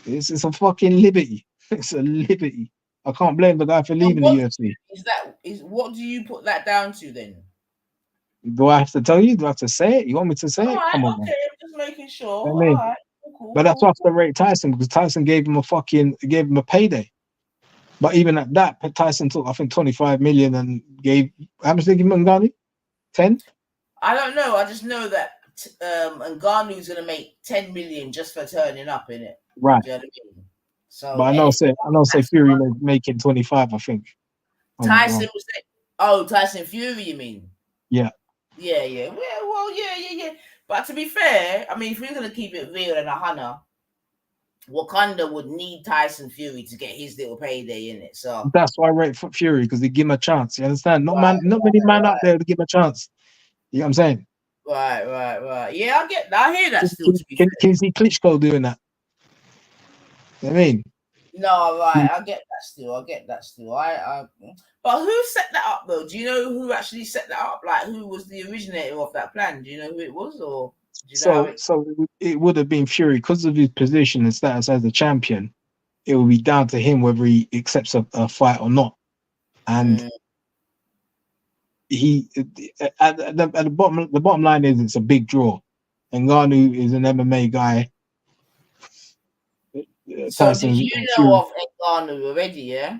It's a fucking liberty. It's a liberty. I can't blame the guy for leaving the UFC. What do you put that down to then? Do I have to tell you? Do I have to say it? You want me to say it? Alright, Come on, okay, man. I'm just making sure. I mean, Alright, cool. but that's after rate Tyson, because Tyson gave him a payday. But even at that, Tyson took I think 25 million and gave how much did he give Ngannou? 10? I don't know. I just know that Ngannou's gonna make 10 million just for turning up in it. Right. Do you know what I mean? So But I know say Fury making 25, I think. Tyson was Tyson Fury, you mean? Yeah. Yeah. Well, yeah. But to be fair, I mean, if we're gonna keep it real and a hunter, Wakanda would need Tyson Fury to get his little payday in it. So that's why I rate Fury, because they give him a chance. You understand? Not many men out there to give him a chance. You know what I'm saying? Right. Yeah, I get that. I hear that still. To be fair. Can you see Klitschko doing that? You know what I mean? No, right. I get that still. But who set that up though? Do you know who actually set that up? Like, who was the originator of that plan? Do you know who it was, or do you know so it would have been Fury because of his position and status as a champion. It will be down to him whether he accepts a fight or not. And he at the bottom line is it's a big draw. And Ngannou is an MMA guy. So did you know of Ngannou already? Yeah.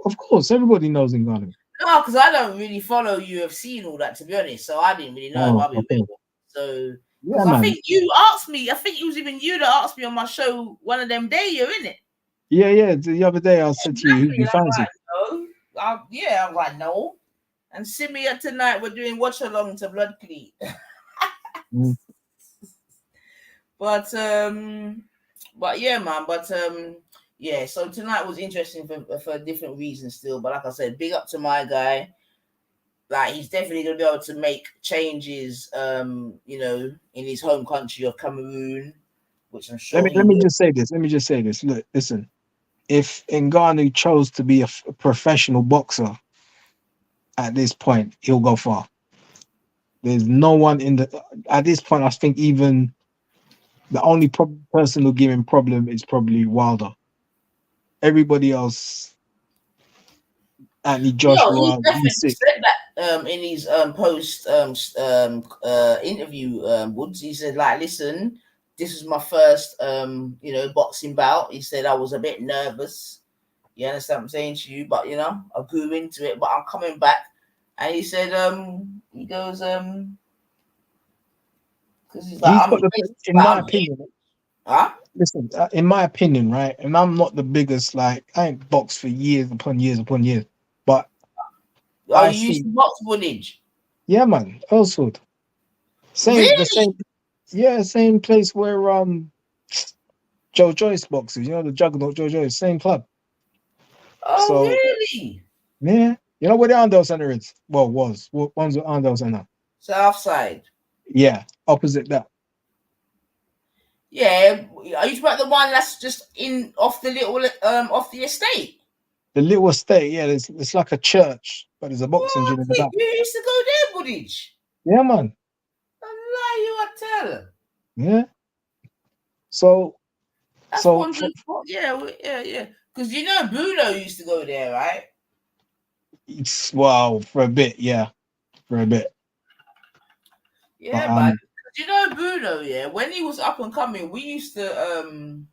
Of course, everybody knows Ngannou. No, because I don't really follow UFC and all that, to be honest. So I didn't really know. So because I think you asked me. I think it was even you that asked me on my show one of them days. You're in it. Yeah. The other day I said to you, who do you fancy? I was like, no. And Simia tonight we're doing watch along to Blood Cleat. But yeah, man. Yeah. So tonight was interesting for different reasons still. But like I said, big up to my guy. Like, he's definitely gonna be able to make changes, in his home country of Cameroon, which I'm sure. Let me just say this. Look, listen. If Ngannou chose to be a professional boxer at this point, he'll go far. There's no one at this point. I think even the only person who'll give him problem is probably Wilder. Everybody else, Anthony Joshua, he definitely said that in his post interview. Woods, he said, like, listen, this is my first boxing bout. He said I was a bit nervous. You understand what I'm saying to you? But I grew into it. But I'm coming back. And he said, he goes, because he's like, in my opinion. Huh? Listen, in my opinion, right? And I'm not the biggest, like, I ain't boxed for years upon years. But you used to box footage? Yeah, man. Elswood. Same place where Joe Joyce boxes, the juggernaut Joe Joyce, same club. Oh, really? Yeah. You know where the Arndale Center is? Well, was. One's the Arndale Center. South side. Yeah, opposite that. Yeah. Are you talking about the one that's just off the little off the estate? The little estate, yeah. It's like a church, but there's a boxing gym in the back. You used to go there, Budage? Yeah, man. Allah, you are tell. Yeah. So. That's yeah. Because Bruno used to go there, right? Well, for a bit, yeah. For a bit. Yeah, man. Bruno, yeah, when he was up and coming, we used to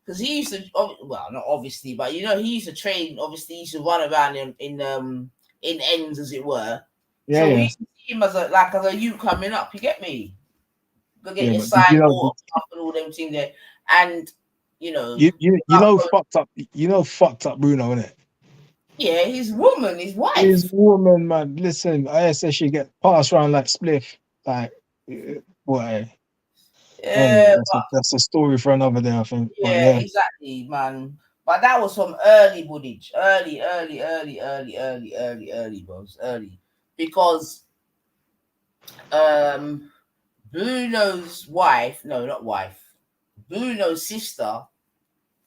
because he used to, well, not obviously, but he used to train. Obviously, he used to run around in ends, as it were. Yeah, so we used to see him as a youth coming up. You get me? Go get your sign and all them things there, and fucked up. Fucked up Bruno, innit? Yeah, his woman, his His wife. woman, man. Listen, I say she get passed around like spliff. Like, boy. Anyway, Yeah, that's a story for another day, I think. But yeah, yeah. exactly, man. But that was from early footage, early, bros, early, because um Bruno's wife, no, not wife, Bruno's sister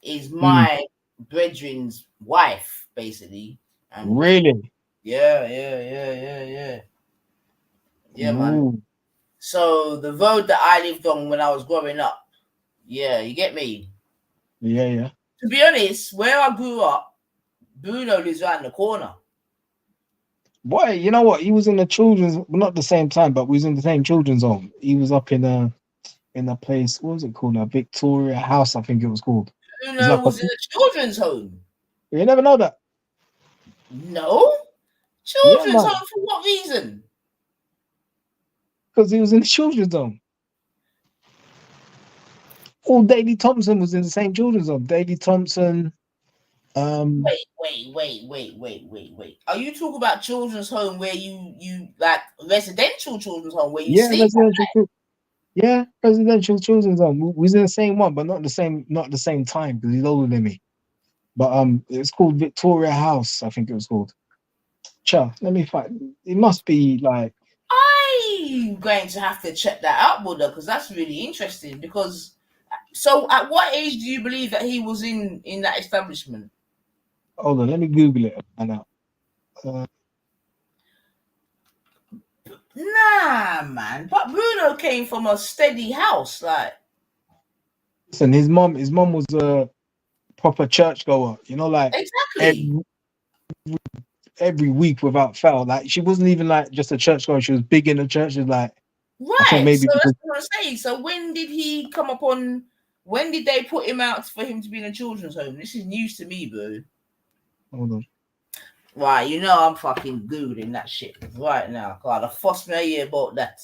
is Mm, my brethren's wife, basically, and really? yeah, man. Ooh, So the road that I lived on when I was growing up, yeah, you get me. yeah, yeah. To be honest, where I grew up, Bruno lives around the corner. Boy, you know what? He was in the children's, well, not the same time, but we was in the same children's home. He was up in a place. What was it called? A Victoria House, I think it was called. It's Bruno like a. was in a children's home. You never know that. No, Yeah, children's man, home for what reason? because he was in the children's home. All Daley Thompson was in the same children's home. Daley Thompson. Um, Wait. Are you talking about children's home where you like residential children's home where you yeah, sleep? residential. Yeah, residential children's home. We was in the same one, but not the same time because he's older than me. But it's called Victoria House, I think it was called. Cha, let me find. It must be like. I'm going to have to check that out, Buddha, because that's really interesting. Because so, at what age do you believe that he was in that establishment? Hold on, let me Google it. I know. Nah, man. But Bruno came from a steady house, like Listen, his mom was a proper churchgoer. You know, like exactly. every, every week without fail. Like she wasn't even like just a churchgoer. She was big in the church. She was like, I think Right. maybe So that's because what I'm saying. So when did he come upon? When did they put him out for him to be in a children's home? This is news to me, bro. hold on. Right, you know I'm fucking googling that shit right now. God, I fussed me a year about that.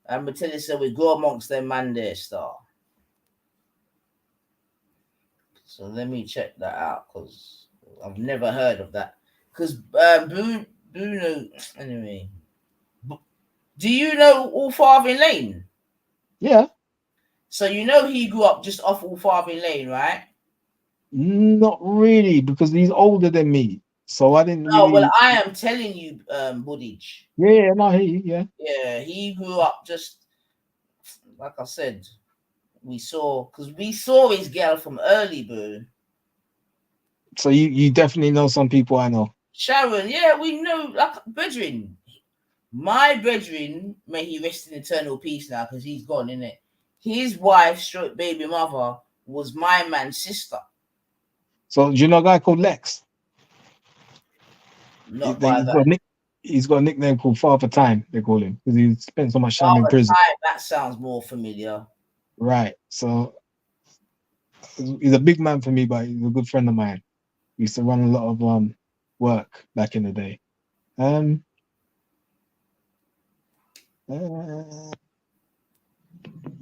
I'm gonna tell you so we go amongst them man there, star. So let me check that out because I've never heard of that. Because Bruno, anyway. Do you know All Farthing Lane? Yeah, So you know he grew up just off All Farthing Lane, right? not really because he's older than me. So I didn't Oh well, really. I am telling you, Buddhage. Yeah, no, he, yeah. Yeah, he grew up just like I said. We saw his girl from early, bro. So you definitely know some people I know. Sharon, yeah, we know, like brethren. My brethren, may he rest in eternal peace now, because he's gone, innit? His wife, stroke baby mother, was my man's sister. So do you know a guy called Lex? Not by that. He's got a nickname called Father Time. They call him because he spent so much time in Father prison. Time, that sounds more familiar. Right. So he's a big man for me, but he's a good friend of mine. We used to run a lot of work back in the day.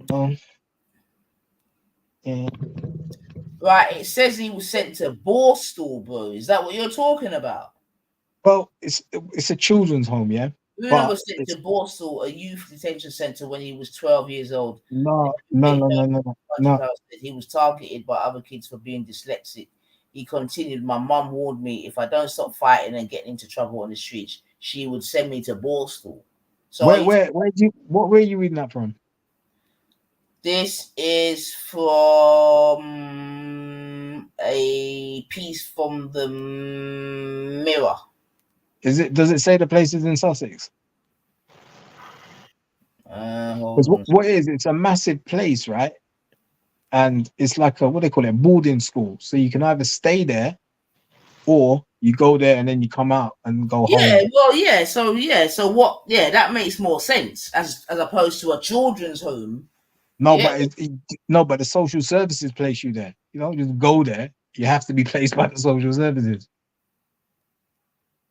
Uh, yeah. Right, it says he was sent to Borstal, bro. Is that what you're talking about? Well, it's a children's home, yeah. Bruno But was sent it's to Borstal, a youth detention center, when he was 12 years old. no. He was targeted by other kids for being dyslexic. He continued, my mum warned me if I don't stop fighting and getting into trouble on the streets, she would send me to Borstal. So What were you reading that from? this is from a piece from the Mirror. Does it say the place is in Sussex? Hold Because on. what it is, it's a massive place, right? And it's like a, what they call it, boarding school. So you can either stay there or you go there and then you come out and go Yeah, home. well, yeah. So what? Yeah, that makes more sense as opposed to a children's home. No, Yeah, but no, but the social services place you there. You don't just go there. You have to be placed by the social services.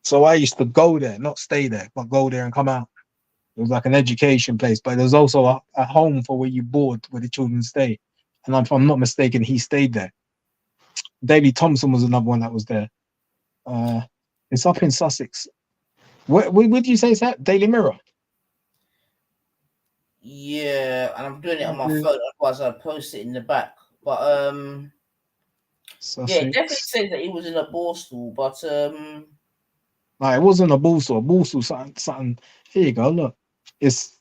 So I used to go there, not stay there, but go there and come out. It was like an education place, but there's also a home for where you board, where the children stay. And if I'm not mistaken, he stayed there. Daley Thompson was another one that was there. It's up in Sussex. Where would you say it's at? Daily Mirror. Yeah, and I'm doing it on my Mhm. phone, otherwise I'd post it in the back. But yeah, it definitely Sussex. says that he was in a Borstal, but No, it wasn't a Borstal. Borstal, something. Here you go. Look, it's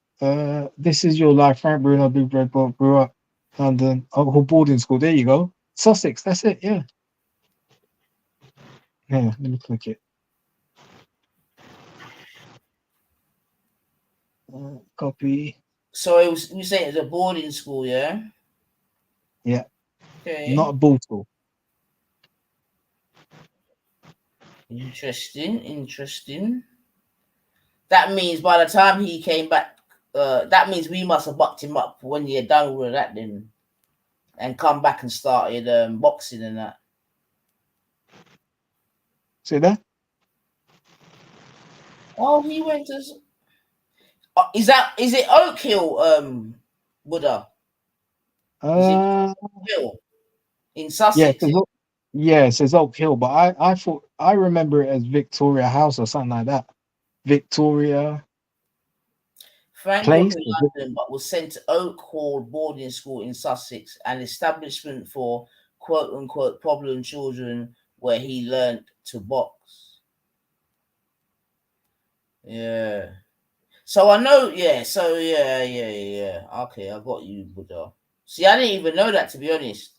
this is your life. Frank Bruno, Big Red Book, grew up London, Uncle boarding school. There you go. Sussex. That's it. Yeah. Yeah. Let me click it. Copy. so it was. You say it's a boarding school, yeah? Yeah. Okay, Not a Borstal. interesting. That means by the time he came back, that means we must have bucked him up when he had done all of that, then, and come back and started boxing and that. See that? Oh, he went to. Is it Oak Hill, Buddha? Is it Uh, Oak Hill in yeah. Sussex? Yeah, it says Oak Hill, but I thought I remember it as Victoria House or something like that. Victoria Frank grew up Place. in London, but was sent to Oak Hall boarding school in Sussex, an establishment for "quote unquote" problem children, where he learnt to box. Yeah. So I know. Yeah. So yeah. Okay, I got you, Buddha. See, I didn't even know that, to be honest.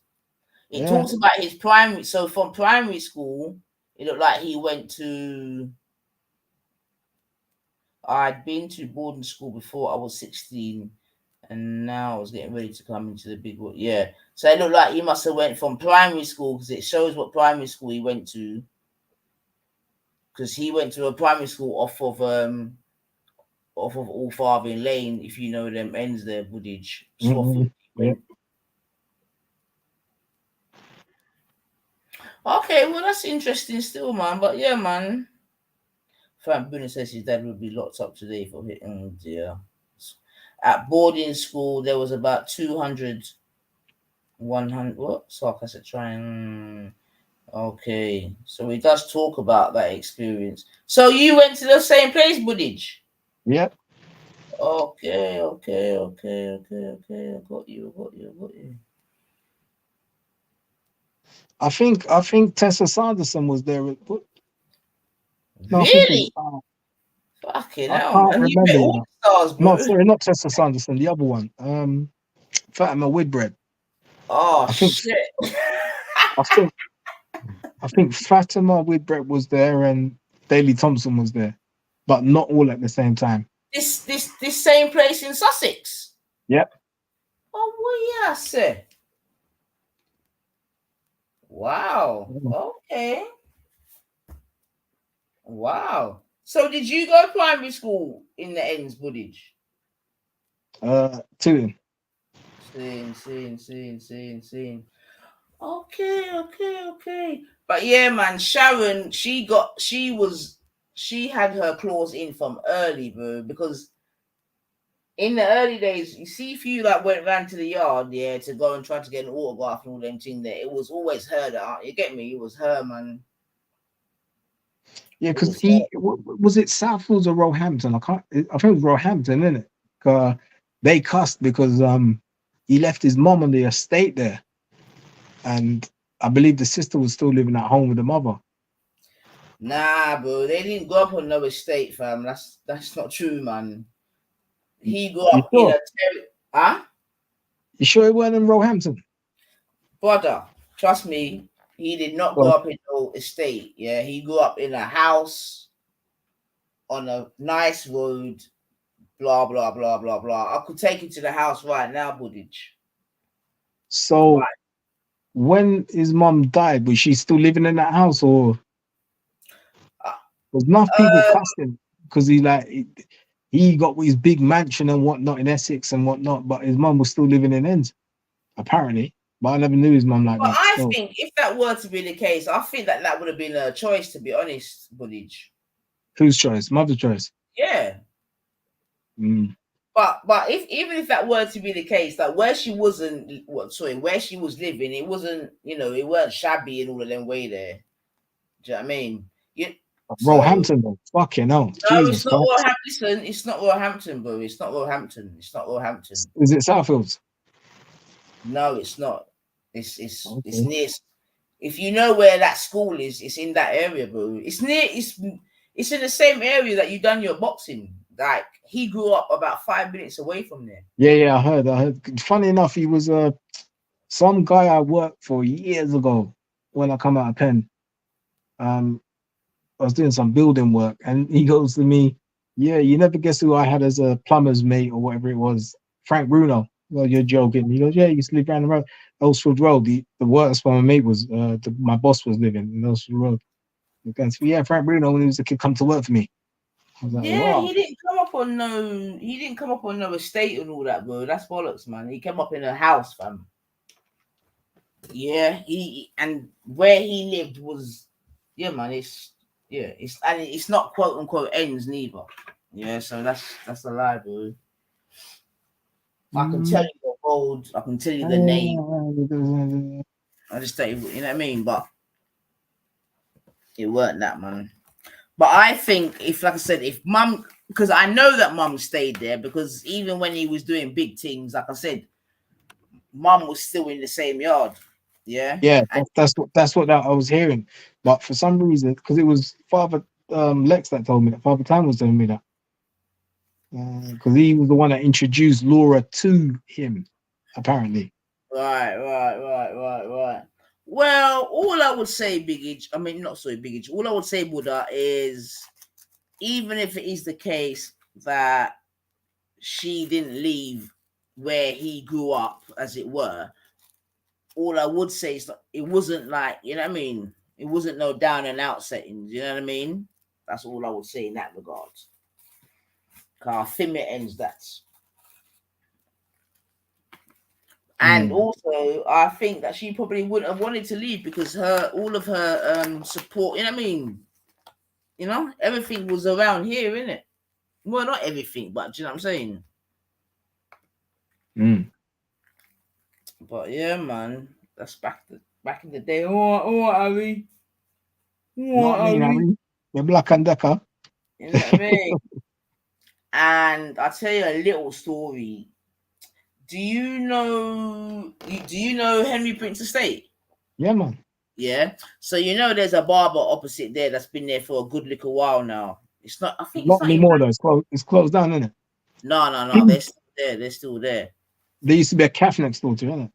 It Yeah. talks about his primary. So from primary school, it looked like he went to. I'd been to boarding school before I was 16, and now I was getting ready to come into the big world. Yeah, so it looked like he must have went from primary school, because it shows what primary school he went to. Because he went to a primary school off of All Farthing Lane, if you know them ends there, Woodage, Swafford. Yeah. Okay, well that's interesting still, man. But yeah, man. Frank Bruno says his dad would be locked up today for hitting. Oh dear. At boarding school, there was about 200, 100. What? Sarcastic trying. Okay, so he does talk about that experience. So you went to the same place, Buddage? Yeah. Okay. I got you. I think Tessa Sanderson was there. No, I think it was. Really? Fucking I hell, can't man. You met remember. You all know. the stars, No, bro. sorry, not Tessa Sanderson. The other one. Fatima Whitbread. Oh, I think. shit. I think. I think Fatima Whitbread was there and Daley Thompson was there, but not all at the same time. This same place in Sussex? Yep. Oh, well, yeah, sir. Wow. Okay. Wow. So did you go to primary school in the ends, Buddage? Tooting. Seeing. Okay. But yeah, man, Sharon, she had her claws in from early, bro, because in the early days, you see, if you like went round to the yard, yeah, to go and try to get an autograph and all them things there, it was always her that, you get me? It was her, man. Yeah, It because was her. was it Southfields or Roehampton? I can't. I think it was Roehampton, isn't it? They cussed because he left his mom on the estate there, and I believe the sister was still living at home with the mother. Nah, bro, they didn't grow up on no estate, fam. That's not true, man. He grew You up in sure? huh? You sure it weren't in Roehampton? Brother, trust me, he did not grow Well, up in no estate. Yeah, he grew up in a house on a nice road. Blah blah blah blah blah. I could take you to the house right now, Buddage. so Right. when his mom died, was she still living in that house, or Uh, was enough people uh, cussed him because he got his big mansion and whatnot in Essex and whatnot, but his mum was still living in Ends, apparently. But I never knew his mum like but that. I So think if that were to be the case, I think that would have been a choice, to be honest, Buddage. whose choice? Mother's choice. Yeah. Mm. But if even if that were to be the case, that where she where she was living, it wasn't, it weren't shabby and all of them way there. Do you know what I mean? Yeah. So Roehampton, though. Fucking hell. no, Jesus it's not Christ. Roehampton. Listen, it's not Roehampton, bro. It's not Roehampton. It's not Roehampton. Is it Southfields? No, it's not. It's Okay. near. If you know where that school is, it's in that area, bro. It's near. It's in the same area that you done your boxing. Like he grew up about 5 minutes away from there. Yeah, I heard. Funny enough, he was some guy I worked for years ago when I come out of Penn. I was doing some building work, and he goes to me, "Yeah, you never guess who I had as a plumber's mate or whatever it was, Frank Bruno." Well, you're joking. He goes, "Yeah, he used to live down the road, Ellsford Road. The worst for my mate was my boss was living in Ellsford Road." He goes, "Yeah, Frank Bruno when he was a kid come to work for me." I was like, Yeah, "Wow." he didn't come up on no. He didn't come up on no estate and all that, bro. That's bollocks, man. He came up in a house, fam. Yeah, he and where he lived was, yeah, man. It's not quote unquote ends neither. Yeah, so that's a lie, bro. I can tell you the road. I can tell you the name. I just tell you, you know what I mean. But it weren't that, man. But I think if, like I said, if mum, because I know that mum stayed there, because even when he was doing big things, like I said, mum was still in the same yard. Yeah. Yeah, And that's what I was hearing. But for some reason, because it was Father Lex that told me that, Father Time was telling me that. Because he was the one that introduced Laura to him, apparently. right. Well, all I would say, Biggie, I mean, not so Biggie, all I would say, Buddha, is even if it is the case that she didn't leave where he grew up, as it were, all I would say is that it wasn't like, you know what I mean? It wasn't no down and out settings, you know what I mean? That's all I would say in that regard. I think it ends that. And also, I think that she probably wouldn't have wanted to leave because all of her support, you know what I mean? You know, everything was around here, innit? Well, not everything, but do you know what I'm saying? But yeah, man, that's back in the day. Oh, Harry. Not me, Harry. You're Black and Decker. You know what I mean? And I'll tell you a little story. Do you know Henry Prince Estate? Yeah, man. Yeah. So you know there's a barber opposite there that's been there for a good little while now. It's not. I think it's Not not even. anymore though. It's closed down, isn't it? No. They're still there. They're still there. There used to be a cafe next door to, isn't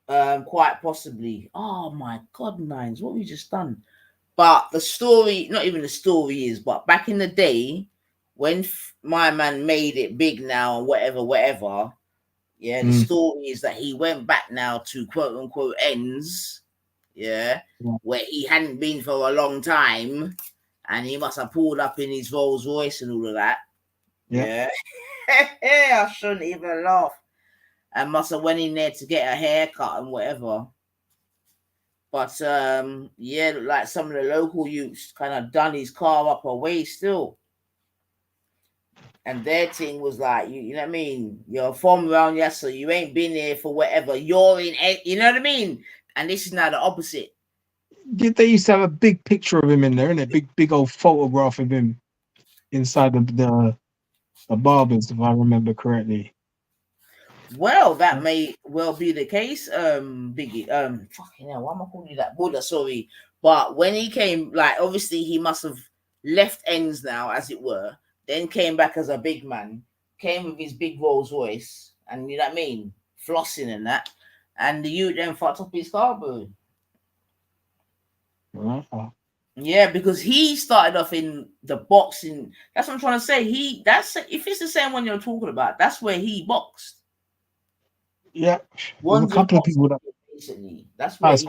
it? Quite possibly. Oh my God, Nines, what have you just done? But the story, not even the story is, but back in the day, when my man made it big now, whatever. Yeah, the story is that he went back now to quote unquote ends. Yeah, where he hadn't been for a long time, and he must have pulled up in his Rolls Royce and all of that. Yeah. I shouldn't even laugh. And must have went in there to get a haircut and whatever. But yeah, like some of the local youths kind of done his car up away still. And their thing was like, you know what I mean? You're from around here, so you ain't been here for whatever. You're in, you know what I mean? And this is now the opposite. They used to have a big picture of him in there, innit? Big old photograph of him inside the barbers, if I remember correctly. Well, that may well be the case, Biggie. Fucking hell, why am I calling you that? Buddha, sorry. But when he came, like, obviously he must have left ends now, as it were, then came back as a big man, came with his big Rolls Royce, and you know what I mean? Flossing and that. And the youth then fucked up his car, bro. Yeah, because he started off in the boxing. That's what I'm trying to say. If it's the same one you're talking about, that's where he boxed. Yeah, there's a couple of people that basically. That's where it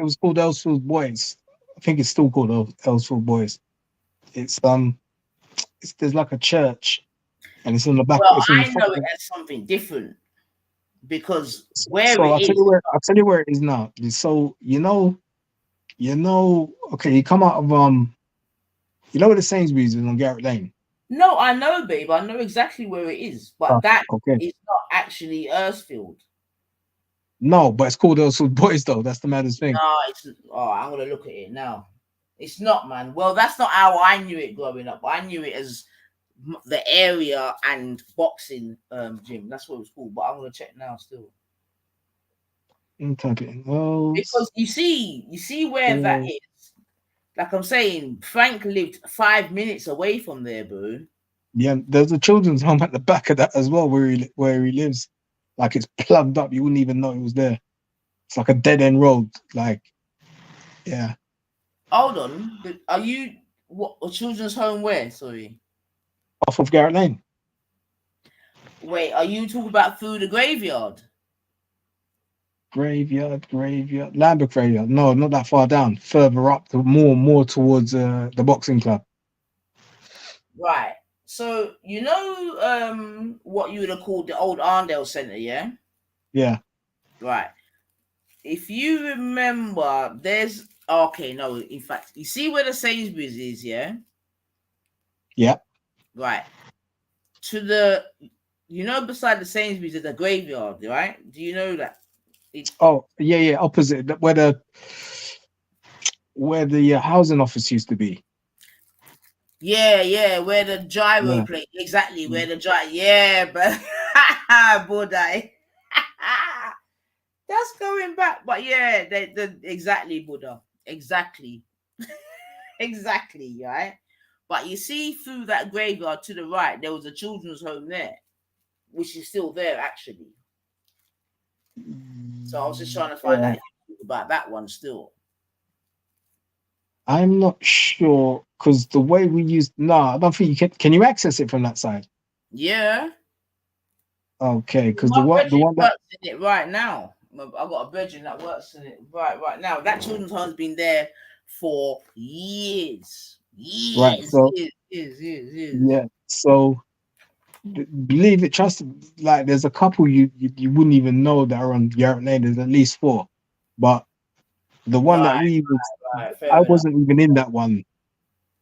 was called Ellsfield Boys. I think it's still called Ellsfield Boys. It's there's like a church, and it's on the back. Well, it's on I the know it as something different because I'll tell you where it is now. So you know, okay, you come out of you know where the Sainsbury's is on Garrett Lane. No, I know, babe. I know exactly where it is, but that okay. is not actually Earthfield. No, but it's called Earlswood Boys though. That's the maddest thing. No, it's I'm gonna look at it now. It's not, man. Well, that's not how I knew it growing up. I knew it as the area and boxing gym. That's what it was called. But I'm gonna check now still. Type it in. Well, Because you see where that is. Like I'm saying, Frank lived 5 minutes away from there, bro. yeah, there's a children's home at the back of that as well, where he lives. Like it's plugged up, you wouldn't even know it was there. It's like a dead end road. Like, yeah. Hold on, are you what a children's home where? Sorry, Off of Garrett Lane. wait, are you talking about through the graveyard? Graveyard, Lambeth graveyard. No, not that far down. Further up, more towards the boxing club. Right. So you know what you would have called the old Arndale Centre, yeah? Yeah. Right. If you remember, there's okay, no, in fact, you see where the Sainsbury's is, yeah? Yeah. Right. To the beside the Sainsbury's is a graveyard, right? Do you know that? Oh, yeah, opposite where the housing office used to be. Yeah, where the gyro plate, exactly where the gyro. Yeah, but Buddha. That's going back, but yeah, the exactly Buddha, exactly, exactly, right. But you see, through that graveyard to the right, there was a children's home there, which is still there actually. So I was just trying to find out about that one still. I'm not sure because the way we used. No, I don't think you can. Can you access it from that side? Yeah. Okay, because the one that works in it right now. I've got a virgin that works in it right now. That children's home's been there for years. Right. So years. Yeah. So believe it, trust. Like there's a couple you wouldn't even know that are on Garrett Lane. There's at least 4, but the one that we was, I wasn't even in that one,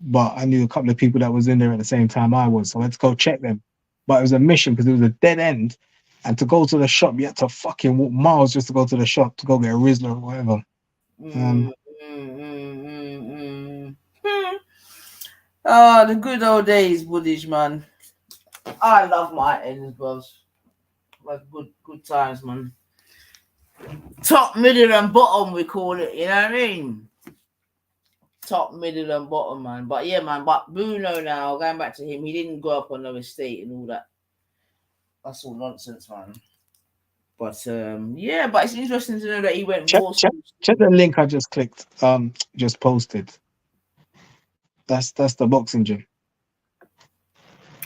but I knew a couple of people that was in there at the same time I was. So let's go check them. But it was a mission because it was a dead end, and to go to the shop, you had to fucking walk miles just to go to the shop to go get a Rizzler or whatever. Oh, the good old days, Woodage, man. I love my ends, bros. Like good times, man. Top, middle, and bottom, we call it. You know what I mean? Top, middle, and bottom, man. But yeah, man. But Bruno, now going back to him, he didn't grow up on no estate and all that. That's all nonsense, man. But yeah, but it's interesting to know that he went. Check the link I just clicked. Just posted. That's the boxing gym.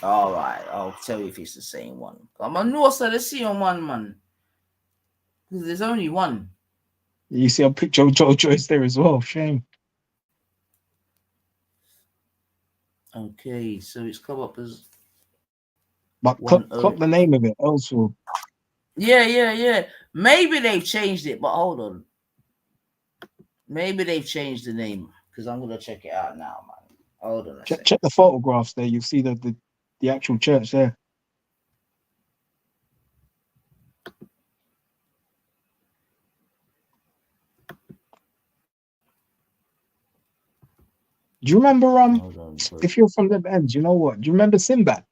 All right, I'll tell you if it's the same one. I'm on North Side. Let's see on one, man. Because there's only one. You see a picture of Joe Joyce there as well. Shame. Okay, so it's come up as. But click the name of it, also. Yeah. Maybe they've changed it, but hold on. Maybe they've changed the name because I'm gonna check it out now, man. Hold on. Check the photographs there. You see the actual church there. Do you remember if you're from the ends, you know what? Do you remember Sinbad?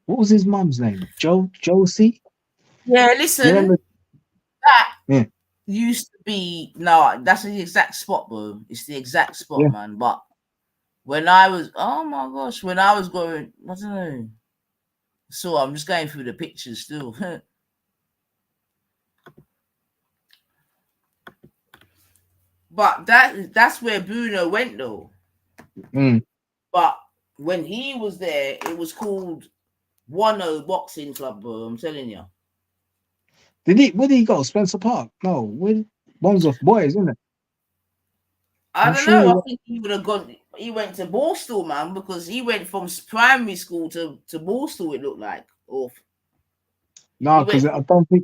What was his mum's name? Josie? Yeah, listen. That used to be that's the exact spot, bro. It's the exact spot, man. But when I was going, I don't know. So I'm just going through the pictures still. But that's where Bruno went though. But when he was there, it was called 10 Boxing Club, bro. I'm telling you. Where did he go? Spencer Park? No, Wandsworth Boys, isn't it? I don't know. I think he would have gone. He went to Borstal, man, because he went from primary school to Borstal. It looked like. No, because I don't think.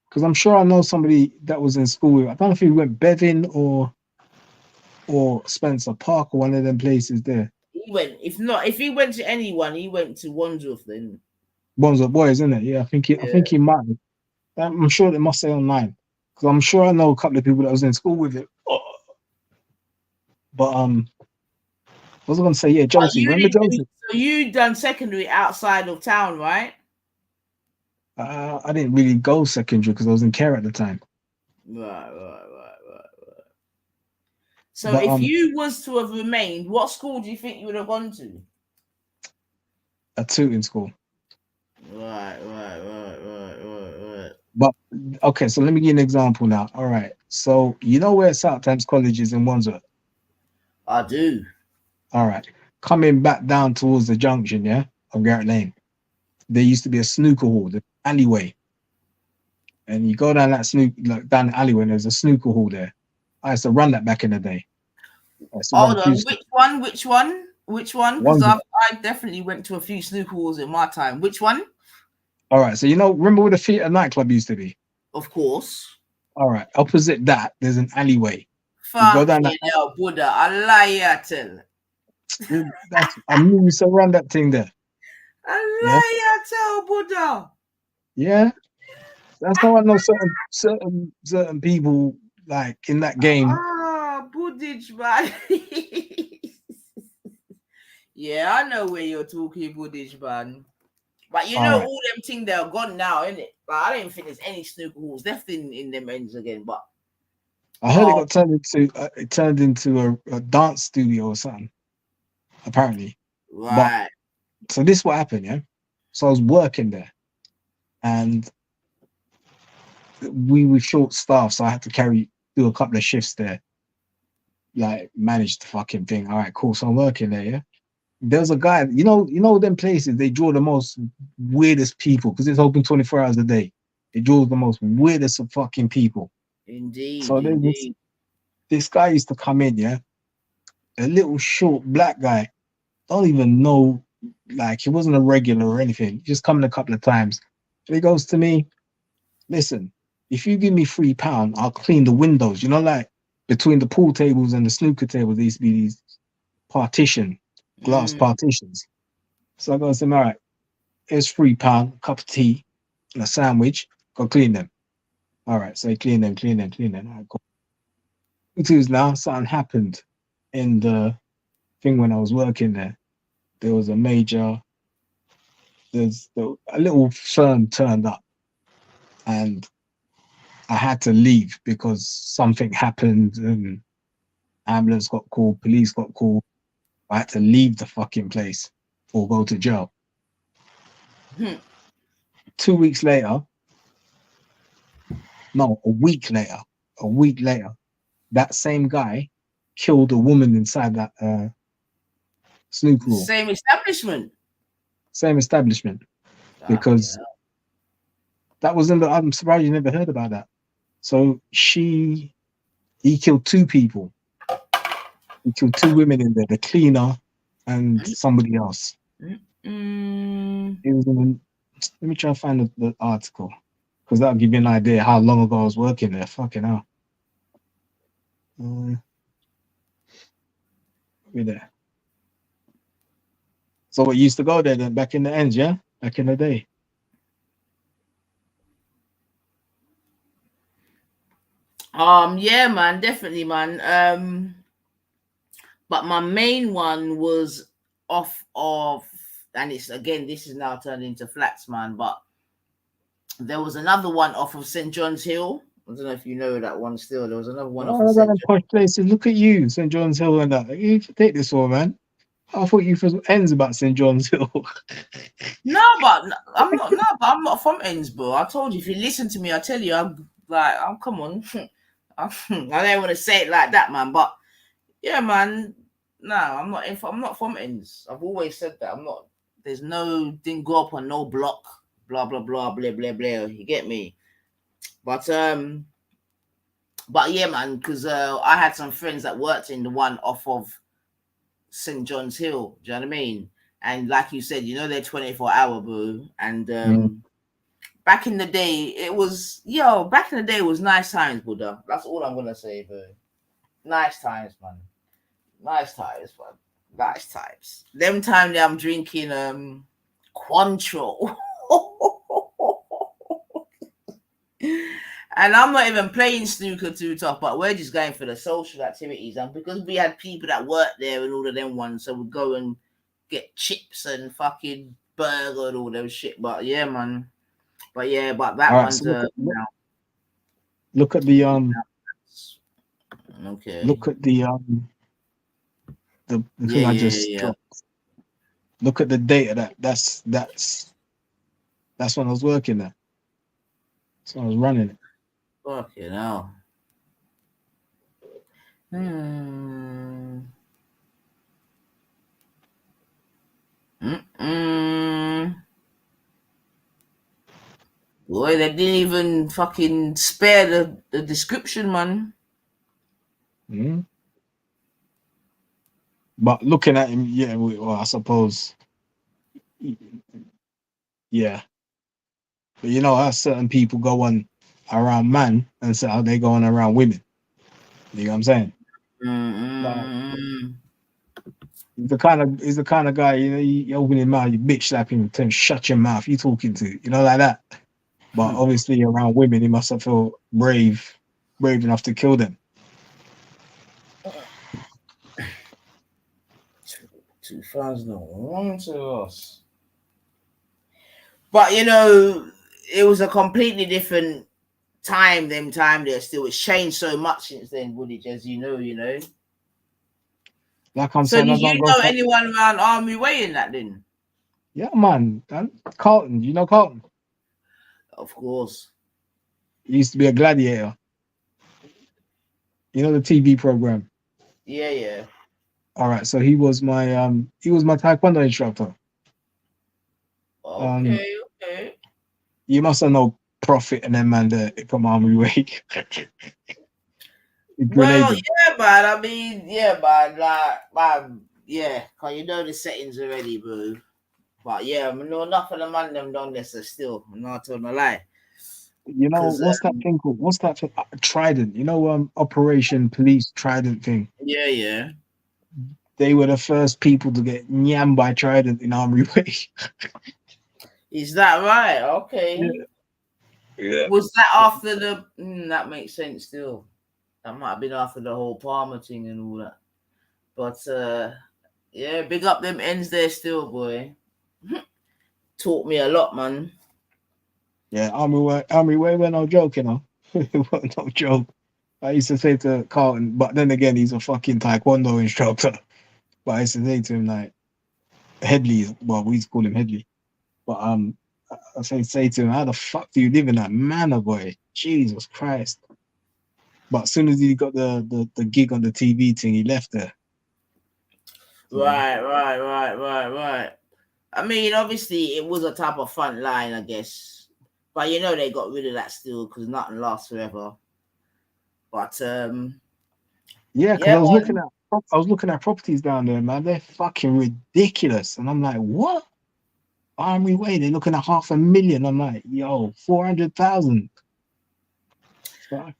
Because I'm sure I know somebody that was in school. I don't know if he went Bevan or Spencer Park or one of them places there. He went. If he went to anyone, he went to Wandsworth then. Ones with boys, isn't it? Yeah, I think he might. I'm sure they must say online because I'm sure I know a couple of people that was in school with it. But what was I gonna say? Yeah, But Josie. Remember Josie? so you done secondary outside of town, right? I didn't really go secondary because I was in care at the time. Right. So But if you was to have remained, what school do you think you would have gone to? a tutoring school. Right. But okay, so let me give you an example now. All right, so you know where South Thames College is in Wandsworth? I do. All right, coming back down towards the junction, yeah, of Garrett Lane, there used to be a snooker hall, the alleyway, and you go down that like down the alleyway, and there's a snooker hall there. I used to run that back in the day. I used to run a Hold few. on. Which one? Because Wandsworth. I definitely went to a few snooker halls in my time. Which one? All right, so you know, remember where the theatre nightclub used to be? Of course. All right, opposite that, there's an alleyway. You go down that. Fucking hell, Buddha. I lie tell. That's I knew you used to run that thing there. I Yeah, lie tell, Buddha. yeah. That's how I know certain people like in that game. Buddhage, man. Yeah, I know where you're talking, Buddhage, man. But you All know, right, all them things they're gone now, innit? Like, I don't even think there's any snooker halls left in them ends again. But I heard it got turned into a dance studio or something. Apparently, but right. so this what happened, yeah. So I was working there, and we were short staffed, so I had to do a couple of shifts there, like manage the fucking thing. All right, cool. So I'm working there, yeah. There's a guy, you know them places they draw the most weirdest people because it's open 24 hours a day. It draws the most weirdest of fucking people. So there's Indeed. this guy used to come in, yeah, a little short black guy. Don't even know, like he wasn't a regular or anything. He just come in a couple of times. And he goes to me, listen, if you give me £3, I'll clean the windows. You know, like between the pool tables and the snooker tables, there used to be these glass partitions. So I go to him, all right, here's £3, cup of tea, and a sandwich. Go clean them. All right, so he clean them. All right, cool. Now something happened in the thing when I was working there. There was a little firm turned up, and I had to leave because something happened and ambulance got called, police got called. I had to leave the fucking place or go to jail. 2 weeks later, no, a week later, that same guy killed a woman inside that snooker hall. Same establishment. Same establishment. Because that was I'm surprised you never heard about that. So he killed 2 people. He killed 2 women in there, the cleaner and somebody else. It was let me try to find the article because that'll give you an idea how long ago I was working there. Fucking hell. Be there. So we used to go there then back in the ends, yeah? Back in the day. Yeah, man, definitely, man. But my main one was off of, and it's again, this is now turned into flats, man. But there was another one off of St. John's Hill. I don't know if you know that one still. There was another one off of St. John's places. Look at you, St. John's Hill and that. You take this one, man. I thought you for ends about St. John's Hill. No, but I'm not. No, but I'm not from Ensborough. I told you if you listen to me, I tell you, I'm like, come on. I don't want to say it like that, man. But yeah, man. No, I'm not. I'm not from Ends. I've always said that. I'm not. Didn't grow up on no block. Blah blah blah blah blah blah. You get me? But yeah, man. Because I had some friends that worked in the one off of St. John's Hill. Do you know what I mean? And like you said, they're 24-hour, bro. And back in the day, it was nice times, Buddha. That's all I'm gonna say, bro. Nice times, man. Nice times, man. Nice times. Them time that I'm drinking Cointreau. And I'm not even playing snooker too tough, but we're just going for the social activities. And because we had people that worked there and all of them ones, so we'd go and get chips and fucking burger and all those shit. But yeah, man. But yeah, but that All right, one's so look at the okay. look at the thing I just Yeah. dropped. Look at the date of that. That's when I was working there. That's when I was running it. Fucking hell. Boy, they didn't even fucking spare the description, man. Mm. But looking at him, yeah, well, I suppose, yeah. But you know how certain people go on around man and so how they go on around women. You know what I'm saying? Like, he's the kind of guy, you know, you open your mouth, you bitch slap him, tell him shut your mouth, you talking to, you know, like that. But obviously around women, he must have felt brave enough to kill them. 2001 to us. But you know, it was a completely different time there still. It's changed so much since then, Woodage, as you know. Like I'm So saying, did I don't you go know for, anyone around Army Way in that then? yeah, man. Carlton, you know Carlton? Of course. He used to be a gladiator. You know the TV program. Yeah. All right, so he was my taekwondo instructor. Okay. You must have know Prophet and them man there from Army Way. Well, Grenadian. yeah, man. I mean, yeah, man. Man, yeah. Cause you know the settings already, bro. But yeah, I know enough of the man them done this still. I'm not telling a lie. You know what's that thing called? What's that thing? Trident. You know, Operation Police Trident thing. Yeah. They were the first people to get nyam by Trident in Army Way. Is that right? Okay. Yeah. Was that after the? That makes sense. Still, that might have been after the whole Palmer thing and all that. But yeah, big up them ends there still, boy. Taught me a lot, man. Yeah, Army Way, we're no joke, you know. We're no joke. I used to say to Carlton, but then again, he's a fucking taekwondo instructor. But I used to say to him like Headley, well, we used to call him Headley. But I say to him, how the fuck do you live in that manor, boy? Jesus Christ. But as soon as he got the gig on the TV thing, he left there. Right. I mean, obviously, it was a type of front line, I guess. But you know, they got rid of that still because nothing lasts forever. But yeah, because I was looking at properties down there, man. They're fucking ridiculous, and I'm like, what? Army Way, they're looking at 500,000. I'm like, yo, 400,000.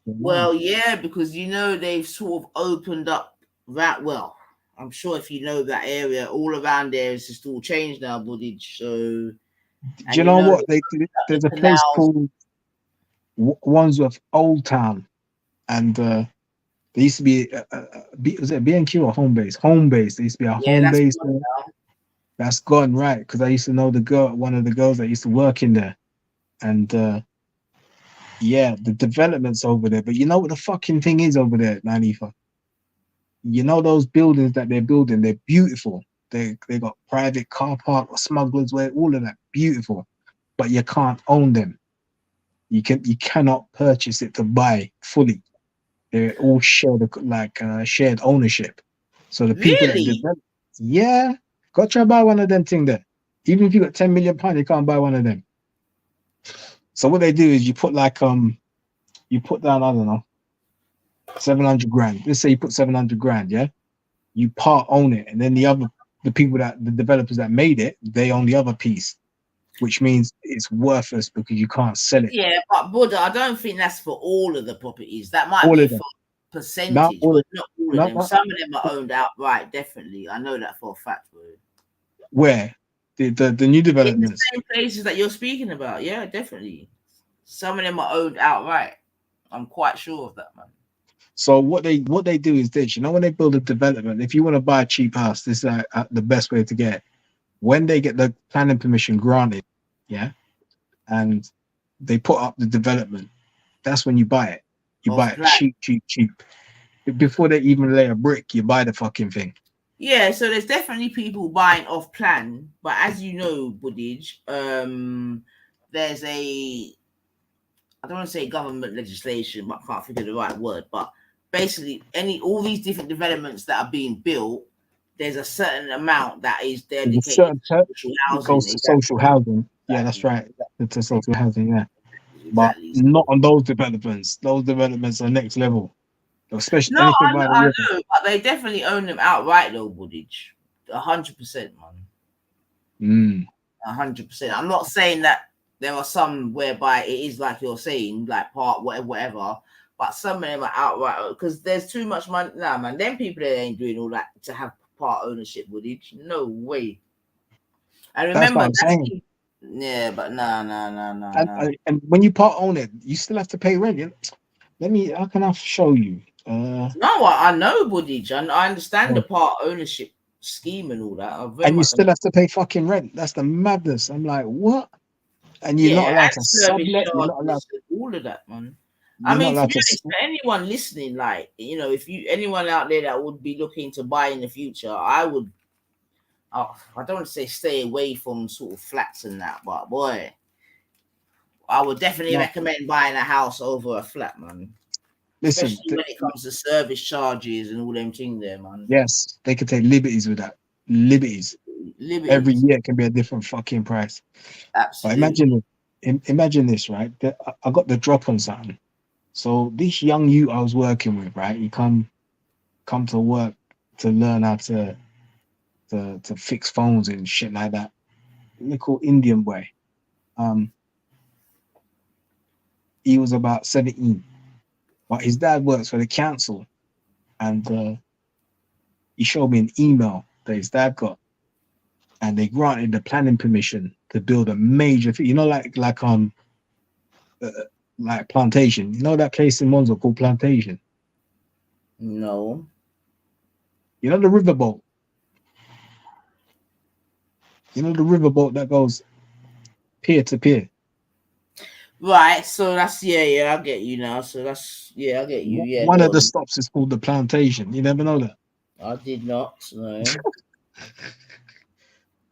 Well, yeah, because you know they've sort of opened up that. Well, I'm sure if you know that area, all around there is just all changed now, Woodage. So, Do you know what? There's a place called Wandsworth Old Town, and there used to be was it B&Q or Home Base? Home Base. There used to be a home base there. That's gone, right? Because I used to know one of the girls that used to work in there, and yeah, the developments over there. But you know what the fucking thing is over there, Nanifa? You know those buildings that they're building? They're beautiful. They got private car park, smugglers' way, all of that, beautiful. But you can't own them. You cannot purchase it to buy fully. They're all shared shared ownership. So the people that develop, yeah, go try buy one of them thing there. Even if you got £10 million, you can't buy one of them. So what they do is you put you put down, I don't know, 700 grand. Let's say you put 700 grand, yeah. You part own it, and then the developers that made it, they own the other piece, which means it's worthless because you can't sell it. Yeah, but Buddha, I don't think that's for all of the properties. That might be for percentage, but not all of them. Some of them are owned outright, definitely. I know that for a fact, bro. Where? The new In the developments. same places that you're speaking about, yeah, definitely. Some of them are owned outright. I'm quite sure of that, man. So what they do is this. You know, when they build a development, if you want to buy a cheap house, this is the best way to get it. When they get the planning permission granted, yeah, and they put up the development, that's when you buy it. You buy Off it plan. cheap. Before they even lay a brick, you buy the fucking thing. Yeah, so there's definitely people buying off plan, but as you know, Buddhage, there's a I don't want to say government legislation, but I can't think of the right word. But basically, all these different developments that are being built, there's a certain amount that is There's a dedicated certain to social it housing. goes to social housing. Yeah, that's Exactly. right. To social housing, yeah. But Exactly. not on those developments. Those developments are next level. Especially No, anything by the I river. know, but they definitely own them outright, though, Buddhage. 100%, man. Mm. 100%. I'm not saying that there are some whereby it is like you're saying, like part whatever. But some of them are outright because there's too much money. Nah, man, them people that ain't doing all that to have part ownership, Buddhage. No way. I That's what remember I'm saying. yeah, but nah. And when you part own it, you still have to pay rent. How can I show you? No, I know, Buddhage. I understand the Oh, part ownership scheme and all that. I very and you much still have to pay fucking rent. That's the madness. I'm like, what? And you're not yeah, allowed and to service sublet. charges and all of that, man. I You're not mean, to allowed be to. honest, for anyone listening, like if anyone out there that would be looking to buy in the future, I would. I don't want to say stay away from sort of flats and that, but boy, I would definitely No, recommend buying a house over a flat, man. listen. Especially when it comes to service charges and all them things there, man. Yes, they could take liberties with that. Liberties. Every Liberties, year can be a different fucking price. But absolutely. imagine this, right? I got the drop on something. So this young you I was working with, right? He come to work to learn how to fix phones and shit like that. Little Indian boy. Um, he was about 17, but his dad works for the council, and he showed me an email that his dad got, and they granted the planning permission to build a major thing. Uh, like Plantation. You know that place in Monzo called Plantation. No. You know the riverboat. You know the riverboat that goes pier to pier. Right, so that's yeah, I get you now. So that's I get you. Yeah, One of go the on. stops is called the Plantation. You never know that. I did not. No.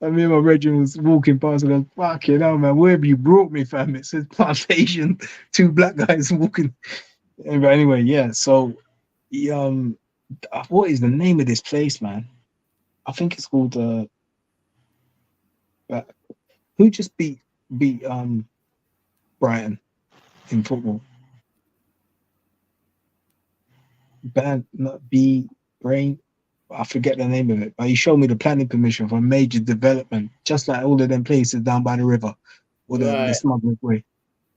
I mean, my regiment was walking past and I goes, fucking hell, man, where have you brought me, fam? It says Plantation, two black guys walking. Anyway, yeah. So, what is the name of this place, man? I think it's called who just beat Brighton in football? Band not B Brain. I forget the name of it, but he showed me the planning permission for a major development, just like all of them places down by the river or the Right. smuggler's way.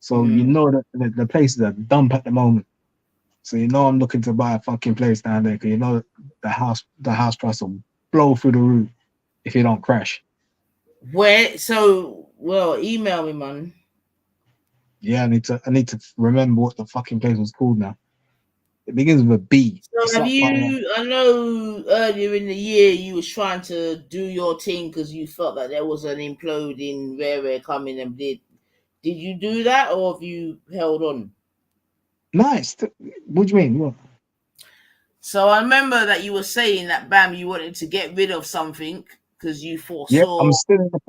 So you Mm. know that the places are dump at the moment. So you know I'm looking to buy a fucking place down there because you know the house price will blow through the roof if you don't crash. Where? So, well, email me, man. Yeah, I need to remember what the fucking place was called now. It begins with a B. So, It's have up by you? I know earlier in the year you was trying to do your thing because you felt that there was an imploding rare coming and did. Did you do that or have you held on? nice. What do you mean? What? So I remember that you were saying that Bam, you wanted to get rid of something because you Yep, foresaw.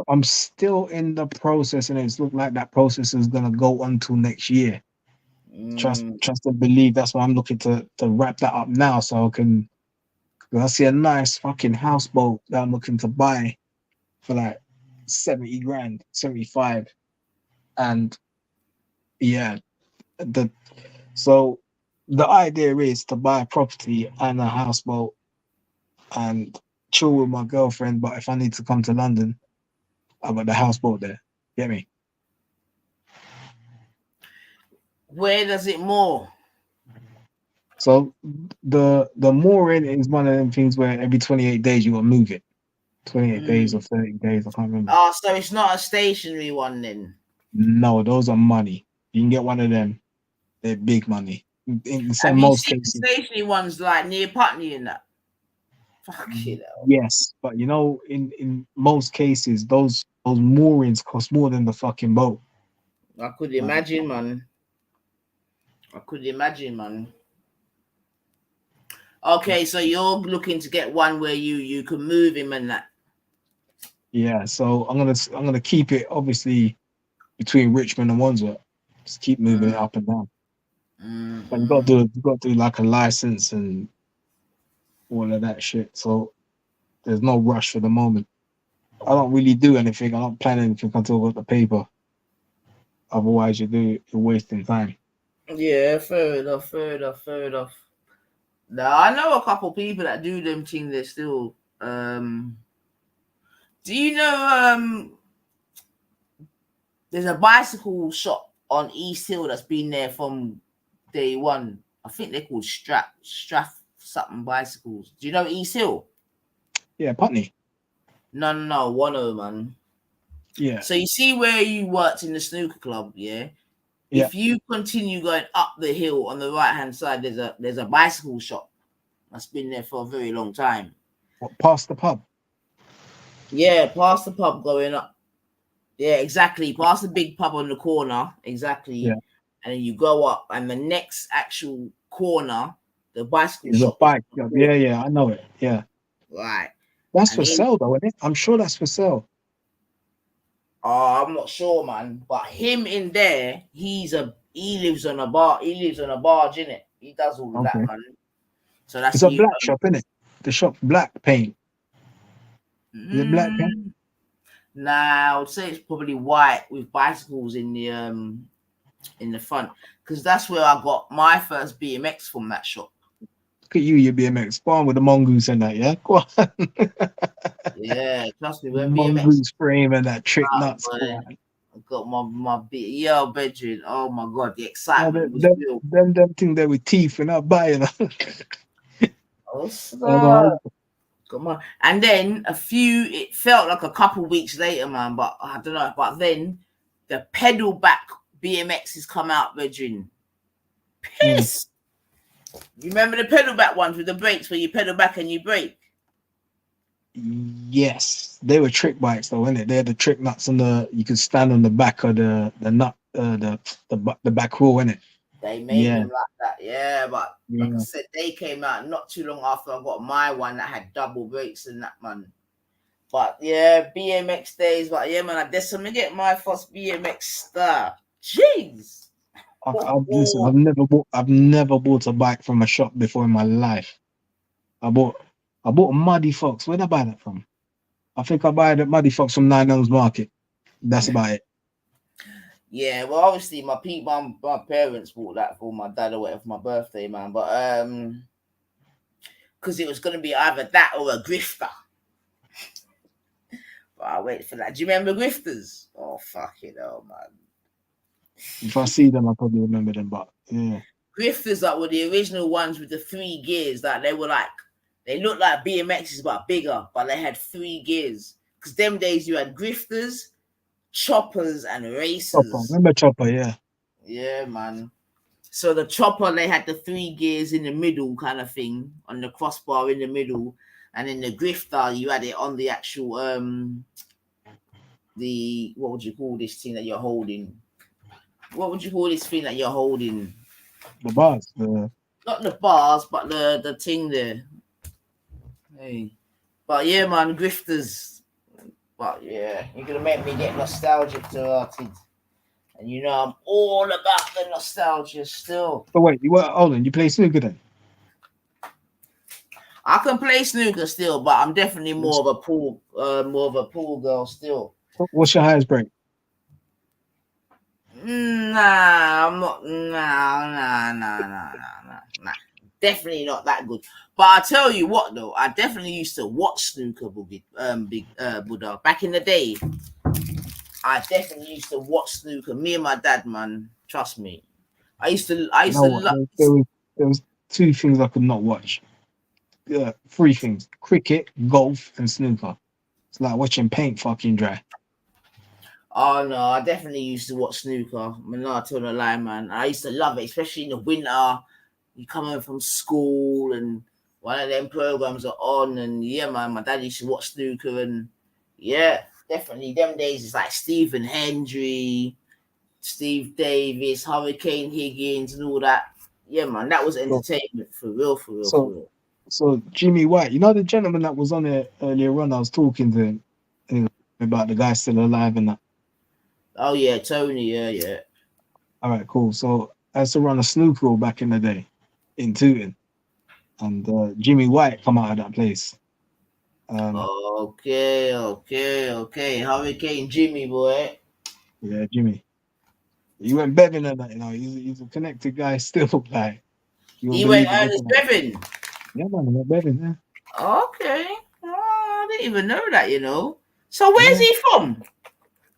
I'm still in the process, and it's looked like that process is gonna go until next year. Mm, Trust and believe. That's why I'm looking to wrap that up now, so I can. 'Cause I see a nice fucking houseboat that I'm looking to buy for like 70 grand, 75, and yeah, the so the idea is to buy a property and a houseboat and chill with my girlfriend. But if I need to come to London, I've got the houseboat there. Get me? where does it more? So the mooring is one of them things where every 28 days you gotta move it. 28 days or 30 days. I can't remember. Oh, so it's not a stationary one then. No, those are money. You can get one of them. They're big money. In Have some you most seen the cases, stationary ones like near Putney and that? Fuck it hell. yes. But you know, in most cases, those moorings cost more than the fucking boat. I could Like, imagine, man. I could imagine, man. Okay, so you're looking to get one where you can move him and that. yeah. So I'm gonna keep it obviously between Richmond and Wandsworth. Just keep moving it up and down. But you got to do like a license and all of that shit. So there's no rush for the moment. I don't really do anything. I don't plan anything until I got the paper. Otherwise, you're wasting time. Yeah, fair enough. Now I know a couple people that do them things. They still. Do you know? There's a bicycle shop on East Hill that's been there from day one. I think they're called Straff something bicycles. Do you know East Hill? Yeah, Putney. No, one of them, man. Yeah. So you see where you worked in the snooker club, yeah? Yeah. If you continue going up the hill on the right hand side, there's a bicycle shop that's been there for a very long time. What, past the pub? Yeah, past the pub going up. Yeah, exactly. Past the big pub on the corner, exactly. Yeah. And then you go up, and the next actual corner, the bicycle There's a shop. bike. Yeah, I know it. Yeah. Right. That's for sale though, isn't it? I'm sure that's for sale. Oh, I'm not sure, man. But him in there, he lives on a bar. He lives on a barge, innit? He does all of that, man. So that's it's a black shop, innit? The shop's black paint. Is it black paint? Nah, I would say it's probably white with bicycles in the front, because that's where I got my first BMX from, that shop. Look at you, your BMX spawn with the mongoose and that, yeah? Go on. Yeah, trust me, when mongoose frame and that trick nuts. I got my bedroom. Oh my god, the excitement was real. Them thing there with teeth and not buying. Come on. And then it felt like a couple weeks later, man, but I don't know. But then the pedal back BMXs come out, bedroom. Piss. You remember the pedal back ones with the brakes where you pedal back and you brake? Yes, they were trick bikes though, innit? They had the trick nuts on you could stand on the back of the nut, the back wheel, innit? They made them like that, yeah. But like I said, they came out not too long after I got my one that had double brakes and that, man. But yeah, BMX days. But yeah, man, I guess I'm gonna get my first BMX star. Jeez. Listen, I've never bought a bike from a shop before in my life. I bought a Muddy Fox. Where'd I buy that from? I think I buy the Muddy Fox from Nine Elms Market. That's about it. Yeah, well, obviously my parents bought that for my dad or whatever for my birthday, man. But because it was gonna be either that or a grifter. But I wait for that. Do you remember grifters? Oh fuck it, oh man. If I see them, I probably remember them. But yeah, grifters that were the original ones with the 3 gears. That they looked like BMXs but bigger, but they had 3 gears. Because them days you had grifters, choppers, and racers. Remember Chopper? Yeah. Yeah, man. So the chopper, they had the 3 gears in the middle, kind of thing, on the crossbar in the middle, and in the grifter you had it on the actual what would you call this thing that you're holding? What would you call this thing that you're holding? The bars. Not the bars, but the thing there. Hey, but yeah, man, grifters. But yeah, you're gonna make me get nostalgic to it. And you know I'm all about the nostalgia still. But wait, you play snooker then? I can play snooker still, but I'm definitely more of a pool girl still. What's your highest break? Nah, I'm not. Nah. Definitely not that good. But I tell you what, though, I definitely used to watch snooker, Buddha. Back in the day, I definitely used to watch snooker. Me and my dad, man. Trust me. I used to love. There was 2 things I could not watch. 3 things: cricket, golf, and snooker. It's like watching paint fucking dry. Oh no, I definitely used to watch snooker. I mean, no, I tell no lie, man. I used to love it, especially in the winter. You come home from school and one of them programs are on, and yeah, man, my dad used to watch snooker, and yeah, definitely them days is like Stephen Hendry, Steve Davis, Hurricane Higgins, and all that. Yeah, man, that was So, entertainment for real, for real, for so, real. so Jimmy White, you know the gentleman that was on there earlier on. I was talking to him about the guy still alive and that. Oh yeah, Tony, yeah. All right, cool. So I used to run a snooker hall back in the day in Tooting, and Jimmy White come out of that place. Okay. Hurricane Jimmy, boy. Yeah, Jimmy. He went begging and that, you know. He's a connected guy still. Like you won't He went believe it. Ernest Bevin. Yeah, man, he went begging. Yeah, Okay. Oh, I didn't even know that, you know. So where's yeah. he from?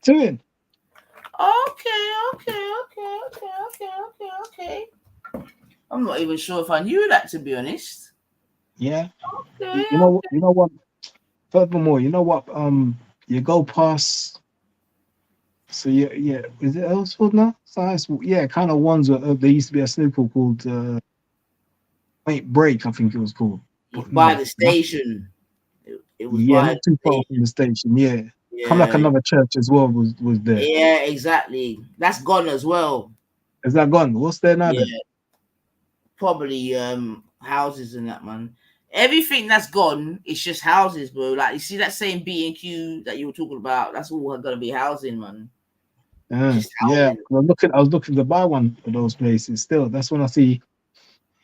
Tooting. Okay. I'm not even sure if I knew that, to be honest. Yeah. Okay. You know. You know what? Furthermore, you know what? You go past. So yeah. Is it Elsford now? So yeah, kind of ones where there used to be a snooker called Point Break, I think it was called. It's But by no, the station. It was yeah, by not too the far from station. the station. Yeah, come like Yeah. another church as well was there. Yeah, exactly. That's gone as well. Is that gone? What's there now then? Yeah. Probably houses and that, man. Everything that's gone, it's just houses, bro. Like you see that same B&Q that you were talking about, that's all gonna be housing, man. Just Yeah. housing. I was looking to buy one of those places. Still, that's when I see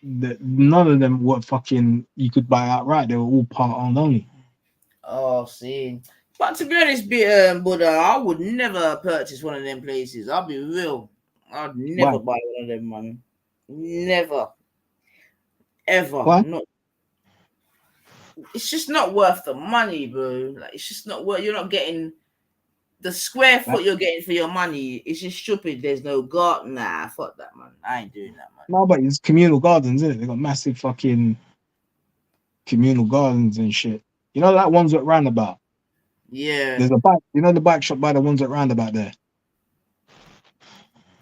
that none of them were fucking. You could buy outright. They were all part owned only. Oh, see. But to be honest, Buddha, I would never purchase one of them places. I'll be real. I'd Why? never buy one of them, man. Never. Ever. Why? Not. It's just not worth the money, bro. Like it's just not worth. You're not getting the square Like, foot you're getting for your money. It's just stupid. There's no garden. Nah, fuck that, man. I ain't doing that, man. no, but it's communal gardens, isn't it? They got massive fucking communal gardens and shit. You know that ones at roundabout. Yeah. There's a bike. You know the bike shop by the ones at roundabout there.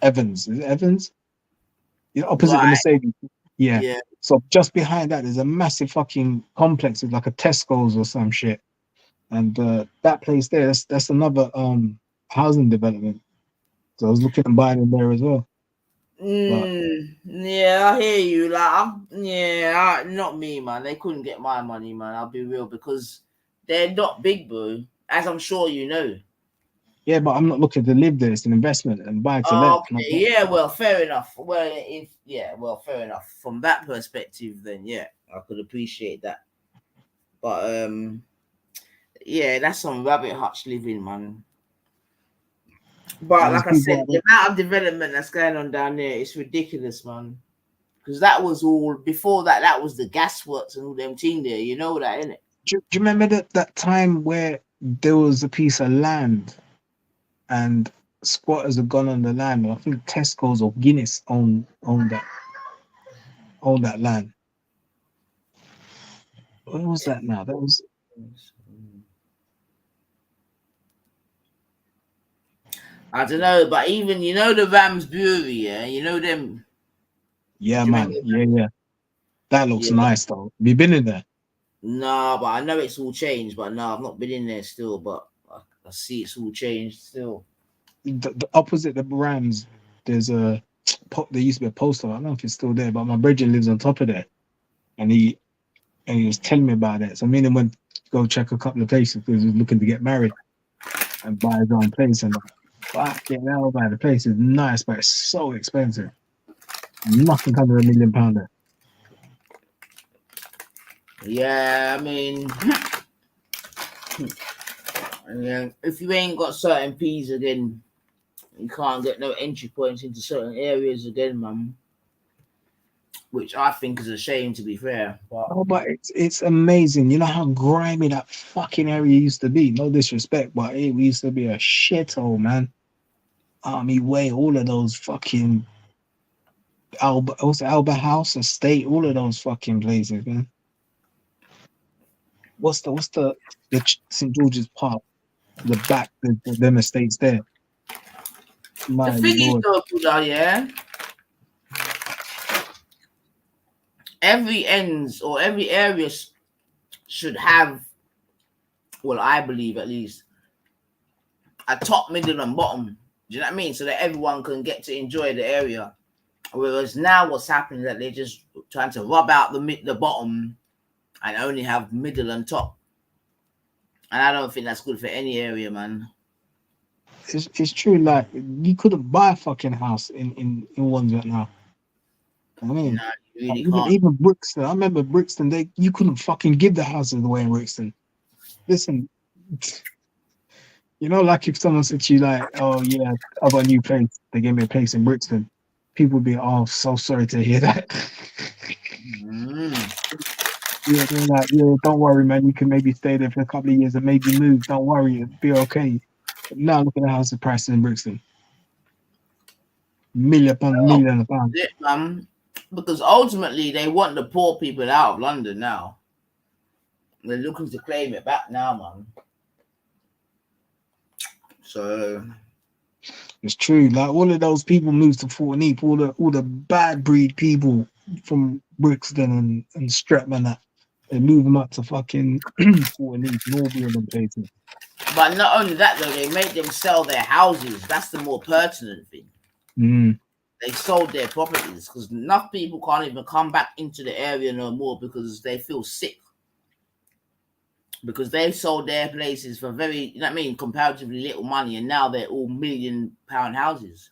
Evans. Is it Evans? You know, opposite the Right. Mercedes. Yeah. Yeah. So just behind that, there's a massive fucking complex. It's like a Tesco's or some shit. And that place there, that's another housing development. So I was looking at buying in there as well. But Yeah, I hear you. Not me, man. They couldn't get my money, man. I'll be real because they're not big, bro. As I'm sure you know. yeah, but I'm not looking to live there. It's an investment and buy to let. Okay, yeah, well, fair enough. Fair enough. From that perspective, then yeah, I could appreciate that. But yeah, that's some rabbit hutch living, man. But There's like I people said, out the there. amount of development that's going on down there, it's ridiculous, man. Because that was all before that. That was the gasworks and all them team there. You know that, innit? Do you remember that time where there was a piece of land and squatters had gone on the land? And I think Tesco's or Guinness owned that land. What was that now? That was I don't know, but even you know the Rams Brewery, yeah, you know them. yeah, Do you remember man. Yeah. That looks Yeah. nice though. Have you been in there? Nah, but I know it's all changed. But no, I've not been in there still. But I see it's all changed still. The opposite the Rams, there's a there used to be a poster. I don't know if it's still there, but my brother lives on top of there, and he was telling me about it. So me and him went to go check a couple of places because he was looking to get married and buy his own place. And fucking hell, man, the place is nice, but it's so expensive. Nothing under £1 million there. Yeah, I mean, yeah, if you ain't got certain P's again, you can't get no entry points into certain areas again, man. Which I think is a shame, to be fair. But Oh, but it's amazing. You know how grimy that fucking area used to be. No disrespect, but it used to be a shithole, man. Army Way, all of those fucking Alba House Estate, all of those fucking places, man. what's the St George's Park, the back, them estates there. The My thing is lord, though, Buddha, yeah, every ends or every area should have, well, I believe at least, a top, middle, and bottom. Do you know what I mean? So that everyone can get to enjoy the area. Whereas now, what's happening is that they're just trying to rub out the bottom and only have middle and top. And I don't think that's good for any area, man. it's true. Like you couldn't buy a fucking house in Wandsworth now. I mean, No, you like, really can't. even Brixton. I remember Brixton. You couldn't fucking give the houses away in Brixton. Listen, like if someone said to you like, "Oh yeah, I got a new place. They gave me a place in Brixton." People would be, "Oh, so sorry to hear that." Mm. Yeah, they're like, "Yeah, don't worry, man. You can maybe stay there for a couple of years and maybe move. Don't worry, it'll be okay." But now look at the house prices in Brixton. Million upon Oh, million of pounds. that's it, man. Because ultimately, they want the poor people out of London now. They're looking to claim it back now, man. So It's true. Like all of those people moved to Fort Neep, all the bad breed people from Brixton and Streatham and that, they move them up to fucking Fort Neep and all of them places. but not only that though, they made them sell their houses. That's the more pertinent thing. Mm. They sold their properties because enough people can't even come back into the area no more because they feel sick. Because they sold their places for very, you know what I mean, comparatively little money, and now they're all £1,000,000 houses.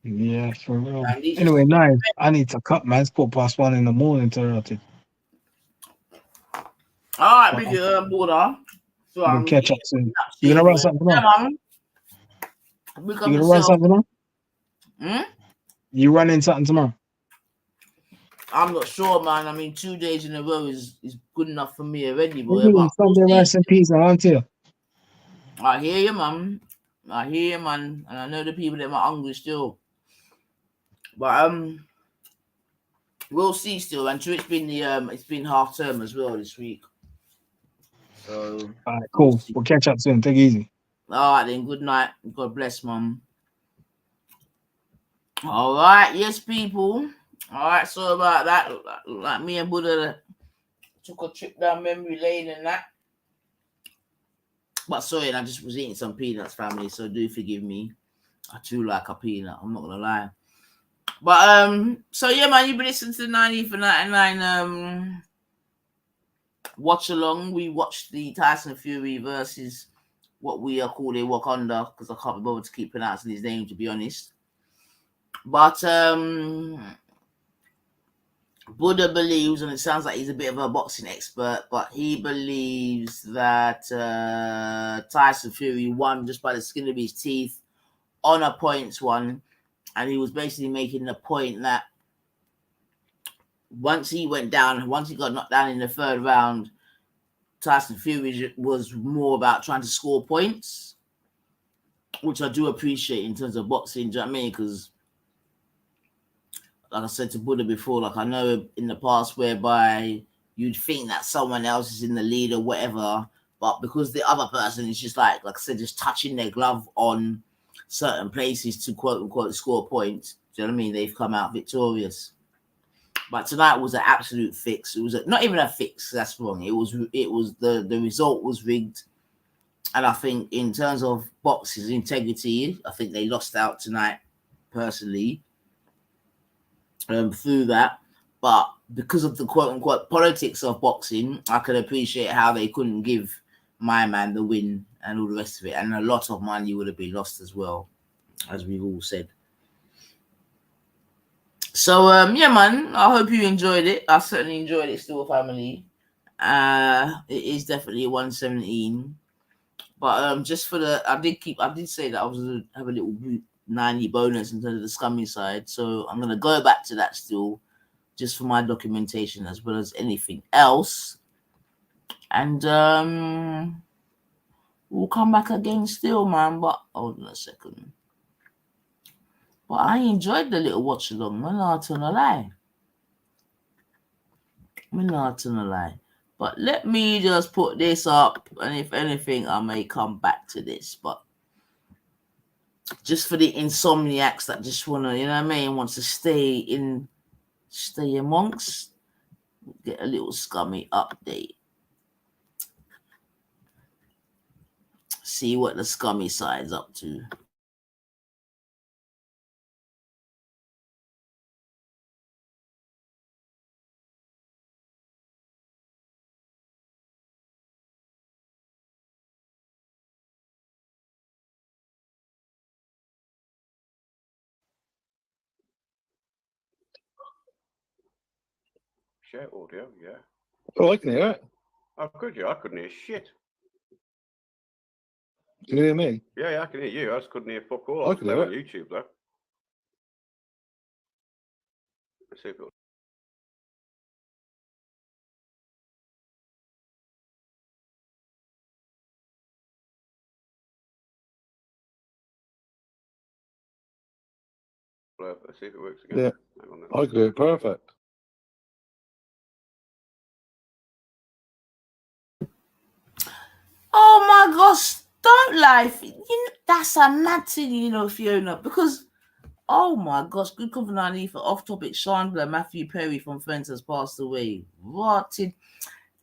Yeah, for real. And these Anyway, nice. I need to cut, man. It's 1:15 in the morning to rotted. all right, But big Buddha. So we'll I'm catch eating up soon. that You gonna shit, run man. something Yeah, on? man. Pick up You gonna run yourself. something on? Hmm? You running something tomorrow? I'm not sure, man. I mean, 2 days in a row is good enough for me already, What boy. do you mean? But we'll Sunday see. rice and peas, aren't you? I hear you, man. I hear you, man. And I know the people that are hungry still. But we'll see still. And true, it's been half term as well this week. So All right, we'll cool. see. We'll catch up soon. Take it easy. All right then. Good night. God bless, mum. All right, yes, people. All right, so about that, like me and Buddha took a trip down memory lane and that. But sorry, I just was eating some peanuts, family. So do forgive me. I do like a peanut. I'm not gonna lie. But so yeah, man, you've been listening to the 90 for 99 watch along. We watched the Tyson Fury versus what we are calling Wakanda because I can't be bothered to keep pronouncing his name to be honest. But Buddha believes, and it sounds like he's a bit of a boxing expert, but he believes that Tyson Fury won just by the skin of his teeth on a points one, and he was basically making the point that once he got knocked down in the third round, Tyson Fury was more about trying to score points, which I do appreciate in terms of boxing. Do you know what I mean? Because like I said to Buddha before, like I know in the past whereby you'd think that someone else is in the lead or whatever, but because the other person is just like I said, just touching their glove on certain places to quote unquote score points. Do you know what I mean? They've come out victorious. But tonight was an absolute fix. It was not even a fix. That's wrong. It was the result was rigged, and I think in terms of boxers' integrity, I think they lost out tonight. Personally, through that. But because of the quote unquote politics of boxing, I could appreciate how they couldn't give my man the win and all the rest of it. And a lot of money would have been lost as well, as we've all said. So yeah, man, I hope you enjoyed it. I certainly enjoyed it still, family. It is definitely 117. But just for the I did say that I was gonna have a little 90 bonus in terms of the Scummy side. So I'm gonna go back to that still, just for my documentation as well as anything else. And we'll come back again still, man. But hold on a second. But I enjoyed the little watch along, man. I'll tell a lie. I'm not gonna lie. But let me just put this up, and if anything, I may come back to this. But just for the insomniacs that just wanna, you know what I mean, wants to stay amongst, get a little Scummy update. See what the Scummy side's up to. Share audio, yeah. Oh, I can hear it. Oh, could you? I couldn't hear shit. Can you hear me? Yeah, I can hear you. I just couldn't hear fuck all. I I can was hear on it. YouTube, though. Let's see if it'll... Let's see if it works again. Yeah, Hang on then. I can hear it perfect. Oh my gosh, don't lie. That's a mad thing, Fiona, because oh my gosh, good company for off topic. Chandler Matthew Perry from Friends has passed away. Rotted.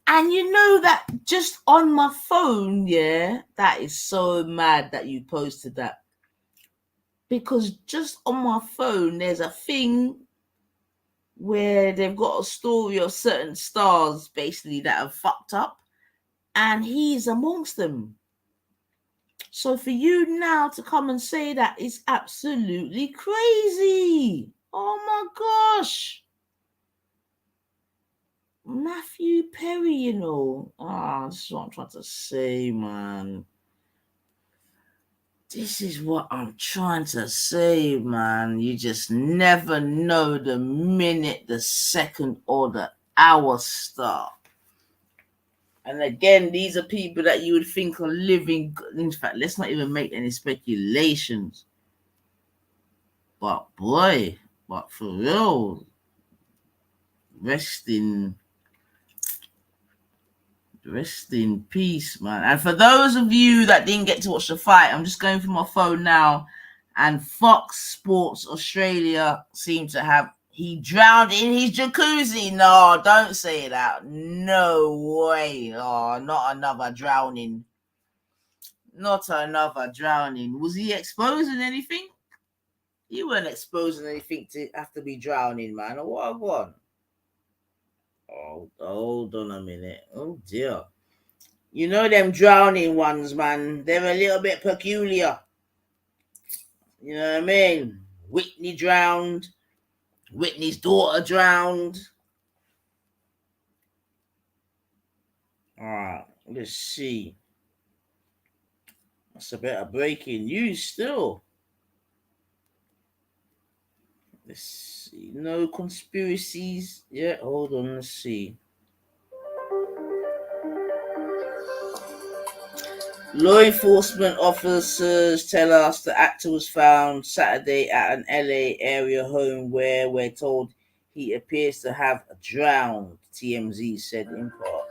And you know that just on my phone, yeah, that is so mad that you posted that. Because just on my phone, there's a thing where they've got a story of certain stars basically that have fucked up, and he's amongst them. So for you now to come and say that is absolutely crazy. Oh my gosh. Matthew Perry, this is what I'm trying to say, man. This is what I'm trying to say, man. You just never know the minute, the second, or the hour start. And again, these are people that you would think are living. In fact, let's not even make any speculations. But boy, but for real, rest in peace, man. And for those of you that didn't get to watch the fight, I'm just going through my phone now, and Fox Sports Australia seem to have he drowned in his jacuzzi. No, don't say that. No way. Oh, not another drowning. Not another drowning. Was he exposing anything? You weren't exposing anything to have to be drowning, man. Or what? Oh, hold on a minute. Oh dear. You know them drowning ones, man. They're a little bit peculiar. You know what I mean? Whitney drowned. Whitney's daughter drowned. Alright, let's see. That's a bit of breaking news still. Let's see. No conspiracies. Yeah, hold on, let's see. Law enforcement officers tell us the actor was found Saturday at an LA area home where we're told he appears to have drowned, TMZ said in part.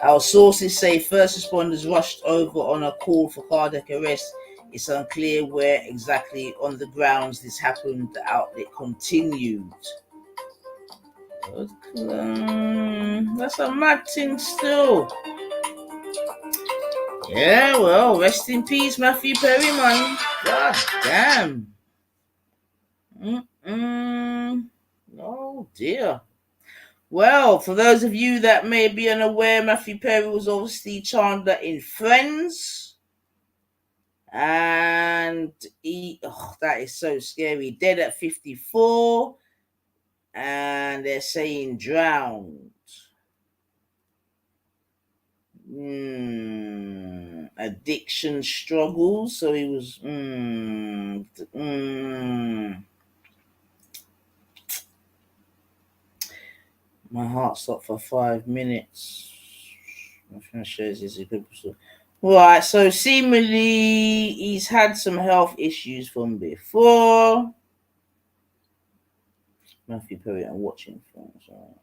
Our sources say first responders rushed over on a call for cardiac arrest. It's unclear where exactly on the grounds this happened, the outlet continued. That's a mad thing still. Yeah, well, rest in peace, Matthew Perry, man. God damn. Oh, dear. Well, for those of you that may be unaware, Matthew Perry was obviously Chandler in Friends. And that is so scary. Dead at 54. And they're saying drowned. Addiction struggles. So he was. My heart stopped for 5 minutes. Right, so seemingly he's had some health issues from before. Matthew Perry, I'm watching films. Right.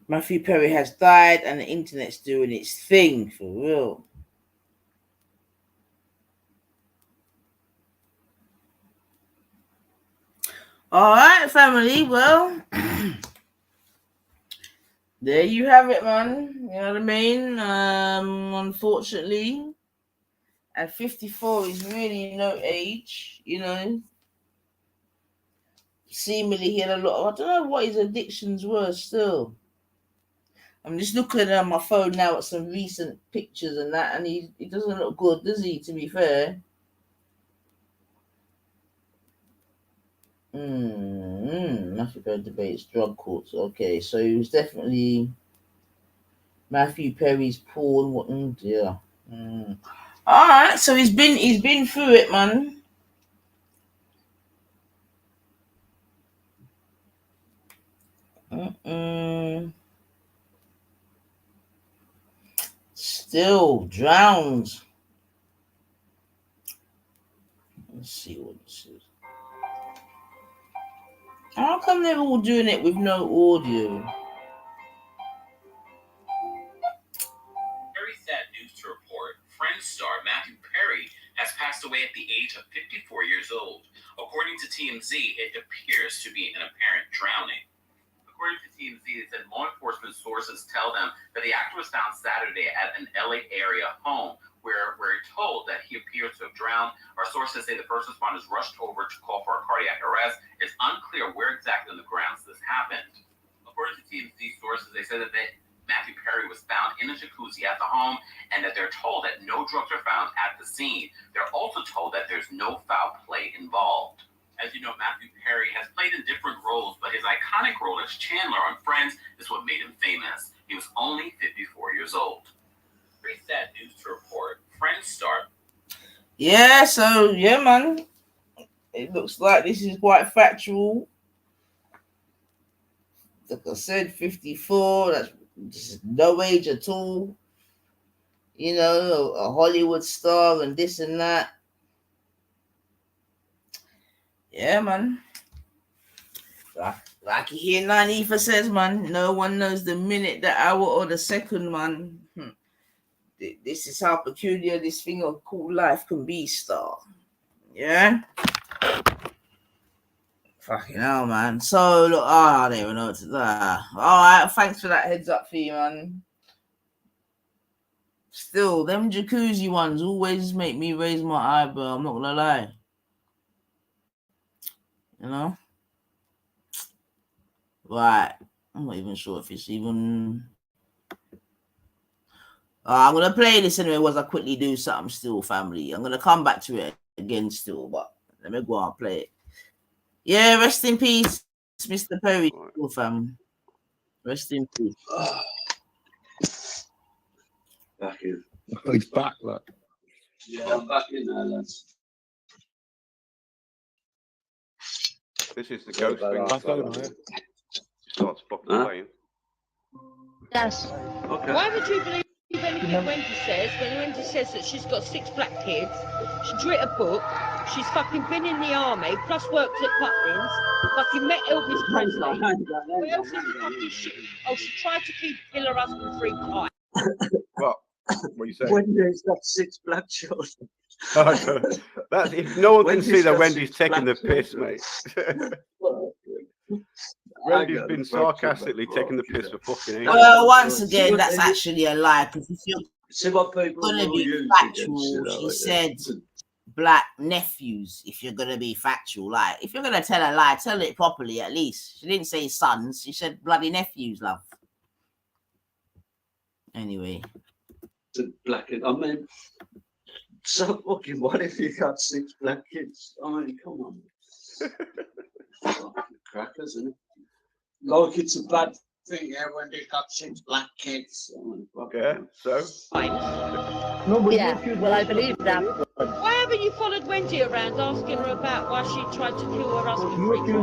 Matthew Perry has died and the internet's doing its thing, for real. Alright, family, well, there you have it, man. You know what I mean? Unfortunately, at 54 is really no age, you know. Seemingly he had a lot of, I don't know what his addictions were still. I'm just looking at my phone now at some recent pictures and that, and he doesn't look good, does he, to be fair? Matthew Perry debates drug courts. Okay, so he was definitely Matthew Perry's porn. What? Dear. All right, so he's been through it, man. Still drowns. Let's see what this is. How come they're all doing it with no audio? Very sad news to report. Friends star Matthew Perry has passed away at the age of 54 years old. According to TMZ, it appears to be an apparent drowning. According to TMZ, it said law enforcement sources tell them that the actor was found Saturday at an LA area home where we're told that he appears to have drowned. Our sources say the first responders rushed over to call for a cardiac arrest. It's unclear where exactly on the grounds this happened. According to TMZ sources, they said that Matthew Perry was found in a jacuzzi at the home and that they're told that no drugs are found at the scene. They're also told that there's no foul play involved. As you know, Matthew Perry has played in different roles, but his iconic role as Chandler on Friends is what made him famous. He was only 54 years old. Very sad news to report. Friends star. Yeah, so, yeah, man. It looks like this is quite factual. Like I said, 54, that's just no age at all. You know, a Hollywood star and this and that. Yeah, man. Like here, Nanifa says, man, no one knows the minute, the hour, or the second, man. This is how peculiar this thing of cool life can be, star. Yeah? Fucking hell, man. So, look, I don't even know what to do. Alright, thanks for that heads up for you, man. Still, them jacuzzi ones always make me raise my eyebrow, I'm not gonna lie. You know? Right. I'm not even sure if it's even... I'm gonna play this anyway once I quickly do something still, family. I'm gonna come back to it again still, but let me go and play it. Yeah, rest in peace, Mr. Perry, still, fam. Rest in peace. Back in. Oh, he's back, look. Yeah, I'm back in there, lads. This is the ghost thing. Back over here. Starts fucking playing. Yes. Okay. Why would you believe anything Wendy says when Wendy says that she's got 6 black kids, she's written a book, she's fucking been in the army, plus worked at Butlins, fucking met Elvis Presley. What else is the fucking shit? Oh, she tried to kill her husband 3 times. What? What are you saying? Wendy's got 6 black children. That's if no one can see that got Wendy's 6 taking the black piss, children. mate. Wendy's been sarcastically taking the piss for fucking ages. Well, once again, that's actually a lie, because if you're See what people going to will be use factual, against you, she said black nephews, if you're going to be factual. Like, if you're going to tell a lie, tell it properly at least. She didn't say sons, she said bloody nephews, love. Anyway. Black, I mean, so fucking what if you got 6 black kids? I mean, come on. Fucking crackers, isn't it? Like it's a bad thing, yeah, when they got 6 black kids. Okay, so? Yeah, well, I believe that. Why haven't you followed Wendy around asking her about why she tried to kill her husband 3 times?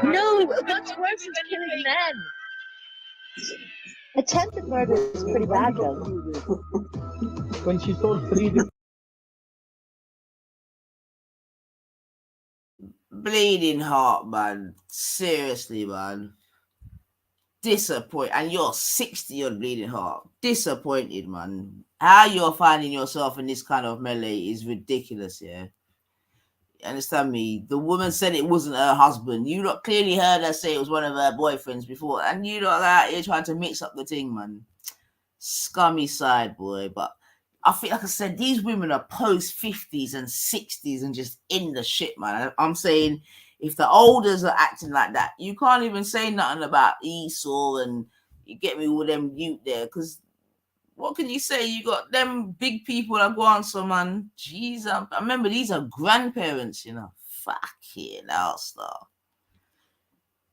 No, what's worse is killing men. Attempted murder is pretty bad, though. When she told 3 Bleeding heart, man. Seriously, man. Disappointed. And you're 60 on bleeding heart. Disappointed, man. How you're finding yourself in this kind of melee is ridiculous, yeah. You understand me? The woman said it wasn't her husband. You lot clearly heard her say it was one of her boyfriends before. And you lot out here trying to mix up the thing, man. Scummy side, boy. But I think, like I said, these women are post 50s and 60s and just in the shit, man. I'm saying, if the olders are acting like that, you can't even say nothing about Esau and you get me with them youth there. Because what can you say? You got them big people that go on, so man. Jeez, I remember these are grandparents, you know. Fucking hell, star.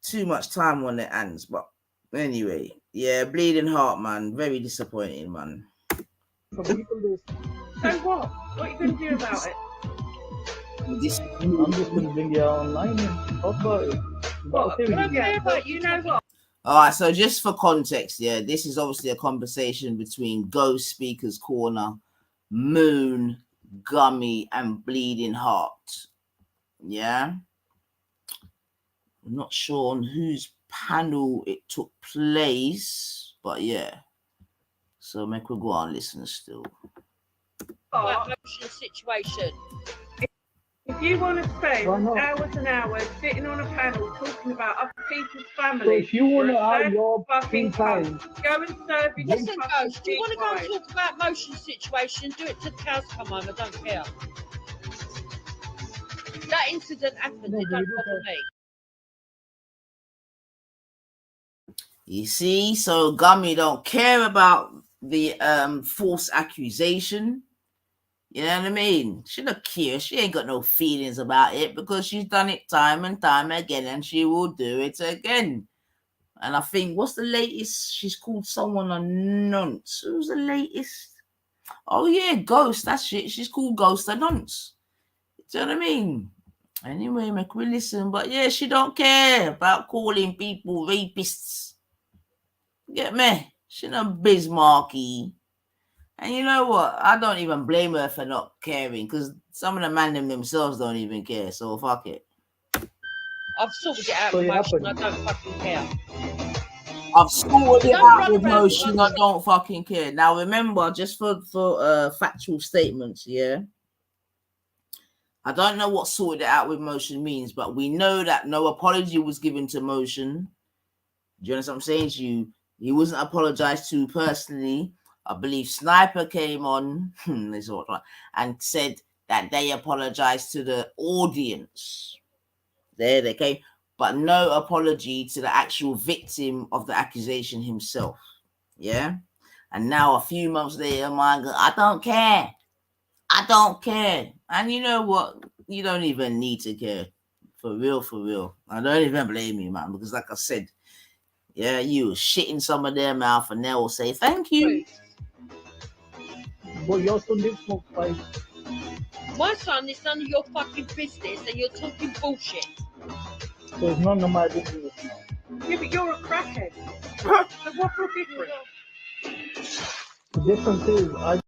Too much time on their hands, but anyway, yeah, bleeding heart, man. Very disappointing, man. So what? What are you going to do about it? I'm just going to bring you online and talk about it. What? I don't care about you know what? All right, so just for context, yeah, this is obviously a conversation between Ghost Speaker's Corner, Moon, Gummy, and Bleeding Heart. Yeah. I'm not sure on whose panel it took place, but yeah. So make we go on listen still. Emotional situation. If you want to spend hours and hours sitting on a panel talking about other people's families, so if you want to have your fucking time, go and serve your listen, Ghost, do you want to go and talk about emotional situation? Do it till the cows come home. I don't care. That incident happened. It don't bother me. You see, so Gummy don't care about the false accusation. You know what I mean? She don't care. She ain't got no feelings about it because she's done it time and time again, and she will do it again. And I think, what's the latest? She's called someone a nonce. Who's the latest? Oh yeah, Ghost. That's it. She's called Ghost a nonce. Do you know what I mean? Anyway, make we listen. But yeah, she don't care about calling people rapists. Get me? She no Bismarcky. And you know what? I don't even blame her for not caring because some of the men themselves don't even care. So fuck it. I've sorted it out with motion. I don't fucking care. I've sorted it out with motion. I don't fucking care. Now remember, just for factual statements, yeah. I don't know what sorted it out with motion means, but we know that no apology was given to motion. Do you understand what I'm saying? He wasn't apologized to personally. I believe Sniper came on and said that they apologized to the audience. There they came, but no apology to the actual victim of the accusation himself. Yeah. And now a few months later, my God, I don't care. I don't care. And you know what? You don't even need to care. For real, for real. I don't even blame you, man, because like I said, yeah, you shit in some of their mouth and they will say thank you. But your son did smoke pipe. My son is none of your fucking business and you're talking bullshit. So it's none of my business. Yeah, but you're a crackhead. So what's the difference? The difference is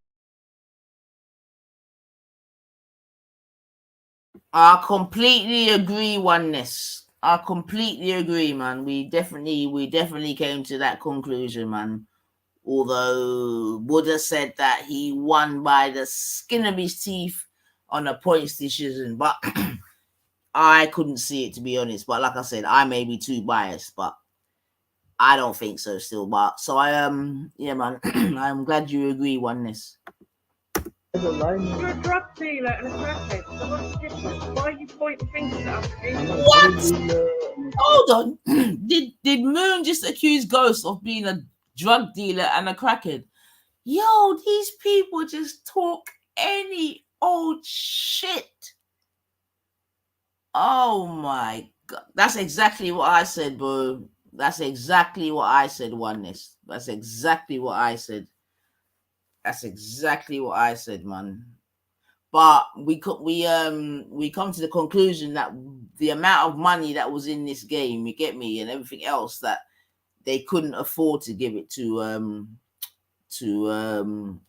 I completely agree, oneness. I completely agree, man. We definitely came to that conclusion, man. Although Buddha said that he won by the skin of his teeth on a points decision, but I couldn't see it, to be honest. But like I said, I may be too biased, but I don't think so still. But so I yeah, man. I'm glad you agree, oneness. You're a drug dealer and a crackhead. So what's the difference? Why are you pointing fingers at other people? What? Hold on. Did Moon just accuse Ghost of being a drug dealer and a crackhead? Yo, these people just talk any old shit. Oh my God. That's exactly what I said, bro. That's exactly what I said, oneness. That's exactly what I said. That's exactly what I said, man. But we come to the conclusion that the amount of money that was in this game, you get me, and everything else, that they couldn't afford to give it to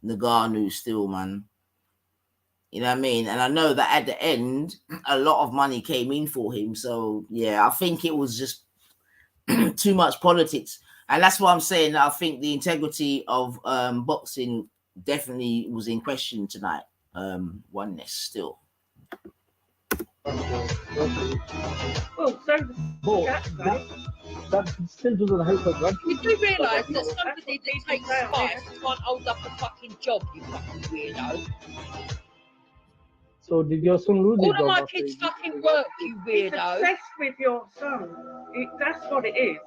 Ngannou still, man. You know what I mean? And I know that at the end, a lot of money came in for him. So yeah, I think it was just too much politics. And that's why I'm saying that I think the integrity of boxing definitely was in question tonight. Oneness still. Okay. Well, so But that's right. that still doesn't help her grandchildren. You do realise that That's somebody what that people takes say on spice there. can't hold up a fucking job, you fucking weirdo. So did your son lose All his of my job after kids he- fucking work, you He's weirdo. obsessed with your son. That's what it is.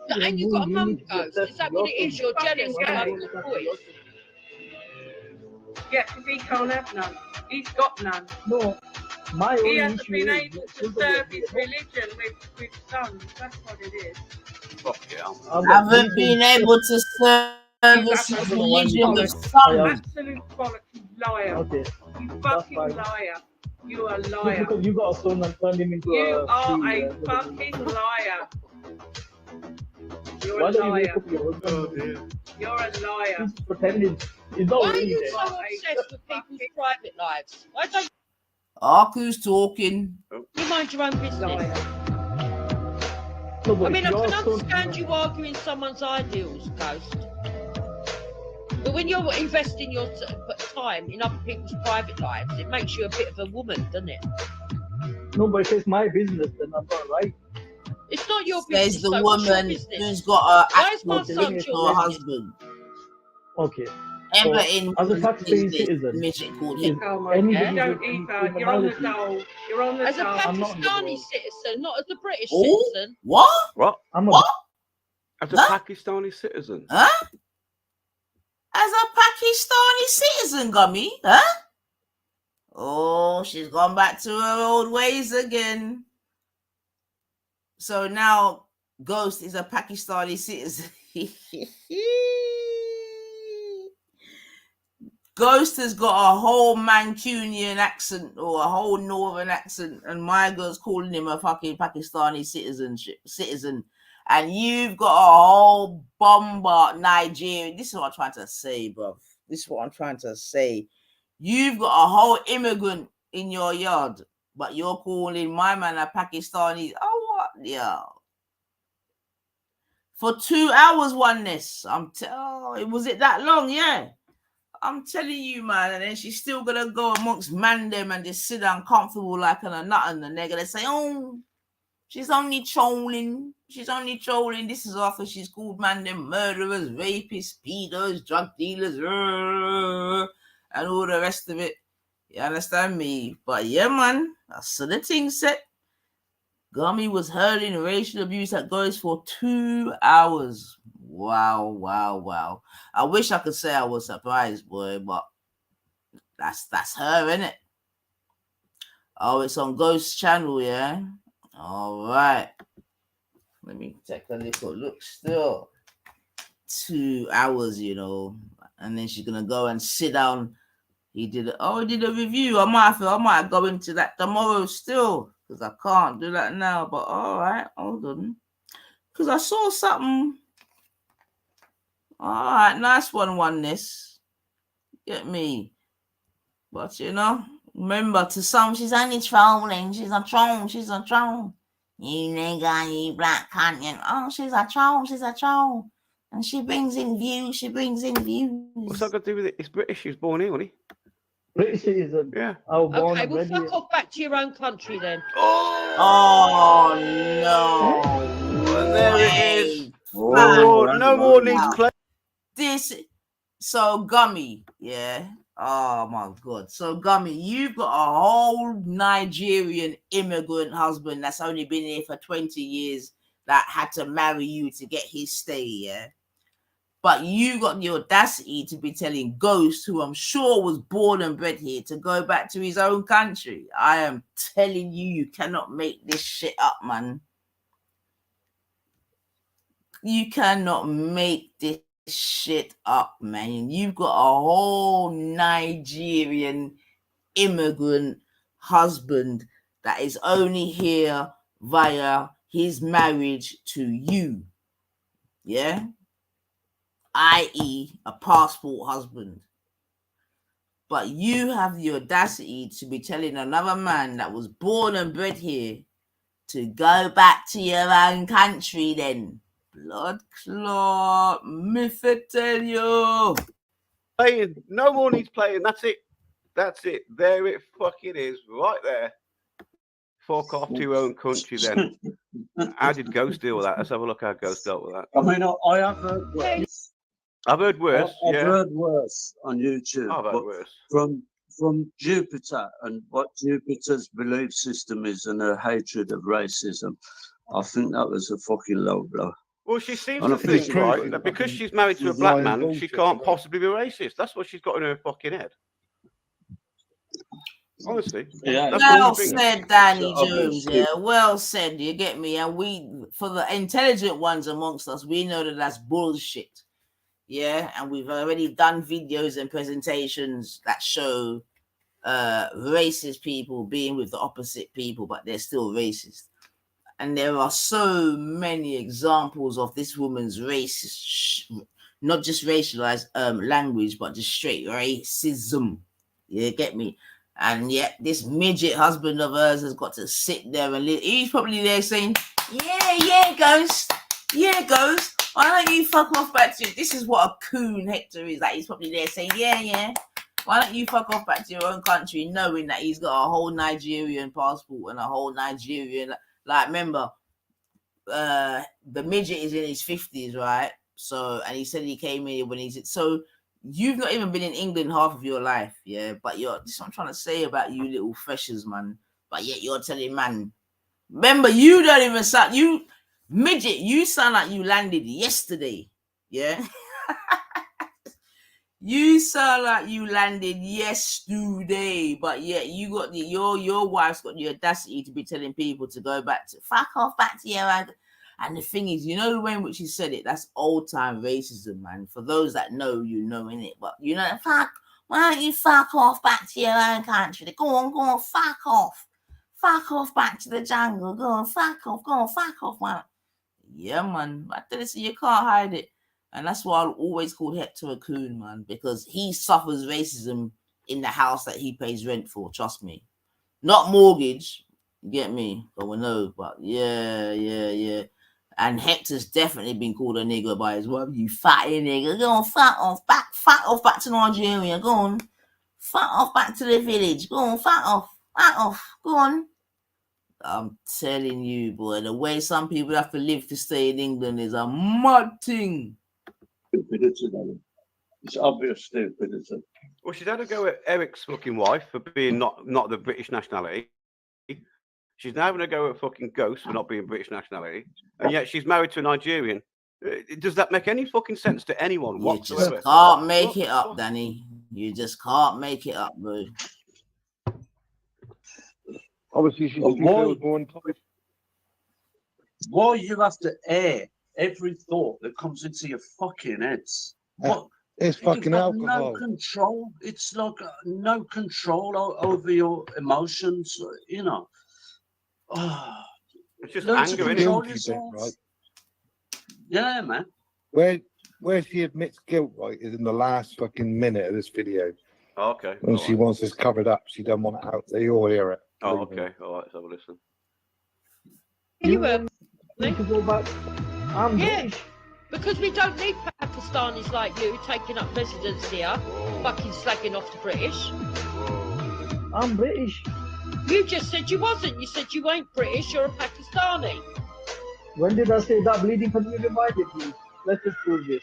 So, and you've got a You mum, need to be Ghost. obsessed Is that with what it your is? son. You're Fucking jealous gay. of Why other you go boys? Yeah, because he can't have none. He's got none. No, my He only hasn't issue been is able to children serve get his religion with sons. That's what it is. Fuck yeah. I've got three Haven't been kids. able to service You his I don't know why you religion do with that. sons. Absolute quality liar. Okay, You that's fucking fine. liar. You are a Just liar. because you got a son and turned him into You a are free, a fucking liar. You're why a don't you wake liar. up your husband? Oh dear. You're a liar. He's pretending. He's not Why are really you there. so obsessed with people's private lives? Why don't Aku's talking. you mind your own business? Liar. No, I but mean, if I your can son, understand you arguing someone's ideals, Ghost. But when you're investing your time in other people's private lives, it makes you a bit of a woman, doesn't it? no, but if it's my business, then I'm not right. It's not your Says business, the though. What's your woman business? who's got Why is a my Okay, son let me for your a explain. business? husband. Okay, Ever so in as a this tax-paying citizen, midget called if him. Oh my anybody God. You don't with any either. You're on the criminality, dole. You're on the As a dole. I'm not on the Pakistani dole. citizen, not as a British Oh, citizen. what? What? I'm a What? As a Huh? Pakistani citizen? Huh? As a Pakistani citizen, Gummy? Huh? Oh, she's gone back to her old ways again. So now Ghost is a Pakistani citizen. Ghost has got a whole Mancunian accent or a whole northern accent, and my girl's calling him a fucking Pakistani citizen. And you've got a whole bomber Nigerian. This is what I'm trying to say, bruv. This is what I'm trying to say. You've got a whole immigrant in your yard, but you're calling my man a Pakistani. Oh, what? Yeah. For 2 hours, oneness. Was it that long? Yeah. I'm telling you, man. And then she's still gonna go amongst man them and just sit down comfortable like on a nut, and they're gonna say, "Oh, she's only trolling. She's only trolling." This is after she's called man them murderers, rapists, pedos, drug dealers, and all the rest of it. You understand me? But yeah, man, that's the thing set. Gummy was hurling racial abuse that goes for 2 hours. Wow. I wish I could say I was surprised, boy, but that's her, innit? Oh, it's on Ghost Channel, yeah? All right. Let me take a little look still. 2 hours, you know. And then she's going to go and sit down. He did a review. I might go into that tomorrow still, because I can't do that now. But all right, hold on. Because I saw something. All right, nice one, oneness. Get me. But, you know, remember, to some, she's only trolling. She's a troll. You nigga, you black cunt. Oh, she's a troll. And she brings in views. What's that got to do with it? He's British. He was born here, wasn't British citizen. he? Yeah. I was born Okay, and well, bred fuck here. off back to your own country then. Oh, no. And there it is. Oh, No more needs play. So Gummy, yeah. Oh my God. So Gummy, you've got a whole Nigerian immigrant husband that's only been here for 20 years that had to marry you to get his stay, yeah. But you got the audacity to be telling Ghost, who I'm sure was born and bred here, to go back to his own country. I am telling you, you cannot make this shit up, man. You cannot make this shit up, man. You've got a whole Nigerian immigrant husband that is only here via his marriage to you. Yeah? I.e., a passport husband. But you have the audacity to be telling another man that was born and bred here to go back to your own country then. Blood clot, me tell you. Playing. No more needs playing. That's it. That's it. There it fucking is. Right there. Fuck off to your own country then. How did Ghost deal with that? Let's have a look how Ghost dealt with that. I mean, I have heard worse. I've heard worse. I've yeah. heard worse on YouTube. I've heard but worse. From Jupiter and what Jupiter's belief system is and her hatred of racism, I think that was a fucking low blow. Well, she seems to think, right, that because she's married to a black man, she can't possibly be racist. That's what she's got in her fucking head. Honestly. Yeah. Well said, Danny Jones. Yeah, well said. You get me? And we, for the intelligent ones amongst us, we know that that's bullshit. Yeah, and we've already done videos and presentations that show racist people being with the opposite people, but they're still racist. And there are so many examples of this woman's racist, not just racialized language, but just straight racism. You get me? And yet this midget husband of hers has got to sit there and he's probably there saying, yeah, Ghost. Yeah, Ghost. Why don't you fuck off back to... This is what a coon Hector is. Like, he's probably there saying, yeah. Why don't you fuck off back to your own country, knowing that he's got a whole Nigerian passport and a whole Nigerian... Like, remember, the midget is in his 50s, right? So, and he said he came here when he's... So, you've not even been in England half of your life, yeah? But this is what I'm trying to say about you little freshers, man. But yet you're telling, man... Remember, you don't even sound... You... Midget, you sound like you landed yesterday, yeah? You sound like you landed yesterday, but yet you got your wife's got the audacity to be telling people to go back to fuck off back to your own. And the thing is, you know the way in which he said it, that's old time racism, man. For those that know, you know, innit? But you know, why don't you fuck off back to your own country? Go on, fuck off. Fuck off back to the jungle. Go on, fuck off, man. Yeah, man. I tell you, so you can't hide it. And that's why I'll always call Hector a coon, man, because he suffers racism in the house that he pays rent for, trust me. Not mortgage, you get me? But we know, but yeah. And Hector's definitely been called a nigger by his wife. You fatty nigger. Go on, fuck off back to Nigeria. Go on. Fuck off back to the village. Go on, fuck off. Go on. I'm telling you, boy, the way some people have to live to stay in England is a mad thing. Stupidity, it's obvious stupidity. Well, she's had a go at Eric's fucking wife for being not the British nationality. She's now having a go at fucking Ghost for not being British nationality, and yet she's married to a Nigerian. Does that make any fucking sense to anyone whatsoever? You just can't make it up, Danny. You just can't make it up, bro. Obviously, she's born. Why you have to air every thought that comes into your fucking heads? What? It's fucking alcohol. No control. It's like no control over your emotions. You know. It's just anger, right? Yeah, man. Where she admits guilt, right, is in the last fucking minute of this video. Okay. When she wants this covered up, she doesn't want it out. They all hear it. Oh, okay. All right, let's have a listen. You were. To go back. I'm British. Because we don't need Pakistanis like you taking up residence here, fucking slagging off the British. I'm British. You just said you wasn't. You said you ain't British, you're a Pakistani. When did I say that? Bleeding, can you remind it, please? Let's just prove this.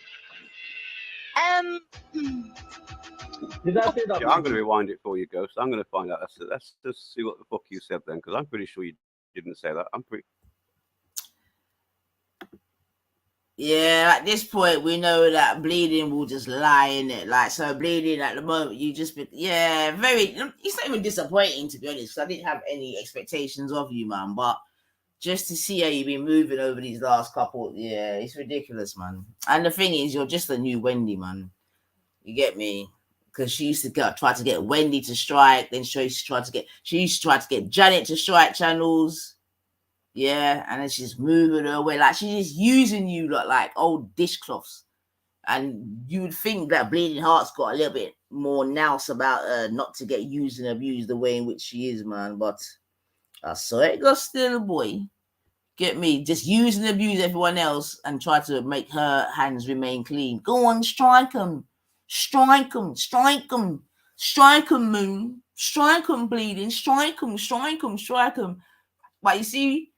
Did I say that? Yeah, I'm going to rewind it for you, Ghost. I'm going to find out. Let's just see what the fuck you said then, because I'm pretty sure you didn't say that. Yeah, at this point, we know that bleeding will just lie in it. Like, so bleeding at the moment, you just be, it's not even disappointing, to be honest, because I didn't have any expectations of you, man. But just to see how you've been moving over these last couple, it's ridiculous, man. And the thing is, you're just a new Wendy, man. You get me? Because she used to try to get Wendy to strike, then she used to try to get Janet to strike channels. Yeah, and then she's moving her away. Like, she's just using you like old dishcloths. And you would think that Bleeding Heart's got a little bit more nous about not to get used and abused the way in which she is, man. But I saw it go still, boy. Get me? Just use and abuse everyone else and try to make her hands remain clean. Go on, strike them. Strike them. Strike them. Strike them, Moon. Strike them, Bleeding. Strike them. Strike them. Strike them. But you see,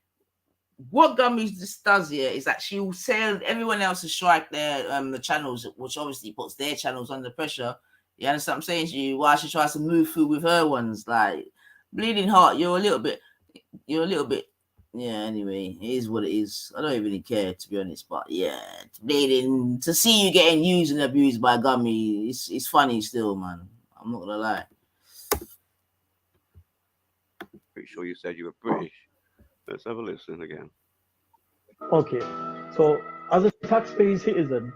what Gummy just does here is that she'll tell everyone else to strike their the channels, which obviously puts their channels under pressure. You understand what I'm saying to you? While she tries to move through with her ones, like Bleeding Heart, you're a little bit, yeah, anyway, it is what it is. I don't really care, to be honest, but yeah, Bleeding, to see you getting used and abused by Gummy, it's funny still, man. I'm not gonna lie. Pretty sure you said you were British. Let's have a listen again. Okay, so as a tax-paying citizen,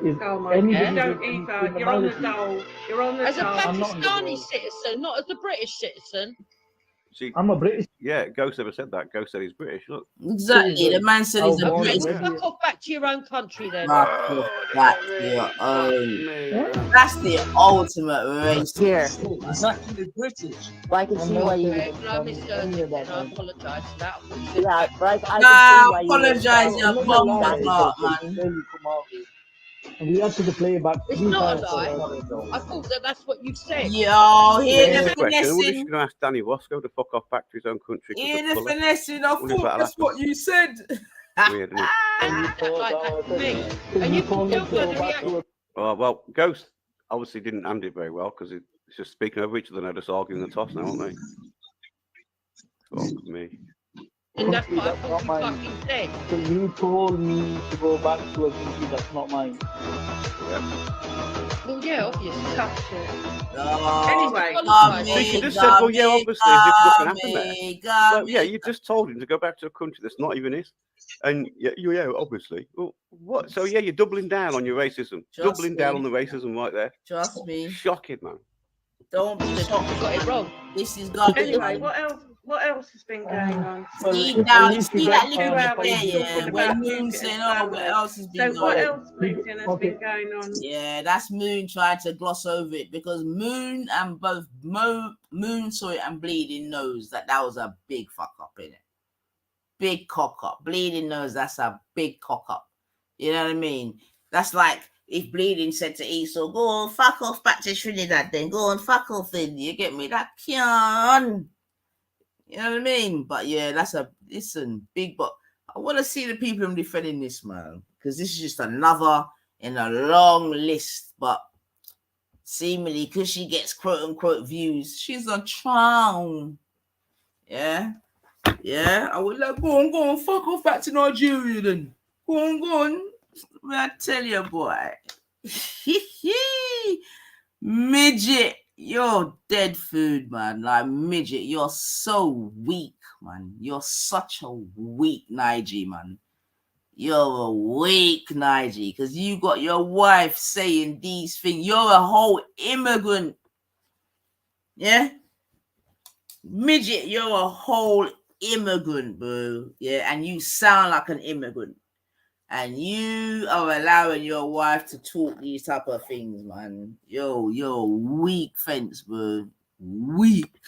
is Oh my anybody God, don't with either. You're on the criminality- dole. You're on the As a dole. I'm not on the Pakistani roll. citizen, not as a British citizen. See, I'm a British. yeah, Ghost never said that. Ghost said he's British. Look. Exactly, the man said he's a Oh, Okay, British. so yeah. fuck off back to your own country then. Fuck off back to your own. Yeah. That's the ultimate race. Here. It's actually British. But I can see why you Okay, would well, I misheard any you of then. that. I Man. apologise for that. I thought you said Yeah, back. but I can Nah, see why you would. apologize, you I'm not bum gonna lie, heart, because man. when you come out, and we had to play back It's 3 not a times. lie. I thought that that's what you said. Yo, hear Here's the a question. We're just finessing. going to ask Danny Wasco to fuck off back to his own country. 'cause Hear of the colour. finessing. I Wonder if thought that'll that's happen. what you said. Weird, isn't it? And you Like thought that to me. that And you told me still to go gonna back react. to Oh, well, Ghost obviously didn't hand it very well because it's just speaking over each other now, just arguing the toss now, aren't they? Fuck me. And that's country what I that's thought not you mine. fucking said. So you told me to go back to a country that's not mine. Well, yeah, obviously. Tough shit. Oh, Anyway. See, she just said, well, yeah, obviously, as if nothing happened there. Well, yeah, you just told him to go back to a country that's not even his. And yeah, obviously. Well, what? So, yeah, you're doubling down on your racism. Trust Doubling me. down on the racism right there. Trust me. Shocking, man. Don't be shocked. You got it wrong. This is garbage. Anyway, man. what else has been going on? Well, See at now, least see you that got, little Well, bit we there, talking yeah. about When Moon Putin saying, and "Oh, what family. else has So been what going?" else, Meeting, has Okay. been going on? Yeah, that's Moon trying to gloss over it because Moon and both Moon saw it and Bleeding knows that was a big fuck up in it. Big cock up. Bleeding knows that's a big cock up. You know what I mean? That's like if Bleeding said to Esau, "Go on, fuck off back to Trinidad, then go on, fuck off then." You get me? That can. You know what I mean? But yeah, listen, big. But I want to see the people defending this, man, because this is just another in a long list. But seemingly, because she gets quote unquote views, she's a clown. Yeah. I would like go on, fuck off back to Nigeria then. Go on. I tell you, boy. Midget, you're dead food, man. Like midget, you're so weak, man. You're such a weak Nige, man. You're a weak Nige because you got your wife saying these things. You're a whole immigrant. Yeah? Midget, you're a whole immigrant, bro. Yeah, and you sound like an immigrant. And you are allowing your wife to talk these type of things, man. You're weak fence, bro. Weak.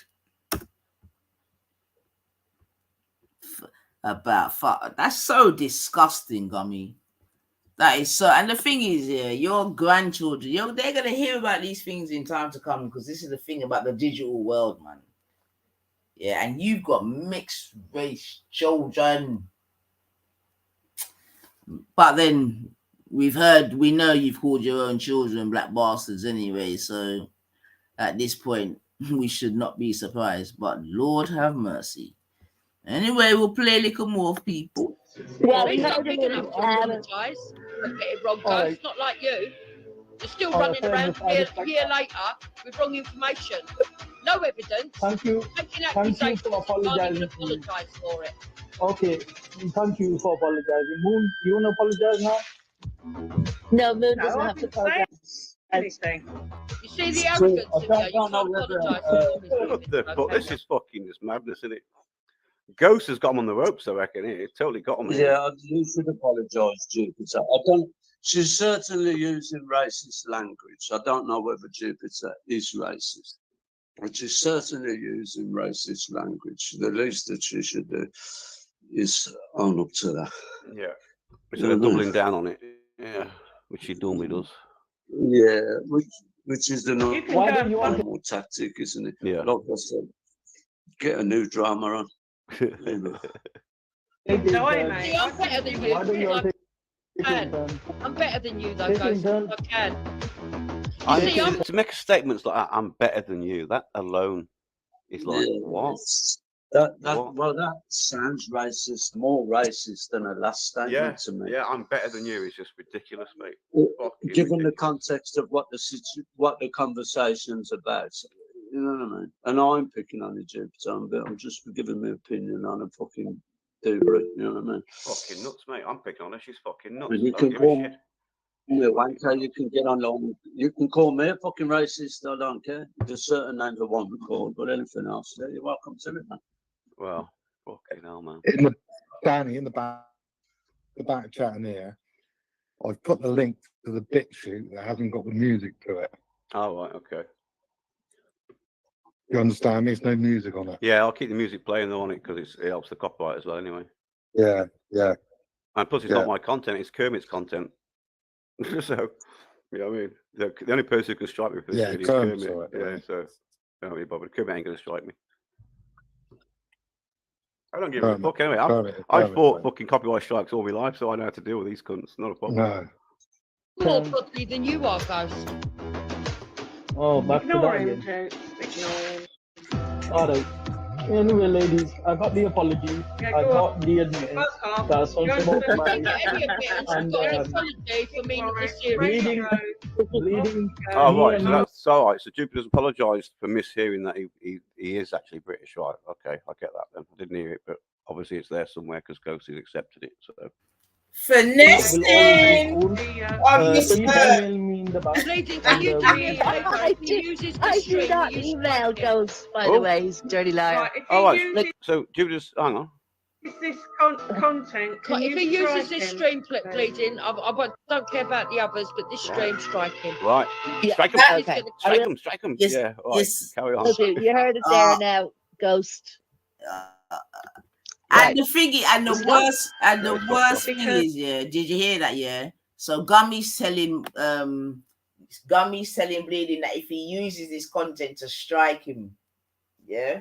About fuck. That's so disgusting, Gummy. That is so. And the thing is, yeah, your grandchildren, they're gonna hear about these things in time to come because this is the thing about the digital world, man. Yeah, and you've got mixed race children. But then we know you've called your own children black bastards anyway. So at this point, we should not be surprised. But Lord have mercy. Anyway, we'll play a little more of people. Yeah, At we least I'm heard big it. enough to apologise. Don't get it wrong, All guys. right. It's not like you. You're still All right, running fair around enough. I a respect year that. later with wrong information. No evidence. Thank you. Making Thank you accusations. for You can't even apologizing to me. apologise for it. Okay, thank you for apologizing. Moon, you want to apologize now? No, Moon No, doesn't I have to didn't say apologize. anything. You see the So, arrogance I in don't you. You know can't whether, apologise. What the fuck? This is fucking just madness, isn't it? Ghost has got him on the ropes, I reckon. It totally got him. Yeah, you should apologise, Duke. I don't. She's certainly using racist language. I don't know whether Jupiter is racist, but she's certainly using racist language. The least that she should do is own up to that. Yeah. Instead of doubling down on it. Yeah. Which she normally does. Yeah, which is the You can Why go don't you want normal tactic, isn't it? Yeah. Like I said, get a new drama on. You know. die, mate. See, I'm better than you. Why don't you all Like, take it man. then? I'm better than you, though, Take it guys. then. I can. I see, think I'm- to make statements like that, I'm better than you, that alone is like, Yeah, what? Well, that sounds racist, more racist than a last statement Yeah, to me. yeah, I'm better than you is just ridiculous, mate. Fucking Given the ridiculous. context of what the conversation's about, you know what I mean? And I'm picking on Jupiter, but I'm just giving my opinion on a fucking dude, you know what I mean? Fucking nuts, mate. I'm picking on her. She's fucking nuts. And you I can don't give a call shit. me a wanker, you can get on, you can call me a fucking racist, I don't care. There's certain names I won't record, but anything else, yeah, you're welcome to it, man. Well, fucking hell, man. Danny, in the back chatting here, I've put the link to the bit shoot that hasn't got the music to it. Oh, right, okay. You understand me? There's no music on it. Yeah, I'll keep the music playing though on it because it helps the copyright as well anyway. Yeah, yeah. And plus, it's not my content, it's Kermit's content. So, you know what I mean? The only person who can strike me for this Yeah, video is Kermit's Kermit. all right, Yeah, right. so I don't really bother. Kermit ain't going to strike me. I don't give a fuck anyway. I've fought fucking copyright strikes all my life, so I know how to deal with these cunts. Not a problem. No. More godly than you are, Ghost. Oh, back to Ignore that him, again. Jokes. Ignore him. Alright. Anyway, ladies, I got the apology. Yeah, I go got the admittance. Fuck off. That's Go something to about the my Any admittance, and you've got an apology for meaning Sorry. this series. bleeding. Oh, Me right. and So you- that's all right. So Jupiter's apologised for mishearing that he is actually British, right? Okay, I get that then. I didn't hear it, but obviously it's there somewhere because Ghost has accepted it. So Finessing. Can you email me in the back? Bleeding, can you do me a favour? If he uses the I string, do not you email strike him. Ghost, by Oh. the way, he's a dirty liar. Right, if all he right. uses So Jupiter's hang on. this content, can If he you uses strike this him? stream, bleeding, I don't care about the others, but this stream, strike him. Right. Yeah, Strike him. okay. Strike him. Strike him. Yes, Yeah. All right. yes. Carry on. Okay, you heard it there now, Ghost. And the thing, and the It's not- worst thing is, yeah, did you hear that? Yeah. So Gummy's telling Bleeding that if he uses this content to strike him, yeah,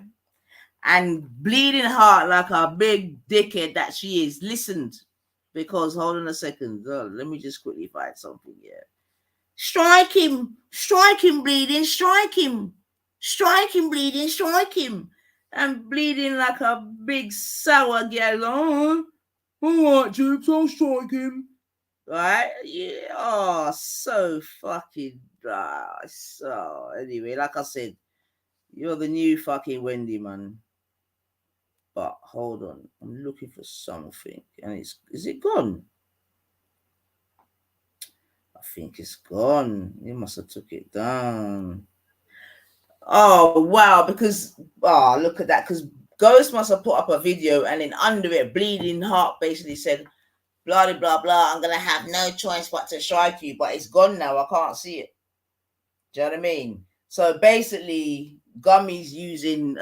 and Bleeding Heart, like a big dickhead that she is, listened, because hold on a second, let me just quickly find something. Yeah, strike him, Bleeding, strike him, Bleeding, strike him. And Bleeding like a big sour girl. Oh, all right, Jupes, I'll strike him. Right? Yeah. Oh, so fucking. So anyway, like I said, you're the new fucking Wendy, man. But hold on, I'm looking for something, and is it gone? I think it's gone. You must have took it down. Oh wow! Because look at that. Because Ghost must have put up a video, and then under it, Bleeding Heart basically said, "Blah blah blah blah. I'm gonna have no choice but to strike you." But it's gone now. I can't see it. Do you know what I mean? So basically, Gummy's using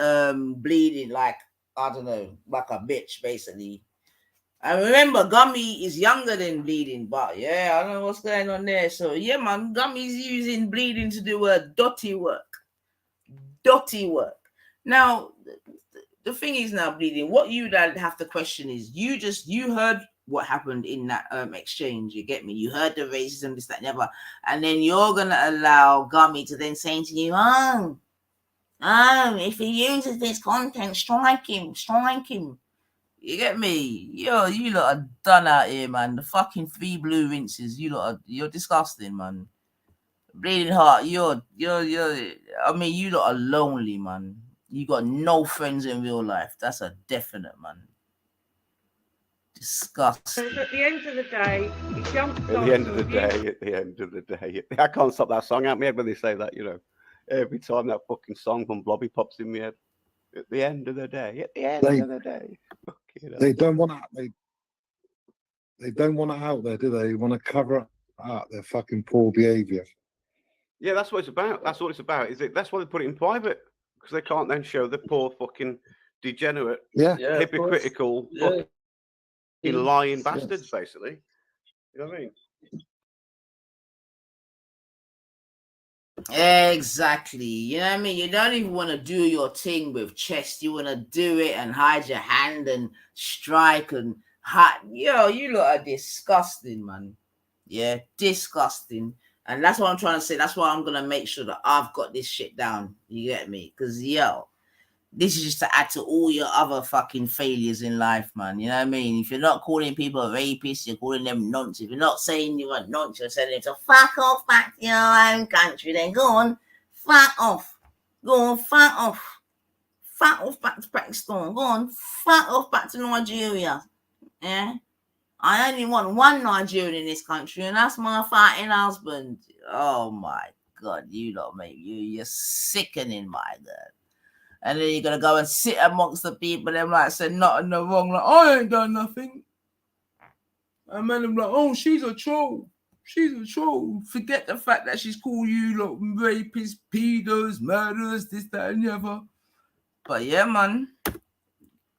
Bleeding like I don't know, like a bitch, basically. And remember, Gummy is younger than Bleeding, but yeah, I don't know what's going on there. So yeah, man, Gummy's using Bleeding to do a dirty work. Now, the thing is now, Bleeding, what you have to question is you heard what happened in that exchange. You get me? You heard the racism, this, that, never, and then you're gonna allow Gummy to then say to you, oh, if he uses this content, strike him. You get me? You lot are done out here, man. The fucking 3 blue rinses. You're disgusting, man. Bleeding Heart, you're. I mean, you lot are lonely, man. You got no friends in real life. That's a definite, man. Disgusting. At the end of the day, he jumped At the end of the day. I can't stop that song out of my head when they say that, you know. Every time that fucking song from Blobby pops in my head. At the end of the day. They don't want to. They don't want it out there, do they? They want to cover up their fucking poor behaviour. Yeah, that's what it's about. That's what it's about. That's why they put it in private, because they can't then show the poor fucking degenerate, Yeah. hypocritical, fucking lying bastards, basically. You know what I mean? Exactly. You know what I mean? You don't even want to do your thing with chest. You want to do it and hide your hand and strike and hide. Yo, you lot are disgusting, man. Yeah, disgusting. And that's what I'm trying to say. That's why I'm going to make sure that I've got this shit down. You get me? Because, yo, this is just to add to all your other fucking failures in life, man. You know what I mean? If you're not calling people rapists, you're calling them nonsense. If you're not saying you want nonsense, you're saying to fuck off back to your own country, then go on, fuck off. Go on, fuck off. Fuck off back to Pakistan. Go on, fuck off back to Nigeria. Yeah? I only want one Nigerian in this country, and that's my fighting husband. Oh my God, you lot, mate. You're sickening, my God. And then you're gonna go and sit amongst the people and like say not in the wrong, like I ain't done nothing. And then I'm like, oh, she's a troll. She's a troll. Forget the fact that she's called you like rapists, pedos, murderers, this, that, and the other. But yeah, man.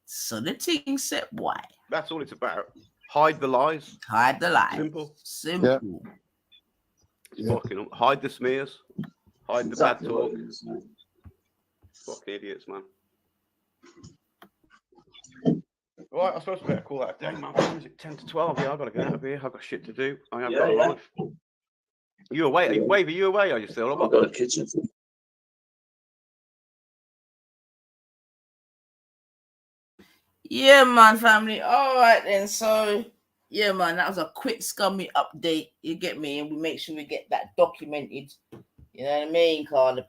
So the thing said why? That's all it's about. Hide the lies. Hide the lies. Simple. Yeah. Fucking hide the smears. Hide the bad talk. Fucking idiots, man. Right, I suppose we better call that a day, man. Is it 10 to 12? Yeah, I've got to get out of here. I've got shit to do. I have got a life. You away? Wave, are you away? Are you still? I've got a kitchen. Yeah, man, family. All right, then. So, yeah, man, that was a quick Scummy update. You get me? And we make sure we get that documented. You know what I mean, Carl? The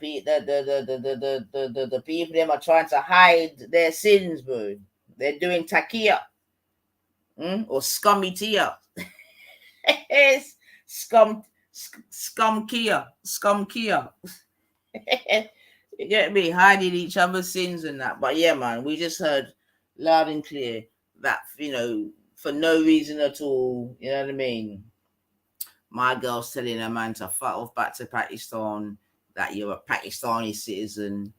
people them are trying to hide their sins, bro. They're doing takia. Or scummy tia. Scum kia. You get me? Hiding each other's sins and that. But yeah, man, we just heard loud and clear that, you know, for no reason at all, you know what I mean? My girl's telling her man to fuck off back to Pakistan, that you're a Pakistani citizen.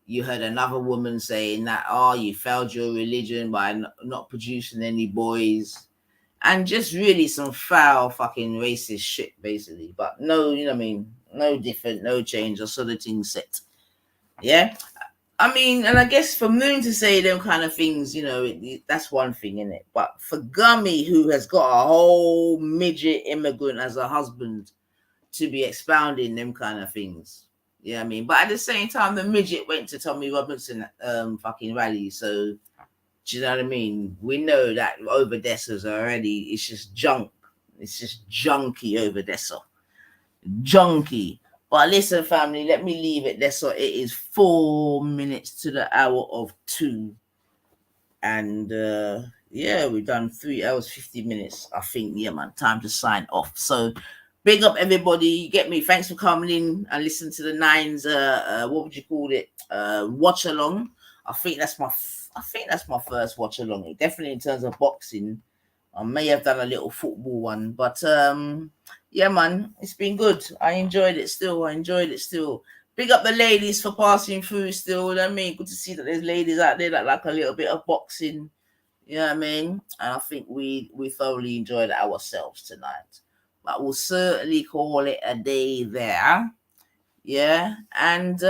You heard another woman saying that, oh, you failed your religion by not producing any boys. And just really some foul fucking racist shit, basically. But no, you know what I mean? No different, no change, or sort of thing set. Yeah? I mean, and I guess for Moon to say them kind of things, you know, that's one thing, isn't it? But for Gummy, who has got a whole midget immigrant as a husband, to be expounding them kind of things, you know what I mean? But at the same time, the midget went to Tommy Robinson fucking rally, so do you know what I mean? We know that Overdessers are already, it's just junk. It's just junky Overdesser. Junky. But listen, family, let me leave it there. So it is 4 minutes to the hour of 2. And yeah, we've done 3 hours, 50 minutes. I think, yeah, man, time to sign off. So big up everybody. You get me? Thanks for coming in and listening to the Nines, what would you call it? Watch along. I think that's my first watch along. Definitely in terms of boxing. I may have done a little football one, but yeah, man, it's been good. I enjoyed it still. Big up the ladies for passing through still. You know what I mean? Good to see that there's ladies out there that like a little bit of boxing. You know what I mean? And I think we thoroughly enjoyed ourselves tonight. But we'll certainly call it a day there. Yeah. And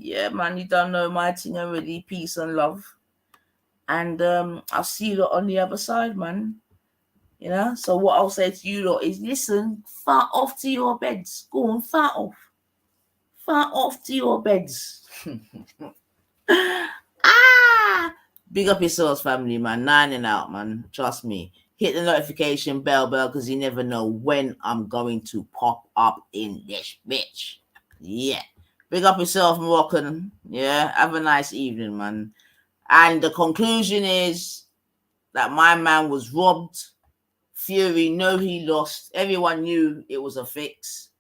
yeah, man, you don't know my thing already. Peace and love. And I'll see you lot on the other side, man. You know, so what I'll say to you lot is, listen, fart off to your beds. Go on, fart off. Fart off to your beds. Big up yourselves, family, man. 9 and out, man. Trust me. Hit the notification bell, because you never know when I'm going to pop up in this bitch. Yeah. Big up yourself, Moroccan. Yeah. Have a nice evening, man. And the conclusion is that my man was robbed. Fury, no, he lost. Everyone knew it was a fix.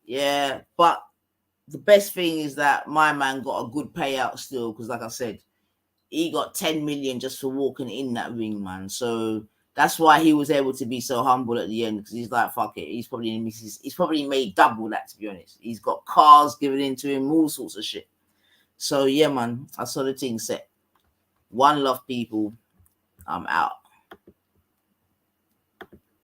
Yeah, but the best thing is that my man got a good payout still, because like I said, he got 10 million just for walking in that ring, man. So That's why he was able to be so humble at the end, because he's like, fuck it. He's probably made double that, to be honest. He's got cars given into him, all sorts of shit. So yeah, man, I saw the thing set. One love, people. I'm out.